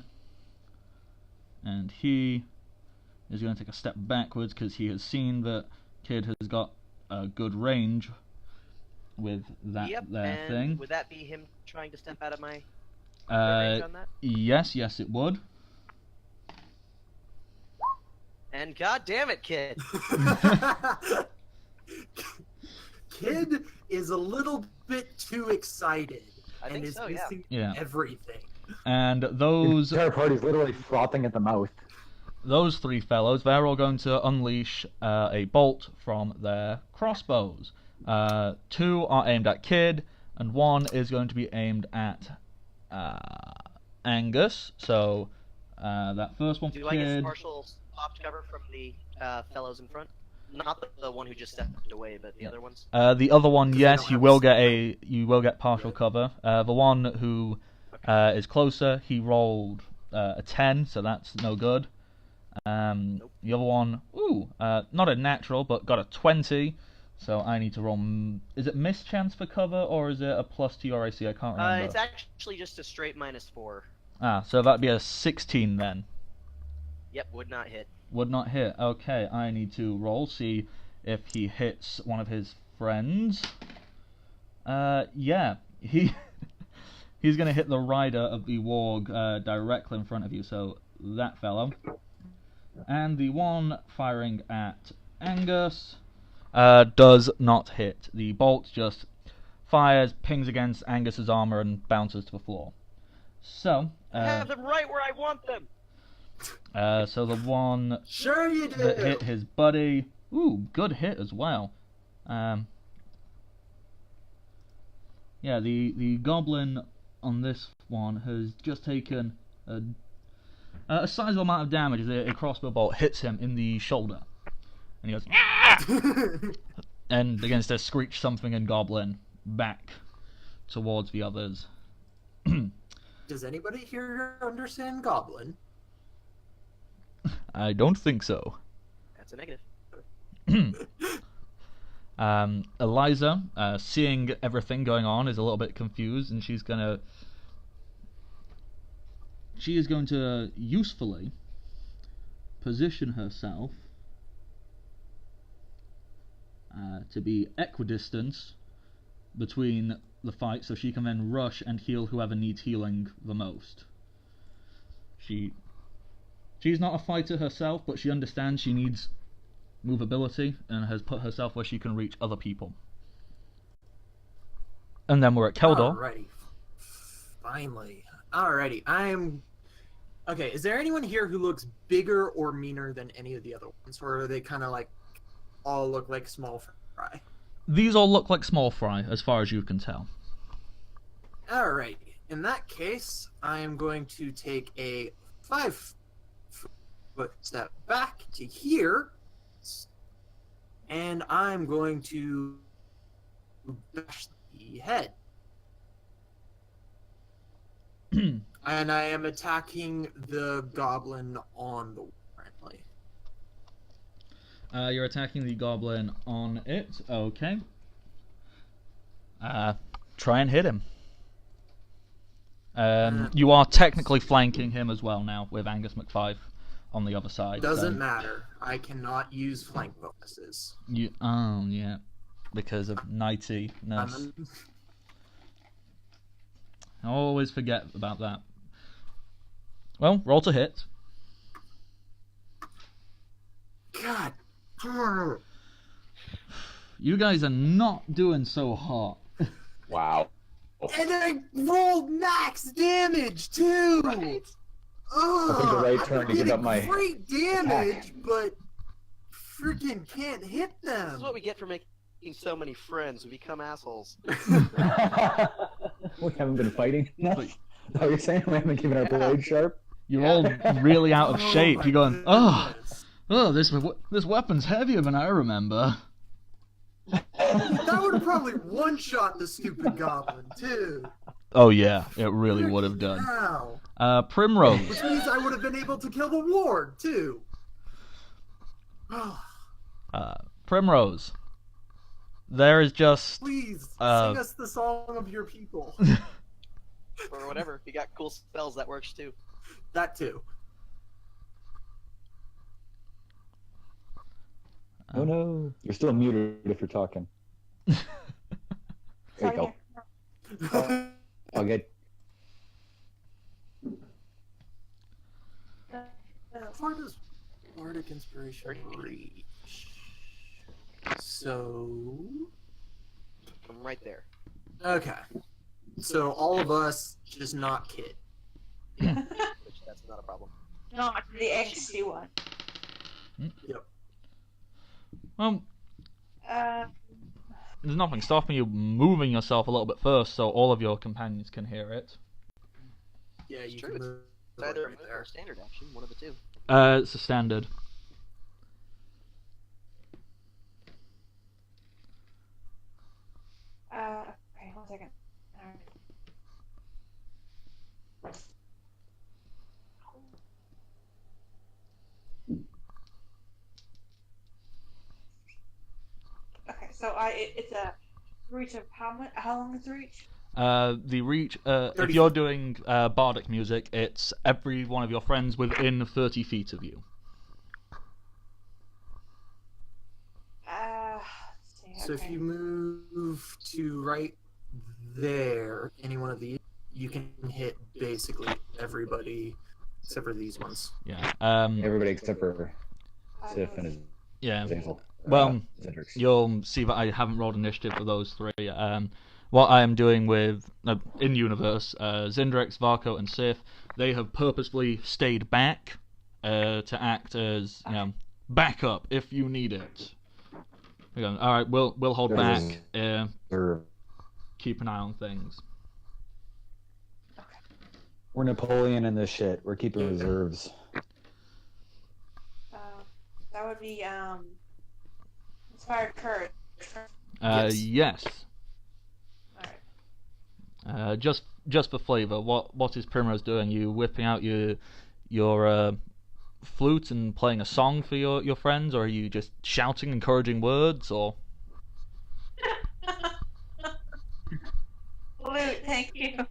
[SPEAKER 1] And he is going to take a step backwards because he has seen that Kid has got a good range with that thing.
[SPEAKER 2] Would that be him trying to step out of my range on that?
[SPEAKER 1] Yes, it would.
[SPEAKER 2] And god damn it, Kid!
[SPEAKER 5] Kid is a little bit too excited.
[SPEAKER 2] I think
[SPEAKER 5] is
[SPEAKER 2] so, yeah.
[SPEAKER 5] missing
[SPEAKER 1] Yeah.
[SPEAKER 5] everything.
[SPEAKER 1] And those
[SPEAKER 3] The entire party's literally frothing at the mouth.
[SPEAKER 1] those 3 fellows, they're all going to unleash a bolt from their crossbows. 2 are aimed at Kid, and 1 is going to be aimed at Angus. So that first one for
[SPEAKER 2] Do I get
[SPEAKER 1] Kid.
[SPEAKER 2] partial soft cover from the fellows in front? Not the one who just stepped away, but the other ones.
[SPEAKER 1] The other one,
[SPEAKER 5] Because
[SPEAKER 1] yes,
[SPEAKER 5] they
[SPEAKER 1] you
[SPEAKER 5] don't
[SPEAKER 1] will
[SPEAKER 5] have
[SPEAKER 1] get partial cover. The one who is closer, he rolled a 10, so that's no good.
[SPEAKER 2] Nope.
[SPEAKER 1] The other one, not a natural, but got a 20. So I need to roll. Is it mischance for cover, or is it a plus to your AC? I can't remember.
[SPEAKER 2] It's actually just a straight -4.
[SPEAKER 1] So that'd be a 16 then.
[SPEAKER 2] Yep, would not hit.
[SPEAKER 1] Would not hit. Okay, I need to roll, see if he hits one of his friends. Yeah, he's going to hit the rider of the warg directly in front of you, so that fellow. And the one firing at Angus does not hit. The bolt just fires, pings against Angus's armor, and bounces to the floor. So,
[SPEAKER 2] I have them right where I want them!
[SPEAKER 1] so the one
[SPEAKER 5] Sure you do.
[SPEAKER 1] that hit his buddy, good hit as well. Yeah, the goblin on this one has just taken a sizable amount of damage as a crossbow bolt hits him in the shoulder, and he goes and begins to screech something in goblin back towards the others.
[SPEAKER 5] Does anybody here understand Goblin?
[SPEAKER 1] I don't think so.
[SPEAKER 2] That's a negative.
[SPEAKER 1] Eliza, seeing everything going on, is a little bit confused, and she is going to usefully position herself to be equidistant between the fight, so she can then rush and heal whoever needs healing the most. She's not a fighter herself, but she understands she needs movability and has put herself where she can reach other people. And then we're at Keldor.
[SPEAKER 5] Alrighty. Finally. Alrighty. Okay, is there anyone here who looks bigger or meaner than any of the other ones? Or are they kind of like all look like small fry?
[SPEAKER 1] These all look like small fry, as far as you can tell.
[SPEAKER 5] Alright. In that case, I am going to take a 5-foot step back to here. And I'm going to bash the head. And I am attacking the goblin on the wall currently.
[SPEAKER 1] You're attacking the goblin on it. Okay. Try and hit him. You are technically flanking him as well now with Angus McFive on the other side.
[SPEAKER 5] Doesn't matter. I cannot use flank bonuses.
[SPEAKER 1] Oh, yeah. Because of knightiness. I always forget about that. Well, roll to hit.
[SPEAKER 5] God.
[SPEAKER 1] You guys are not doing so hot.
[SPEAKER 3] Wow.
[SPEAKER 5] And I rolled max damage too.
[SPEAKER 2] Right?
[SPEAKER 3] I think the right turn to give up my
[SPEAKER 5] great damage, but freaking can't hit
[SPEAKER 2] This
[SPEAKER 5] them.
[SPEAKER 2] is what we get for making so many friends. We become assholes.
[SPEAKER 3] We haven't been fighting enough. Oh, you're saying we haven't given our blade sharp?
[SPEAKER 1] You're all really out of shape.
[SPEAKER 5] my
[SPEAKER 1] You're going, oh,
[SPEAKER 5] goodness.
[SPEAKER 1] this weapon's heavier than I remember.
[SPEAKER 5] That would have probably one-shot the stupid goblin too.
[SPEAKER 1] Oh yeah, it really would have done.
[SPEAKER 5] Wow.
[SPEAKER 1] Primrose.
[SPEAKER 5] Which means I would have been able to kill the ward too.
[SPEAKER 1] Primrose. There is just
[SPEAKER 5] Please sing us the song of your people.
[SPEAKER 2] Or whatever. If you got cool spells, that works too.
[SPEAKER 5] That too.
[SPEAKER 3] Oh no. You're still muted if you're talking. There you go. All good.
[SPEAKER 5] Where does Bardic Inspiration reach? So...
[SPEAKER 2] I'm right there.
[SPEAKER 5] Okay. So all of us, just not Kit.
[SPEAKER 2] Which that's not a problem.
[SPEAKER 4] Not the angsty one.
[SPEAKER 5] Yep.
[SPEAKER 1] Well,
[SPEAKER 4] Uh,
[SPEAKER 1] there's nothing stopping you moving yourself a little bit first, so all of your companions can hear it.
[SPEAKER 5] Yeah, you
[SPEAKER 2] true,
[SPEAKER 5] can
[SPEAKER 2] it's
[SPEAKER 5] move
[SPEAKER 2] It's either a
[SPEAKER 5] right
[SPEAKER 2] move or
[SPEAKER 5] there.
[SPEAKER 2] a standard action, one of the two.
[SPEAKER 1] It's a standard.
[SPEAKER 4] okay, 1 second. Alright. Okay, so it's a reach of how long is the reach?
[SPEAKER 1] The reach, if you're doing bardic music, it's every one of your friends within 30 feet of you.
[SPEAKER 4] Let's see,
[SPEAKER 5] So if
[SPEAKER 4] okay.
[SPEAKER 5] you move to right there, any one of these, you can hit basically everybody except for these ones.
[SPEAKER 1] Yeah.
[SPEAKER 3] Everybody except for Sif and his
[SPEAKER 1] Yeah.
[SPEAKER 3] Zazel.
[SPEAKER 1] Well,
[SPEAKER 3] Zendrix.
[SPEAKER 1] You'll see that I haven't rolled initiative for those three. What I am doing with in universe, Zindrix, Varco, and Sif, they have purposefully stayed back to act as backup if you need it. All right, we'll hold
[SPEAKER 3] There's
[SPEAKER 1] back.
[SPEAKER 3] Or
[SPEAKER 1] Keep an eye on things.
[SPEAKER 3] we're Napoleon in this shit. We're keeping reserves.
[SPEAKER 4] That would be inspired courage.
[SPEAKER 1] Yes.
[SPEAKER 4] Alright.
[SPEAKER 1] Just for flavour, what is Primrose doing? You whipping out your flute and playing a song for your friends, or are you just shouting encouraging words, or?
[SPEAKER 4] Flute, thank you.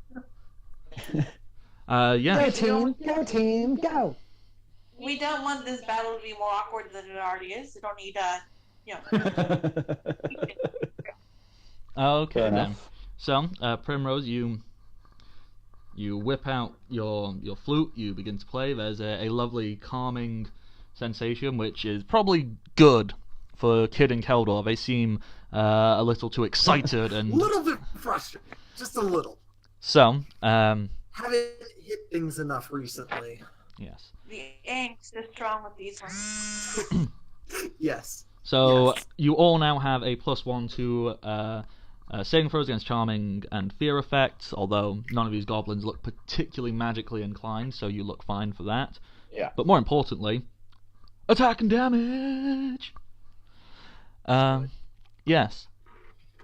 [SPEAKER 1] Yeah.
[SPEAKER 3] Go team, go team, go.
[SPEAKER 4] We don't want this battle to be more awkward than it already is. We don't need,
[SPEAKER 1] Okay
[SPEAKER 3] Fair
[SPEAKER 1] then.
[SPEAKER 3] enough.
[SPEAKER 1] So, Primrose, you whip out your flute. You begin to play. There's a lovely calming sensation, which is probably good for Kid and Keldor. They seem a little too excited
[SPEAKER 5] A
[SPEAKER 1] and
[SPEAKER 5] little bit frustrated, just a little.
[SPEAKER 1] so.
[SPEAKER 5] Haven't hit things enough recently.
[SPEAKER 1] Yes.
[SPEAKER 4] the angst is strong with these ones.
[SPEAKER 5] Yes.
[SPEAKER 1] So
[SPEAKER 5] Yes.
[SPEAKER 1] you all now have a +1 to saving throws against charming and fear effects. Although none of these goblins look particularly magically inclined, so you look fine for that.
[SPEAKER 3] Yeah.
[SPEAKER 1] But more importantly, attack and damage. Yes.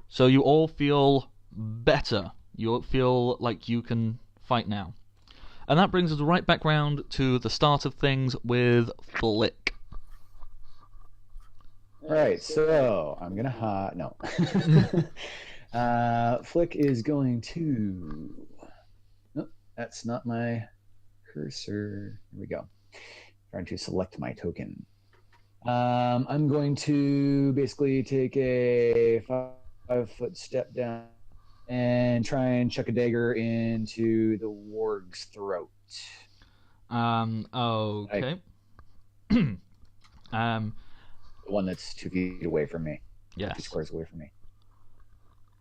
[SPEAKER 1] So you all feel better. You feel like you can fight now. And that brings us right back round to the start of things with Flick.
[SPEAKER 3] Alright, so I'm gonna no. Flick is going to. Nope, that's not my cursor. Here we go. Trying to select my token. I'm going to basically take a 5-foot step down and try and chuck a dagger into the warg's throat.
[SPEAKER 1] Okay.
[SPEAKER 3] The one that's 2 feet away from me. 2
[SPEAKER 1] Yes.
[SPEAKER 3] squares away from me.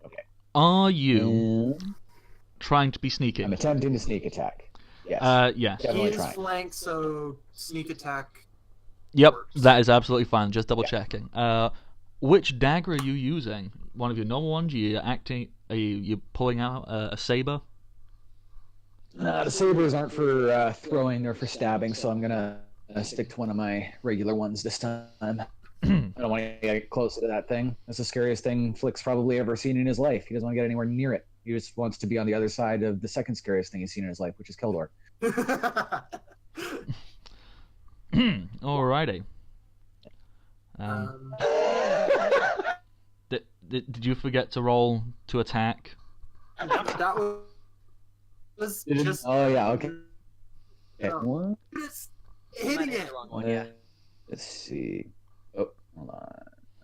[SPEAKER 3] Okay.
[SPEAKER 1] Are you
[SPEAKER 3] And
[SPEAKER 1] trying to be sneaky?
[SPEAKER 3] I'm attempting to sneak attack. Yes.
[SPEAKER 1] Yes.
[SPEAKER 3] Yeah.
[SPEAKER 5] He
[SPEAKER 3] Definitely
[SPEAKER 5] is
[SPEAKER 3] trying.
[SPEAKER 5] flanked, so sneak attack.
[SPEAKER 1] Yep,
[SPEAKER 5] works.
[SPEAKER 1] that is absolutely fine. Just double
[SPEAKER 3] Yeah.
[SPEAKER 1] checking. Which dagger are you using? One of your normal ones? You acting? Are you pulling out a saber?
[SPEAKER 3] The sabers aren't for throwing or for stabbing, so I'm gonna stick to one of my regular ones this time. I don't want to get closer to that thing. That's the scariest thing Flick's probably ever seen in his life. He doesn't want to get anywhere near it. He just wants to be on the other side of the second scariest thing he's seen in his life, which is Keldor.
[SPEAKER 1] Alrighty.
[SPEAKER 5] Um,
[SPEAKER 1] Did you forget to roll to attack?
[SPEAKER 5] that was just.
[SPEAKER 3] Oh yeah, okay. Okay.
[SPEAKER 5] No.
[SPEAKER 3] What?
[SPEAKER 5] It's
[SPEAKER 2] Might
[SPEAKER 5] hitting
[SPEAKER 2] hit
[SPEAKER 5] it.
[SPEAKER 2] the wrong one, yeah.
[SPEAKER 3] Let's see. Oh, hold on.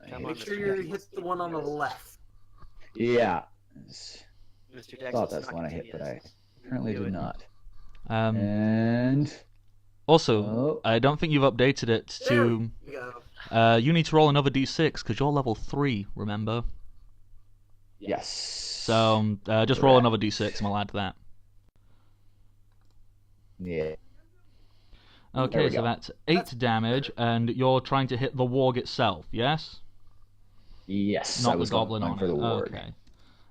[SPEAKER 2] Come
[SPEAKER 5] Make
[SPEAKER 2] on,
[SPEAKER 5] sure
[SPEAKER 2] Mr.
[SPEAKER 5] you hit the one on the left.
[SPEAKER 3] Yeah.
[SPEAKER 2] Mr.
[SPEAKER 3] I
[SPEAKER 2] Dex,
[SPEAKER 3] thought
[SPEAKER 2] let's
[SPEAKER 3] that's
[SPEAKER 2] not
[SPEAKER 3] the one I hit,
[SPEAKER 2] continue
[SPEAKER 3] but I
[SPEAKER 2] this.
[SPEAKER 3] apparently
[SPEAKER 2] Do
[SPEAKER 3] did
[SPEAKER 2] it.
[SPEAKER 3] not.
[SPEAKER 1] And
[SPEAKER 3] Also,
[SPEAKER 1] also, I don't think you've updated it
[SPEAKER 5] There
[SPEAKER 1] to.
[SPEAKER 5] we go.
[SPEAKER 1] You need to roll another d6 because you're level 3. Remember?
[SPEAKER 3] yes.
[SPEAKER 1] So just roll another d6 and we'll add that.
[SPEAKER 3] Yeah. There
[SPEAKER 1] Okay,
[SPEAKER 3] we
[SPEAKER 1] so
[SPEAKER 3] go.
[SPEAKER 1] that's 8 damage, and you're trying to hit the warg itself, yes?
[SPEAKER 3] Yes.
[SPEAKER 1] Not
[SPEAKER 3] I
[SPEAKER 1] the
[SPEAKER 3] was
[SPEAKER 1] goblin
[SPEAKER 3] going
[SPEAKER 1] on
[SPEAKER 3] for
[SPEAKER 1] it.
[SPEAKER 3] the warg.
[SPEAKER 1] Okay.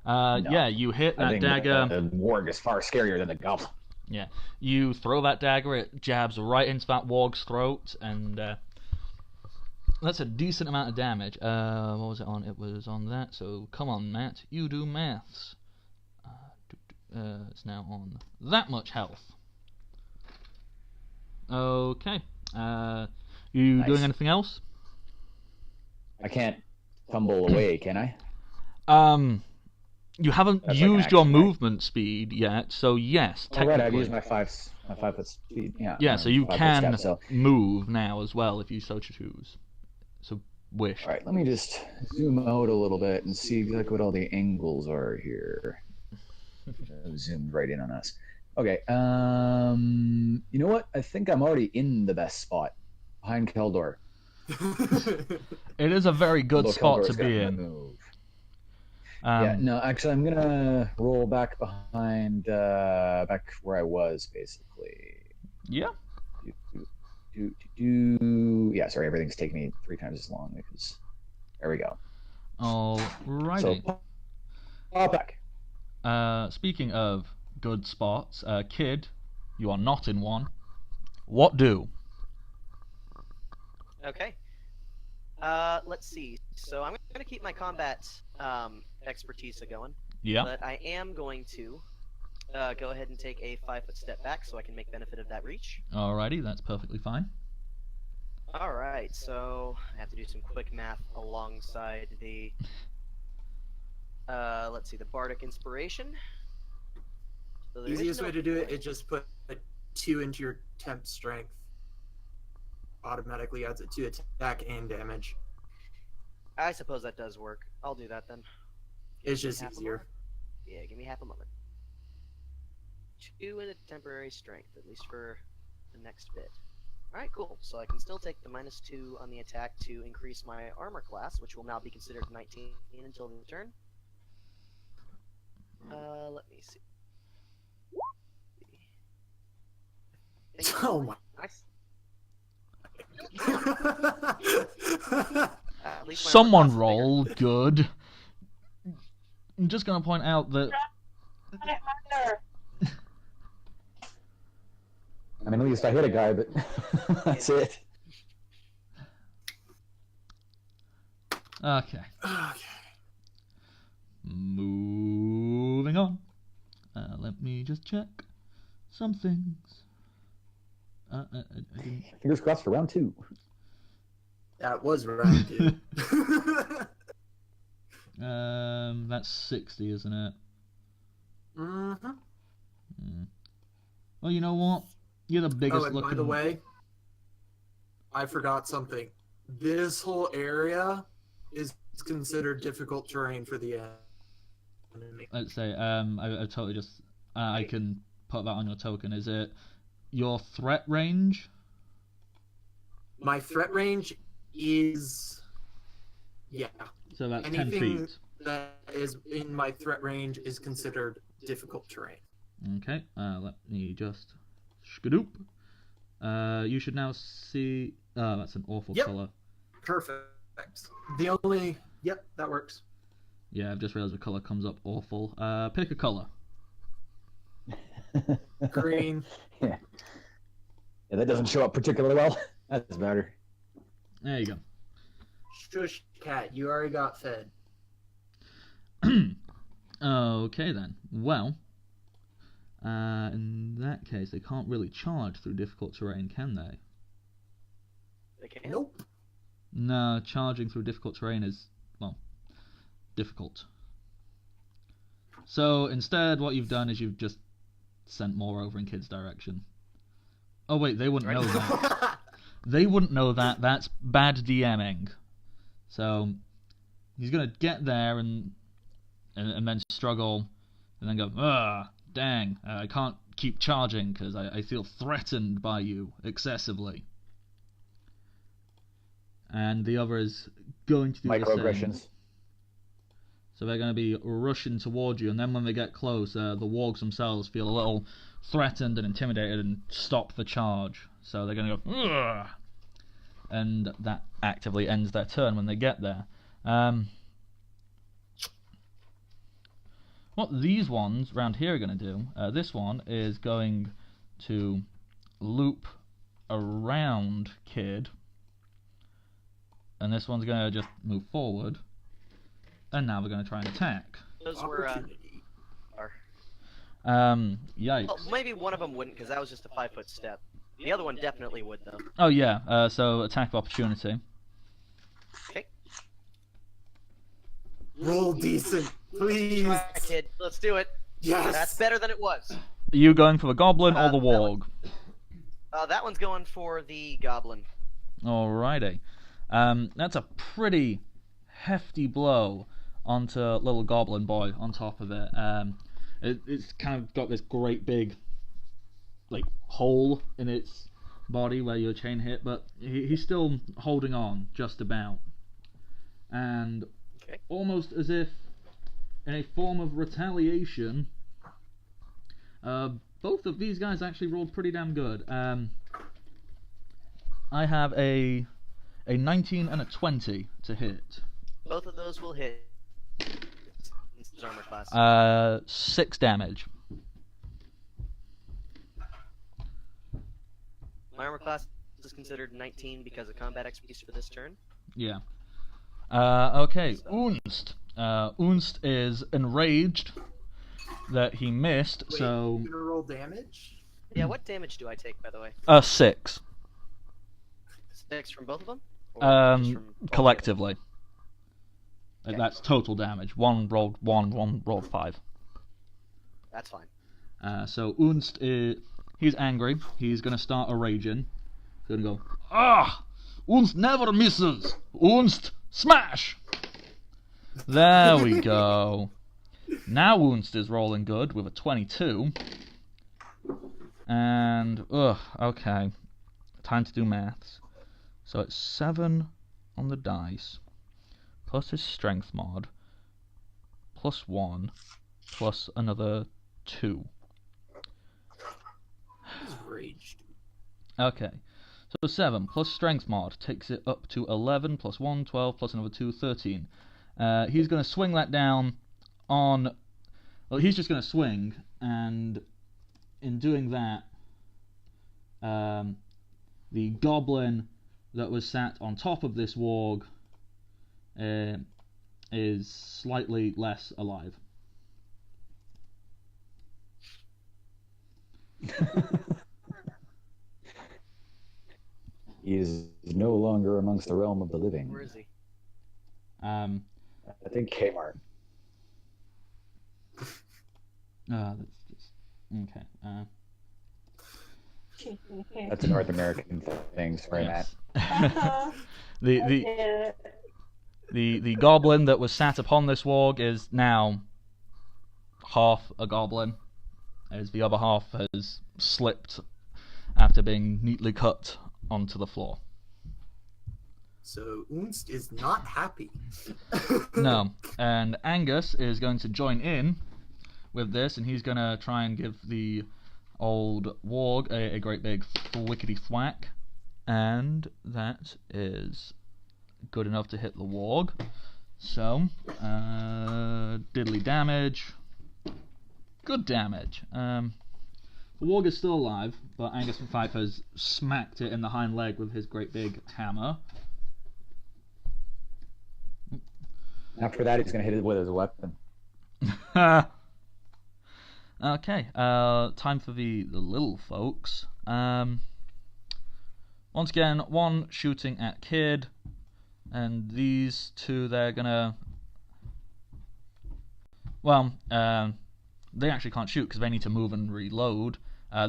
[SPEAKER 3] No.
[SPEAKER 1] Yeah, you hit
[SPEAKER 3] I
[SPEAKER 1] that
[SPEAKER 3] think
[SPEAKER 1] dagger.
[SPEAKER 3] the warg is far scarier than the goblin.
[SPEAKER 1] Yeah, you throw that dagger. It jabs right into that warg's throat, and that's a decent amount of damage. What was it on? It was on that. So come on, Matt, you do maths. It's now on that much health. Okay. You
[SPEAKER 3] Nice.
[SPEAKER 1] doing anything else?
[SPEAKER 3] I can't tumble away, can I?
[SPEAKER 1] You haven't
[SPEAKER 3] That's like an
[SPEAKER 1] used your
[SPEAKER 3] action, right?
[SPEAKER 1] movement speed yet, so yes,
[SPEAKER 3] Oh, right, I've
[SPEAKER 1] technically.
[SPEAKER 3] used my 5-foot speed. Yeah.
[SPEAKER 1] Yeah, so you
[SPEAKER 3] 5-foot
[SPEAKER 1] can
[SPEAKER 3] step, so.
[SPEAKER 1] move now as well if you so choose. So wish.
[SPEAKER 3] All right, let me just zoom out a little bit and see exactly what all the angles are here. Zoomed right in on us. Okay. You know what? I think I'm already in the best spot behind Keldor.
[SPEAKER 1] It is a very good
[SPEAKER 3] Although
[SPEAKER 1] spot to
[SPEAKER 3] Keldor's
[SPEAKER 1] be
[SPEAKER 3] got
[SPEAKER 1] in.
[SPEAKER 3] move. Yeah, no, actually, I'm gonna roll back behind, back where I was, basically.
[SPEAKER 1] Yeah.
[SPEAKER 3] Yeah, sorry, everything's taking me 3 times as long because there we go.
[SPEAKER 1] Alrighty.
[SPEAKER 3] So, pop back.
[SPEAKER 1] Speaking of good spots, Kid, you are not in one. What do?
[SPEAKER 2] Okay. Let's see. So I'm going to keep my combat expertise going,
[SPEAKER 1] Yeah.
[SPEAKER 2] but I am going to go ahead and take a 5-foot step back so I can make benefit of that reach.
[SPEAKER 1] Alrighty, that's perfectly fine.
[SPEAKER 2] Alright, so I have to do some quick math alongside the let's see, the Bardic Inspiration. So there is
[SPEAKER 5] Easiest
[SPEAKER 2] no
[SPEAKER 5] way to do it
[SPEAKER 2] point.
[SPEAKER 5] is just put 2 into your temp strength. Automatically adds it to attack and damage.
[SPEAKER 2] I suppose that does work. I'll do that then.
[SPEAKER 5] It's just
[SPEAKER 2] Half a
[SPEAKER 5] easier.
[SPEAKER 2] moment? Yeah, give me half a moment. 2 in a temporary strength, at least for the next bit. Alright, cool. So I can still take the -2 on the attack to increase my armor class, which will now be considered 19 until the turn. Let me see.
[SPEAKER 5] Oh my.
[SPEAKER 2] Nice. At least my armor
[SPEAKER 1] Someone
[SPEAKER 2] class is bigger.
[SPEAKER 1] roll good. I'm just going to point out that
[SPEAKER 3] I mean, at least I hit a guy, but that's it.
[SPEAKER 1] okay.
[SPEAKER 5] Okay.
[SPEAKER 1] Moving on. Let me just check some things. I didn't...
[SPEAKER 3] Fingers crossed for round 2.
[SPEAKER 5] That was round 2.
[SPEAKER 1] That's 60, isn't it?
[SPEAKER 5] Mm-hmm.
[SPEAKER 1] Well, you know what? You're the biggest
[SPEAKER 5] Oh, and
[SPEAKER 1] looking.
[SPEAKER 5] by the way, I forgot something. This whole area is considered difficult terrain for the enemy.
[SPEAKER 1] Let's say, I totally just, I can put that on your token. Is it your threat range?
[SPEAKER 5] My threat range is, yeah.
[SPEAKER 1] So that's 10
[SPEAKER 5] Anything
[SPEAKER 1] feet.
[SPEAKER 5] that is in my threat range is considered difficult terrain.
[SPEAKER 1] Okay, let me just skadoop. You should now see. Oh, that's an awful
[SPEAKER 5] Yep.
[SPEAKER 1] color.
[SPEAKER 5] Perfect. Yep, that works.
[SPEAKER 1] Yeah, I've just realized the color comes up awful. Pick a color.
[SPEAKER 5] Green.
[SPEAKER 3] Yeah, that doesn't show up particularly well. That's better.
[SPEAKER 1] There you go.
[SPEAKER 5] Shush, cat. You already got fed.
[SPEAKER 1] Okay then. Well, in that case, they can't really charge through difficult terrain, can they?
[SPEAKER 2] They can.
[SPEAKER 5] Nope.
[SPEAKER 1] No, charging through difficult terrain is, well, difficult. So instead, what you've done is you've just sent more over in Kid's direction. Oh wait, they wouldn't know that. They wouldn't know that. That's bad DMing. So he's gonna get there and then struggle, and then go, dang, I can't keep charging because I feel threatened by you excessively. And the other is going to do the same.
[SPEAKER 3] Microaggressions.
[SPEAKER 1] So they're going to be rushing towards you, and then when they get close, the wargs themselves feel a little threatened and intimidated and stop the charge. So they're going to go, ugh! And that actively ends their turn when they get there. What these ones round here are going to do, this one is going to loop around Kid, and this one's going to just move forward, and now we're going to try and attack.
[SPEAKER 2] Those were
[SPEAKER 5] Opportunity.
[SPEAKER 1] Yikes.
[SPEAKER 2] well, maybe one of them wouldn't because that was just a 5-foot step. The other one definitely would though.
[SPEAKER 1] Oh yeah, so attack of opportunity.
[SPEAKER 2] Okay.
[SPEAKER 5] Roll decent, please.
[SPEAKER 2] Try it, kid. Let's do it.
[SPEAKER 5] Yes.
[SPEAKER 2] That's better than it was.
[SPEAKER 1] Are you going for the goblin or the
[SPEAKER 2] that one-
[SPEAKER 1] warg?
[SPEAKER 2] That one's going for the goblin.
[SPEAKER 1] Alrighty. That's a pretty hefty blow onto little goblin boy on top of it. It's kind of got this great big like hole in its body where your chain hit, but he's still holding on just about. And
[SPEAKER 2] Okay.
[SPEAKER 1] almost as if in a form of retaliation, both of these guys actually rolled pretty damn good. I have a 19 and a 20 to hit.
[SPEAKER 2] Both of those will hit. His armor class.
[SPEAKER 1] 6 damage.
[SPEAKER 2] My armor class is considered 19 because of combat expertise for this turn.
[SPEAKER 1] Yeah. Okay, Unst. Unst is enraged that he missed,
[SPEAKER 5] Wait,
[SPEAKER 1] so...
[SPEAKER 5] you gonna roll damage?
[SPEAKER 2] Yeah, what damage do I take, by the way?
[SPEAKER 1] 6.
[SPEAKER 2] D6 from both of them? Or just from both
[SPEAKER 1] Collectively.
[SPEAKER 2] Okay.
[SPEAKER 1] That's total damage. One rolled 1, one rolled 5.
[SPEAKER 2] That's fine.
[SPEAKER 1] So Unst he's angry. He's gonna start a raging. He's gonna go, ah! Unst never misses! Unst, smash! There we go. Now Unst is rolling good with a 22. And, okay. Time to do maths. So it's 7 on the dice, plus his strength mod, plus 1, plus another 2.
[SPEAKER 5] He's raged.
[SPEAKER 1] Okay. So 7 plus strength mod takes it up to 11, plus 1, 12, plus another 2, 13. He's going to swing that down on... Well, he's just going to swing, and in doing that, the goblin that was sat on top of this warg is slightly less alive.
[SPEAKER 3] He is no longer amongst the realm of the living.
[SPEAKER 2] Where is he?
[SPEAKER 3] I think Kmart.
[SPEAKER 1] That's just... Okay.
[SPEAKER 3] That's a North American thing. Sorry,
[SPEAKER 1] Yes.
[SPEAKER 3] Matt.
[SPEAKER 1] The goblin that was sat upon this warg is now half a goblin, as the other half has slipped after being neatly cut onto the floor.
[SPEAKER 5] So Unst is not happy.
[SPEAKER 1] No, and Angus is going to join in with this, and he's going to try and give the old warg a great big flickety thwack, and that is good enough to hit the warg. So, diddly damage. Good damage. The warg is still alive, but Angus from Fife has smacked it in the hind leg with his great big hammer.
[SPEAKER 3] After that, he's going to hit it with his weapon.
[SPEAKER 1] Okay, time for the little folks. Once again, one shooting at Kid, and these two, they're gonna... Well, they actually can't shoot because they need to move and reload.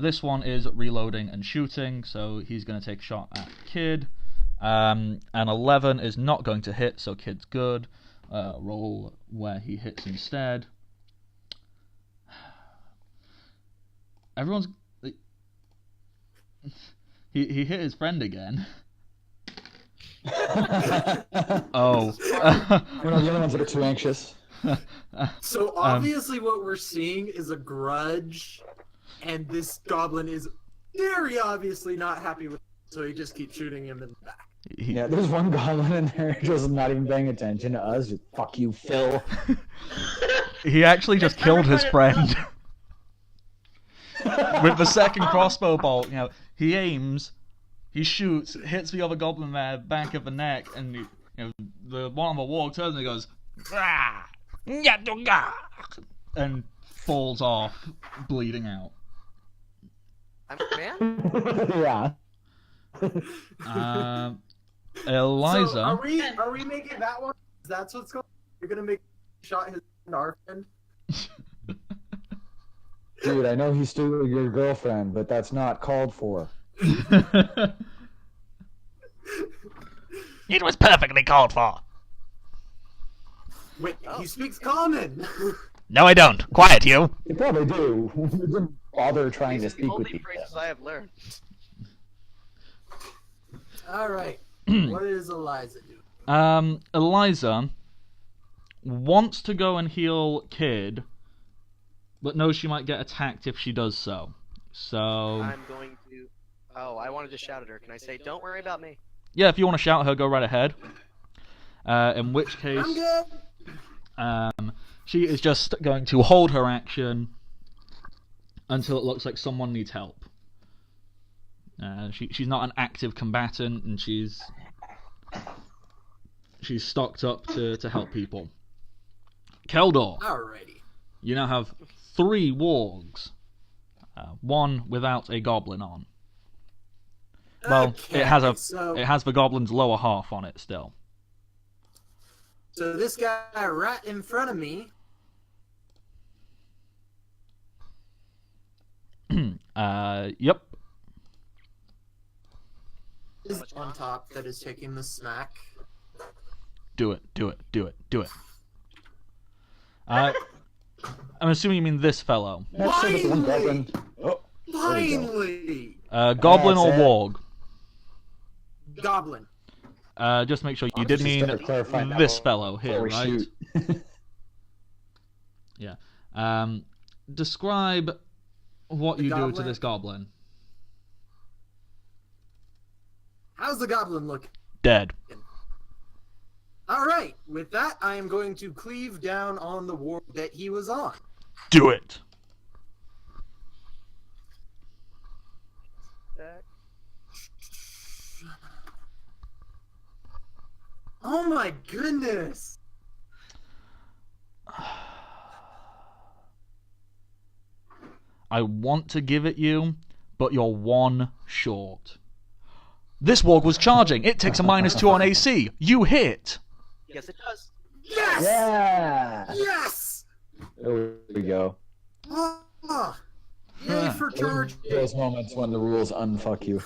[SPEAKER 1] This one is reloading and shooting, so he's going to take a shot at Kid. An 11 is not going to hit, so Kid's good. Roll where he hits instead. Everyone's... He hit his friend again. Oh.
[SPEAKER 3] One of the other ones that are too anxious.
[SPEAKER 5] So obviously what we're seeing is a grudge, and this goblin is very obviously not happy with it, so he just keeps shooting him in the back.
[SPEAKER 3] Yeah, there's one goblin in there just not even paying attention to us. Just, fuck you, Phil.
[SPEAKER 1] He actually just killed his friend. With the second crossbow bolt, you know, he aims, he shoots, hits the other goblin there, back of the neck, and you know, the one on the wall turns and he goes, "Rah! And falls off, bleeding out.
[SPEAKER 2] I'm man?
[SPEAKER 3] Yeah.
[SPEAKER 1] Eliza.
[SPEAKER 5] So are we making that one? That's what's going on? You're gonna make shot his friend, our friend?
[SPEAKER 3] Dude, I know he stole your girlfriend, but that's not called for.
[SPEAKER 6] It was perfectly called for.
[SPEAKER 5] Wait, he speaks common!
[SPEAKER 6] No, I don't. Quiet, you.
[SPEAKER 3] You probably do. You didn't bother trying to
[SPEAKER 2] These are the
[SPEAKER 3] speak with
[SPEAKER 2] only
[SPEAKER 3] you.
[SPEAKER 2] phrases I have learned.
[SPEAKER 5] Alright, what does Eliza do?
[SPEAKER 1] Eliza wants to go and heal Kid, but knows she might get attacked if she does so. So...
[SPEAKER 2] I'm going to... Oh, I wanted to shout at her. Can I say, don't worry about me?
[SPEAKER 1] Yeah, if you want to shout at her, go right ahead. In which case...
[SPEAKER 5] I'm good!
[SPEAKER 1] She is just going to hold her action until it looks like someone needs help. She's not an active combatant, and she's stocked up to help people. Keldor,
[SPEAKER 5] Alrighty.
[SPEAKER 1] you now have 3 wargs, one without a goblin on. Well,
[SPEAKER 5] Okay,
[SPEAKER 1] it has
[SPEAKER 5] so
[SPEAKER 1] it has the goblin's lower half on it still.
[SPEAKER 5] so this guy right in front of me.
[SPEAKER 1] Yep.
[SPEAKER 5] Is on top that is taking the smack.
[SPEAKER 1] Do it. I'm assuming you mean this fellow.
[SPEAKER 3] Let's see if the one
[SPEAKER 5] Finally!
[SPEAKER 3] goblin. Oh, there we go.
[SPEAKER 5] Finally!
[SPEAKER 1] Goblin or
[SPEAKER 3] That's it.
[SPEAKER 1] warg?
[SPEAKER 5] Goblin.
[SPEAKER 1] Just make sure you
[SPEAKER 3] Let's
[SPEAKER 1] did
[SPEAKER 3] just
[SPEAKER 1] mean
[SPEAKER 3] start clarifying that
[SPEAKER 1] this
[SPEAKER 3] before
[SPEAKER 1] fellow here,
[SPEAKER 3] we
[SPEAKER 1] right?
[SPEAKER 3] shoot.
[SPEAKER 1] Yeah. Describe what
[SPEAKER 5] The
[SPEAKER 1] you do to
[SPEAKER 5] goblin?
[SPEAKER 1] this goblin.
[SPEAKER 5] How's the goblin looking?
[SPEAKER 1] Dead.
[SPEAKER 5] Alright, with that, I am going to cleave down on the warg that he was on.
[SPEAKER 1] Do it.
[SPEAKER 5] Oh my goodness!
[SPEAKER 1] I want to give it you, but you're one short. This warg was charging. It takes a -2 on AC. You hit.
[SPEAKER 2] Yes, it does.
[SPEAKER 5] Yes!
[SPEAKER 3] Yeah.
[SPEAKER 5] Yes!
[SPEAKER 3] There we go.
[SPEAKER 5] Ah, yay for charge!
[SPEAKER 3] Those moments when the rules unfuck you.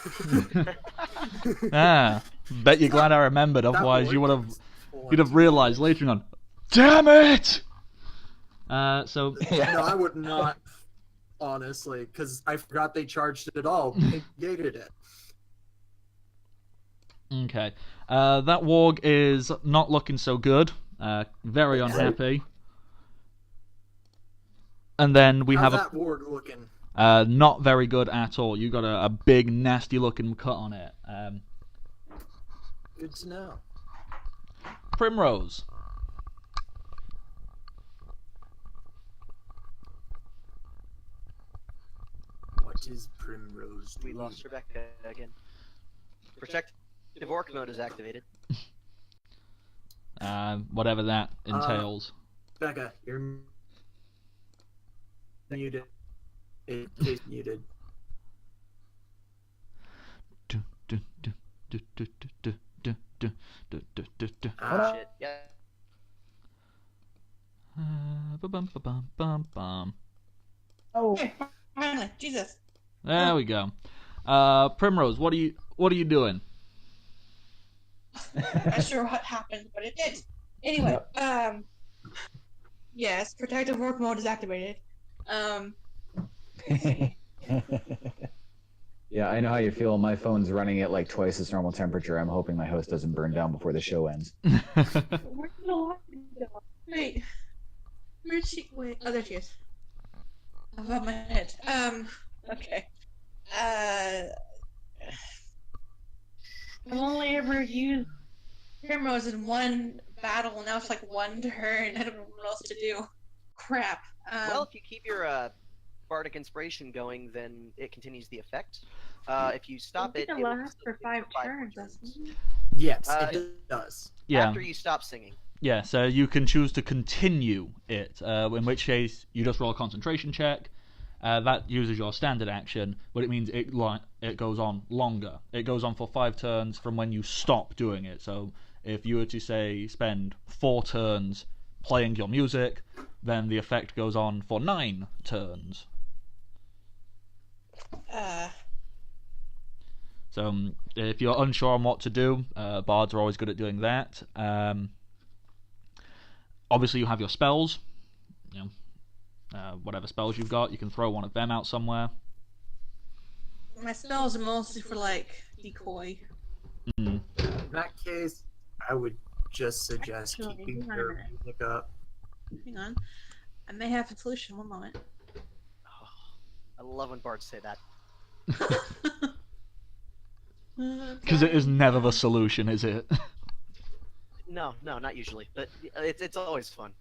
[SPEAKER 1] Bet you're glad I remembered.
[SPEAKER 5] That
[SPEAKER 1] Otherwise, you'd
[SPEAKER 5] worked.
[SPEAKER 1] have realized later on. Damn it! So
[SPEAKER 5] No, I would not, honestly, because I forgot they charged it all. They gated it.
[SPEAKER 1] okay, that warg is not looking so good. Very unhappy. And then we
[SPEAKER 5] How's
[SPEAKER 1] have
[SPEAKER 5] that warg looking?
[SPEAKER 1] not very good at all. You got a big, nasty-looking cut on it.
[SPEAKER 5] Good to know.
[SPEAKER 1] Primrose.
[SPEAKER 5] What is Primrose
[SPEAKER 2] We
[SPEAKER 5] doing?
[SPEAKER 2] lost Rebecca again. Protective orc mode is activated.
[SPEAKER 1] Whatever that entails.
[SPEAKER 5] Becca, you're muted. It is muted. Ah,
[SPEAKER 2] Shit. Yeah.
[SPEAKER 3] Oh.
[SPEAKER 4] Hey, finally, Jesus.
[SPEAKER 1] There we go. Primrose, what are you doing?
[SPEAKER 4] Not sure what happened, but it did. Anyway, yes, protective work mode is activated.
[SPEAKER 3] Yeah, I know how you feel. My phone's running at like twice its normal temperature. I'm hoping my house doesn't burn down before the show ends.
[SPEAKER 4] Where's the light go? Wait. Where'd she? Wait. Oh, there she is. Above my head. Okay. I've only ever used Primrose in one battle, and now it's like one turn. I don't know what else to do. Crap.
[SPEAKER 2] Well, if you keep your bardic inspiration going, then it continues the effect. If you stop it,
[SPEAKER 4] It
[SPEAKER 2] will
[SPEAKER 4] lasts for 5 turns, doesn't it?
[SPEAKER 5] Yes,
[SPEAKER 2] Uh,
[SPEAKER 5] it does.
[SPEAKER 1] Yeah,
[SPEAKER 2] After you stop singing.
[SPEAKER 1] yeah. So you can choose to continue it, in which case you just roll a concentration check. That uses your standard action, but it means it goes on longer. It goes on for 5 turns from when you stop doing it. So if you were to say spend 4 turns playing your music, then the effect goes on for 9 turns. So if you're unsure on what to do, bards are always good at doing that. Obviously, you have your spells. You know, whatever spells you've got, you can throw one of them out somewhere.
[SPEAKER 4] My spells are mostly for like decoy.
[SPEAKER 1] Mm.
[SPEAKER 5] In that case, I would just suggest
[SPEAKER 4] Actually,
[SPEAKER 5] keeping
[SPEAKER 4] hang on a
[SPEAKER 5] your
[SPEAKER 4] minute.
[SPEAKER 5] music up.
[SPEAKER 4] Hang on. I may have a solution. One moment.
[SPEAKER 2] I love when bards say that.
[SPEAKER 1] Because it is never the solution, is it?
[SPEAKER 2] No, not usually, but it's always fun.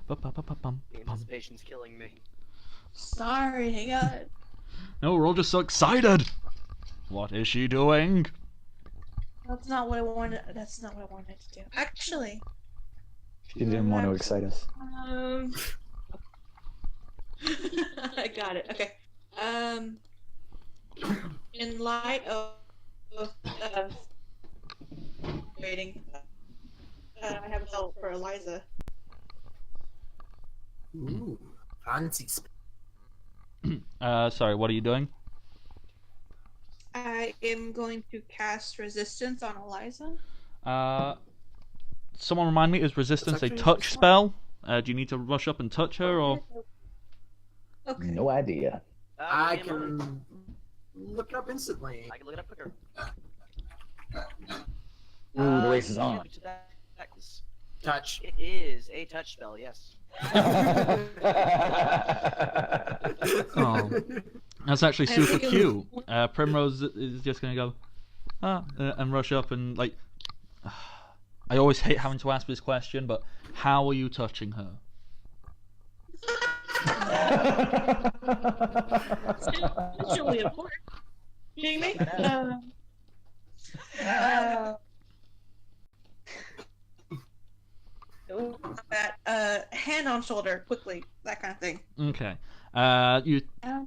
[SPEAKER 2] The anticipation's killing me.
[SPEAKER 4] Sorry, hang on.
[SPEAKER 1] No, we're all just so excited. What is she doing?
[SPEAKER 4] That's not what I wanted. That's not what I wanted to do. Actually,
[SPEAKER 3] She didn't want to excite us.
[SPEAKER 4] I got it. Okay. In light of waiting, I have a spell for Eliza.
[SPEAKER 5] Ooh, fancy spell.
[SPEAKER 1] Sorry, what are you doing?
[SPEAKER 4] I am going to cast resistance on Eliza.
[SPEAKER 1] Someone remind me, is resistance a
[SPEAKER 5] actually
[SPEAKER 1] touch
[SPEAKER 5] smart.
[SPEAKER 1] spell? Do you need to rush up and touch her, or?
[SPEAKER 4] Okay.
[SPEAKER 3] No idea.
[SPEAKER 5] I
[SPEAKER 2] me and Mona.
[SPEAKER 5] can look it up instantly.
[SPEAKER 2] I can look it up quicker.
[SPEAKER 3] Ooh, the race is
[SPEAKER 2] yeah,
[SPEAKER 3] on.
[SPEAKER 2] to that-
[SPEAKER 5] Touch.
[SPEAKER 2] It is a touch spell, yes.
[SPEAKER 1] Oh, that's actually
[SPEAKER 4] I
[SPEAKER 1] super
[SPEAKER 4] think it
[SPEAKER 1] cute. Primrose is just gonna go, and rush up and like. I always hate having to ask this question, but how are you touching her?
[SPEAKER 4] It's really important. You kidding me? Hand on shoulder, quickly, that kind of thing.
[SPEAKER 1] Okay.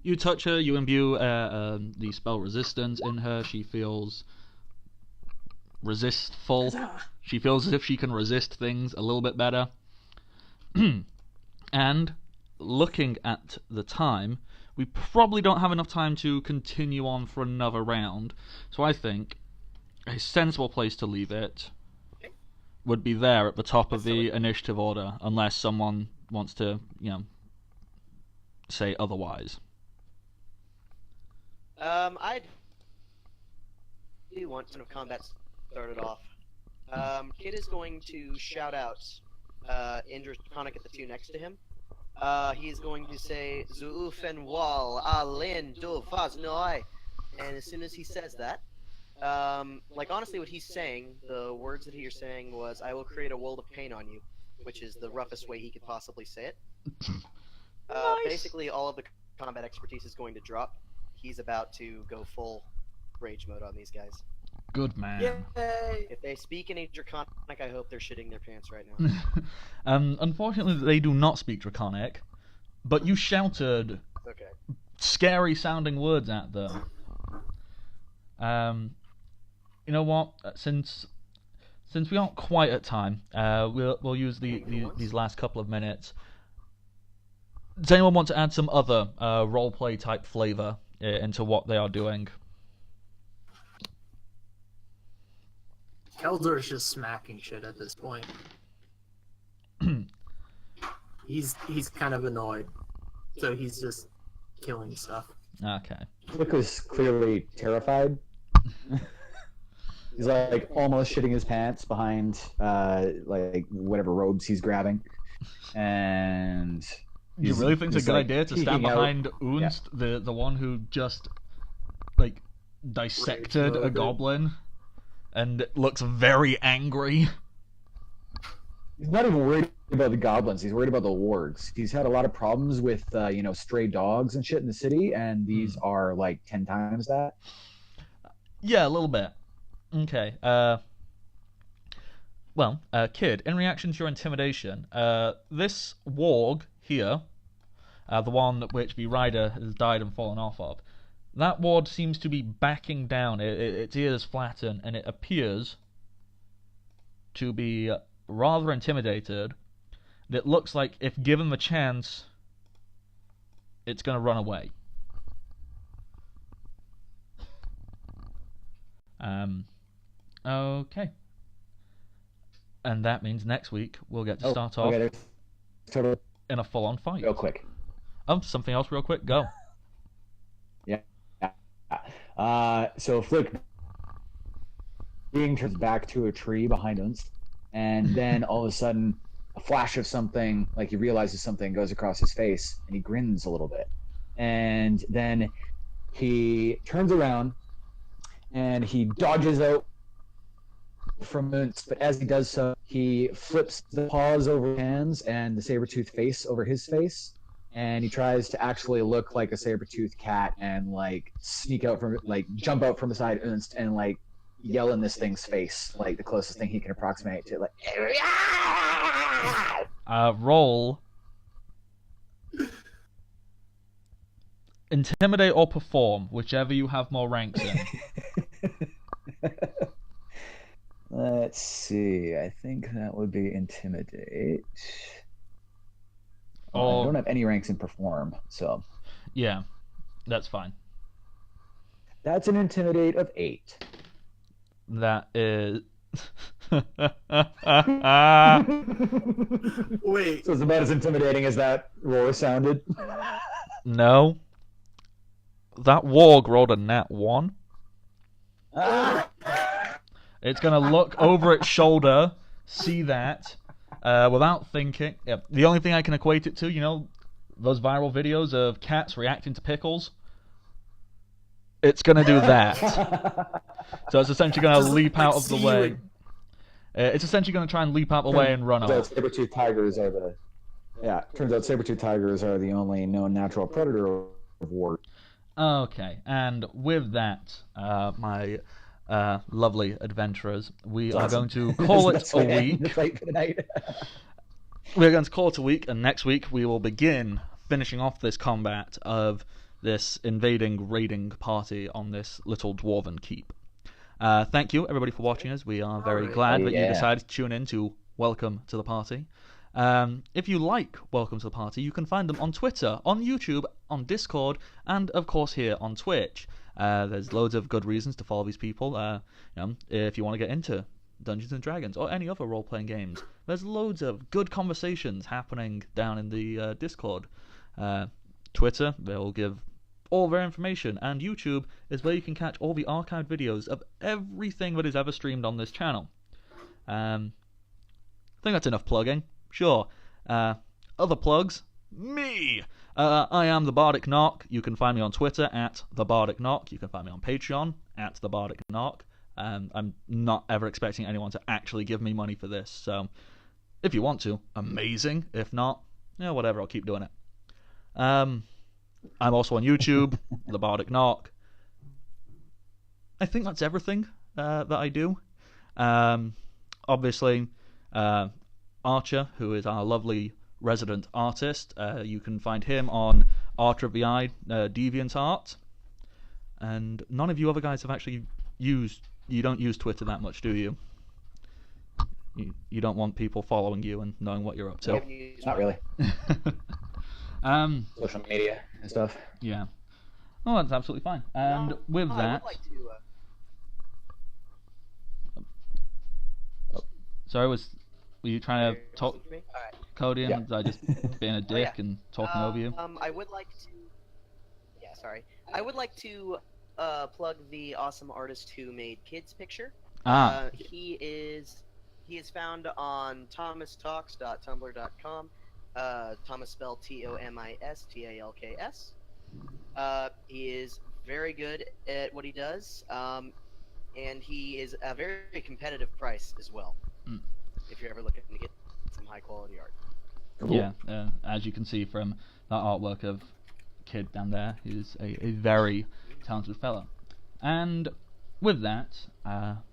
[SPEAKER 1] You touch her. You imbue the spell resistance in her. She feels resistful. She feels as if she can resist things a little bit better. And looking at the time, we probably don't have enough time to continue on for another round. So I think a sensible place to leave it would be there at the top of the initiative order, unless someone wants to, say otherwise.
[SPEAKER 2] I do want some of combat started off. Kid is going to shout out in Draconic at the two next to him. He's going to say Zuufen wal alin do faznoi, and as soon as he says that, honestly, what he's saying, the words that he's saying was, "I will create a world of pain on you," which is the roughest way he could possibly say it.
[SPEAKER 1] Nice.
[SPEAKER 2] Basically, all of the combat expertise is going to drop. He's about to go full rage mode on these guys.
[SPEAKER 1] Good man.
[SPEAKER 2] Yay! If they speak any Draconic, I hope they're shitting their pants right now.
[SPEAKER 1] Unfortunately, they do not speak Draconic, but you shouted
[SPEAKER 2] Okay.
[SPEAKER 1] scary sounding words at them. You know what? Since we aren't quite at time, we'll use these last couple of minutes. Does anyone want to add some other roleplay type flavor into what they are doing?
[SPEAKER 5] Eldor is just smacking shit at this point. He's kind of annoyed, so he's just killing stuff.
[SPEAKER 1] Okay.
[SPEAKER 3] Flick was clearly terrified. He's like almost shitting his pants behind like whatever robes he's grabbing, and
[SPEAKER 1] You really think it's a good idea to stand behind Unst, the one who just like dissected a goblin and looks very angry?
[SPEAKER 3] He's not even worried about the goblins. He's worried about the wargs. He's had a lot of problems with stray dogs and shit in the city, and these are like 10 times that.
[SPEAKER 1] Yeah, a little bit. Okay. Well, Kid, in reaction to your intimidation, this warg here, the one which the rider has died and fallen off of, that ward seems to be backing down. Its ears flatten, and it appears to be rather intimidated. It looks like if given the chance, it's going to run away. Okay. And that means next week we'll get to start off
[SPEAKER 3] Totally.
[SPEAKER 1] in a full-on fight.
[SPEAKER 3] Real quick.
[SPEAKER 1] Something else real quick, go.
[SPEAKER 3] Yeah. So Flick being turns back to a tree behind us, and then all of a sudden a flash of something, like he realizes something goes across his face, and he grins a little bit. And then he turns around and he dodges out from Moons, but as he does so, he flips the paws over his hands and the saber-toothed face over his face, and he tries to actually look like a saber-toothed cat and like sneak out from, like jump out from beside Unst and like yell in this thing's face, like the closest thing he can approximate to, like
[SPEAKER 1] Roll Intimidate or perform, whichever you have more ranks in.
[SPEAKER 3] Let's see. I think that would be intimidate. I don't have any ranks in perform, so
[SPEAKER 1] Yeah, that's fine.
[SPEAKER 3] that's an intimidate of 8.
[SPEAKER 1] That is.
[SPEAKER 5] Wait.
[SPEAKER 3] So it's about as intimidating as that roar sounded.
[SPEAKER 1] No. That warg rolled a nat 1. It's gonna look over its shoulder, see that, without thinking. Yeah, the only thing I can equate it to, you know, those viral videos of cats reacting to pickles. It's gonna do that. So it's essentially gonna leap out of the way. It's essentially gonna try and leap out of the way and run off.
[SPEAKER 3] Saber-tooth tigers are the. Yeah, turns out saber-tooth tigers are the only known natural predator of warg.
[SPEAKER 1] Okay, and with that, my lovely adventurers, we are going to call it a week. We're going to call it a week, and next week we will begin finishing off this combat of this invading, raiding party on this little dwarven keep. Thank you, everybody, for watching us. We are very glad that you decided to tune in to Welcome to the Party. If you like Welcome to the Party, you can find them on Twitter, on YouTube, on Discord, and of course here on Twitch. There's loads of good reasons to follow these people. You know, if you want to get into Dungeons and Dragons or any other role-playing games, there's loads of good conversations happening down in the Discord. Twitter, they'll give all their information, and YouTube is where you can catch all the archived videos of everything that is ever streamed on this channel. I think that's enough plugging. Sure. Other plugs? Me! I am the Bardic Knock. You can find me on Twitter at the Bardic Knock. You can find me on Patreon at the Bardic Knock. I'm not ever expecting anyone to actually give me money for this, so if you want to, amazing. If not, yeah, whatever, I'll keep doing it. I'm also on YouTube, the Bardic Knock. I think that's everything that I do. Obviously, Archer, who is our lovely resident artist, you can find him on Archer of the Eye DeviantArt. And none of you other guys have actually used... You don't use Twitter that much, do you? You don't want people following you and knowing what you're up to?
[SPEAKER 3] Not really. Social media and stuff.
[SPEAKER 1] Yeah. Oh, that's absolutely fine. And with that...
[SPEAKER 2] I would like to...
[SPEAKER 1] Sorry, were you trying to talk,
[SPEAKER 2] Right.
[SPEAKER 1] Cody, and
[SPEAKER 3] Yeah.
[SPEAKER 1] was I just being a dick and talking over you?
[SPEAKER 2] I would like to... Yeah, sorry. I would like to plug the awesome artist who made Kids Picture. He is found on thomastalks.tumblr.com. Thomas spelled TOMISTALKS. He is very good at what he does, and he is a very competitive price as well. If you're ever looking to get some high quality art.
[SPEAKER 3] Cool.
[SPEAKER 1] Yeah, as you can see from that artwork of Kid down there, he's a very talented fella. And with that,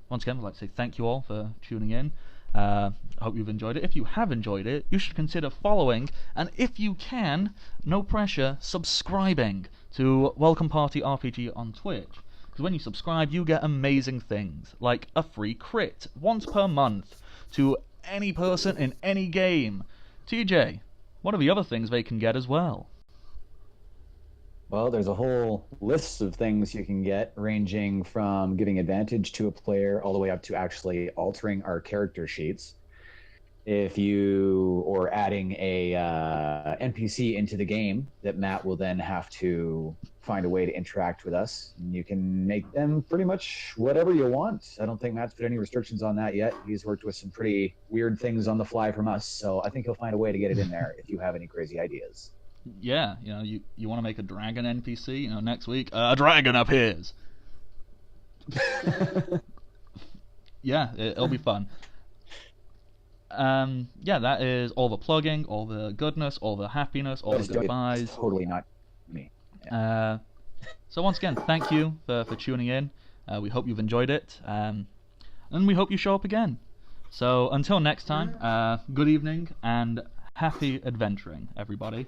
[SPEAKER 1] once again, I'd like to say thank you all for tuning in. I hope you've enjoyed it. If you have enjoyed it, you should consider following, and if you can, no pressure, subscribing to Welcome Party RPG on Twitch. Because when you subscribe, you get amazing things, like a free crit once per month to any person in any game. TJ, what are the other things they can get as well?
[SPEAKER 3] Well, there's a whole list of things you can get, ranging from giving advantage to a player all the way up to actually altering our character sheets. Or adding a NPC into the game that Matt will then have to find a way to interact with us. And you can make them pretty much whatever you want. I don't think Matt's put any restrictions on that yet. He's worked with some pretty weird things on the fly from us, so I think he'll find a way to get it in there if you have any crazy ideas.
[SPEAKER 1] Yeah, you want to make a dragon NPC, next week, a dragon appears. Yeah, it'll be fun. Yeah, that is all the plugging, all the goodness, all the happiness, all the goodbyes.
[SPEAKER 3] It's totally not me.
[SPEAKER 1] Yeah. So once again, thank you for tuning in. We hope you've enjoyed it, and we hope you show up again. So until next time, good evening and happy adventuring, everybody.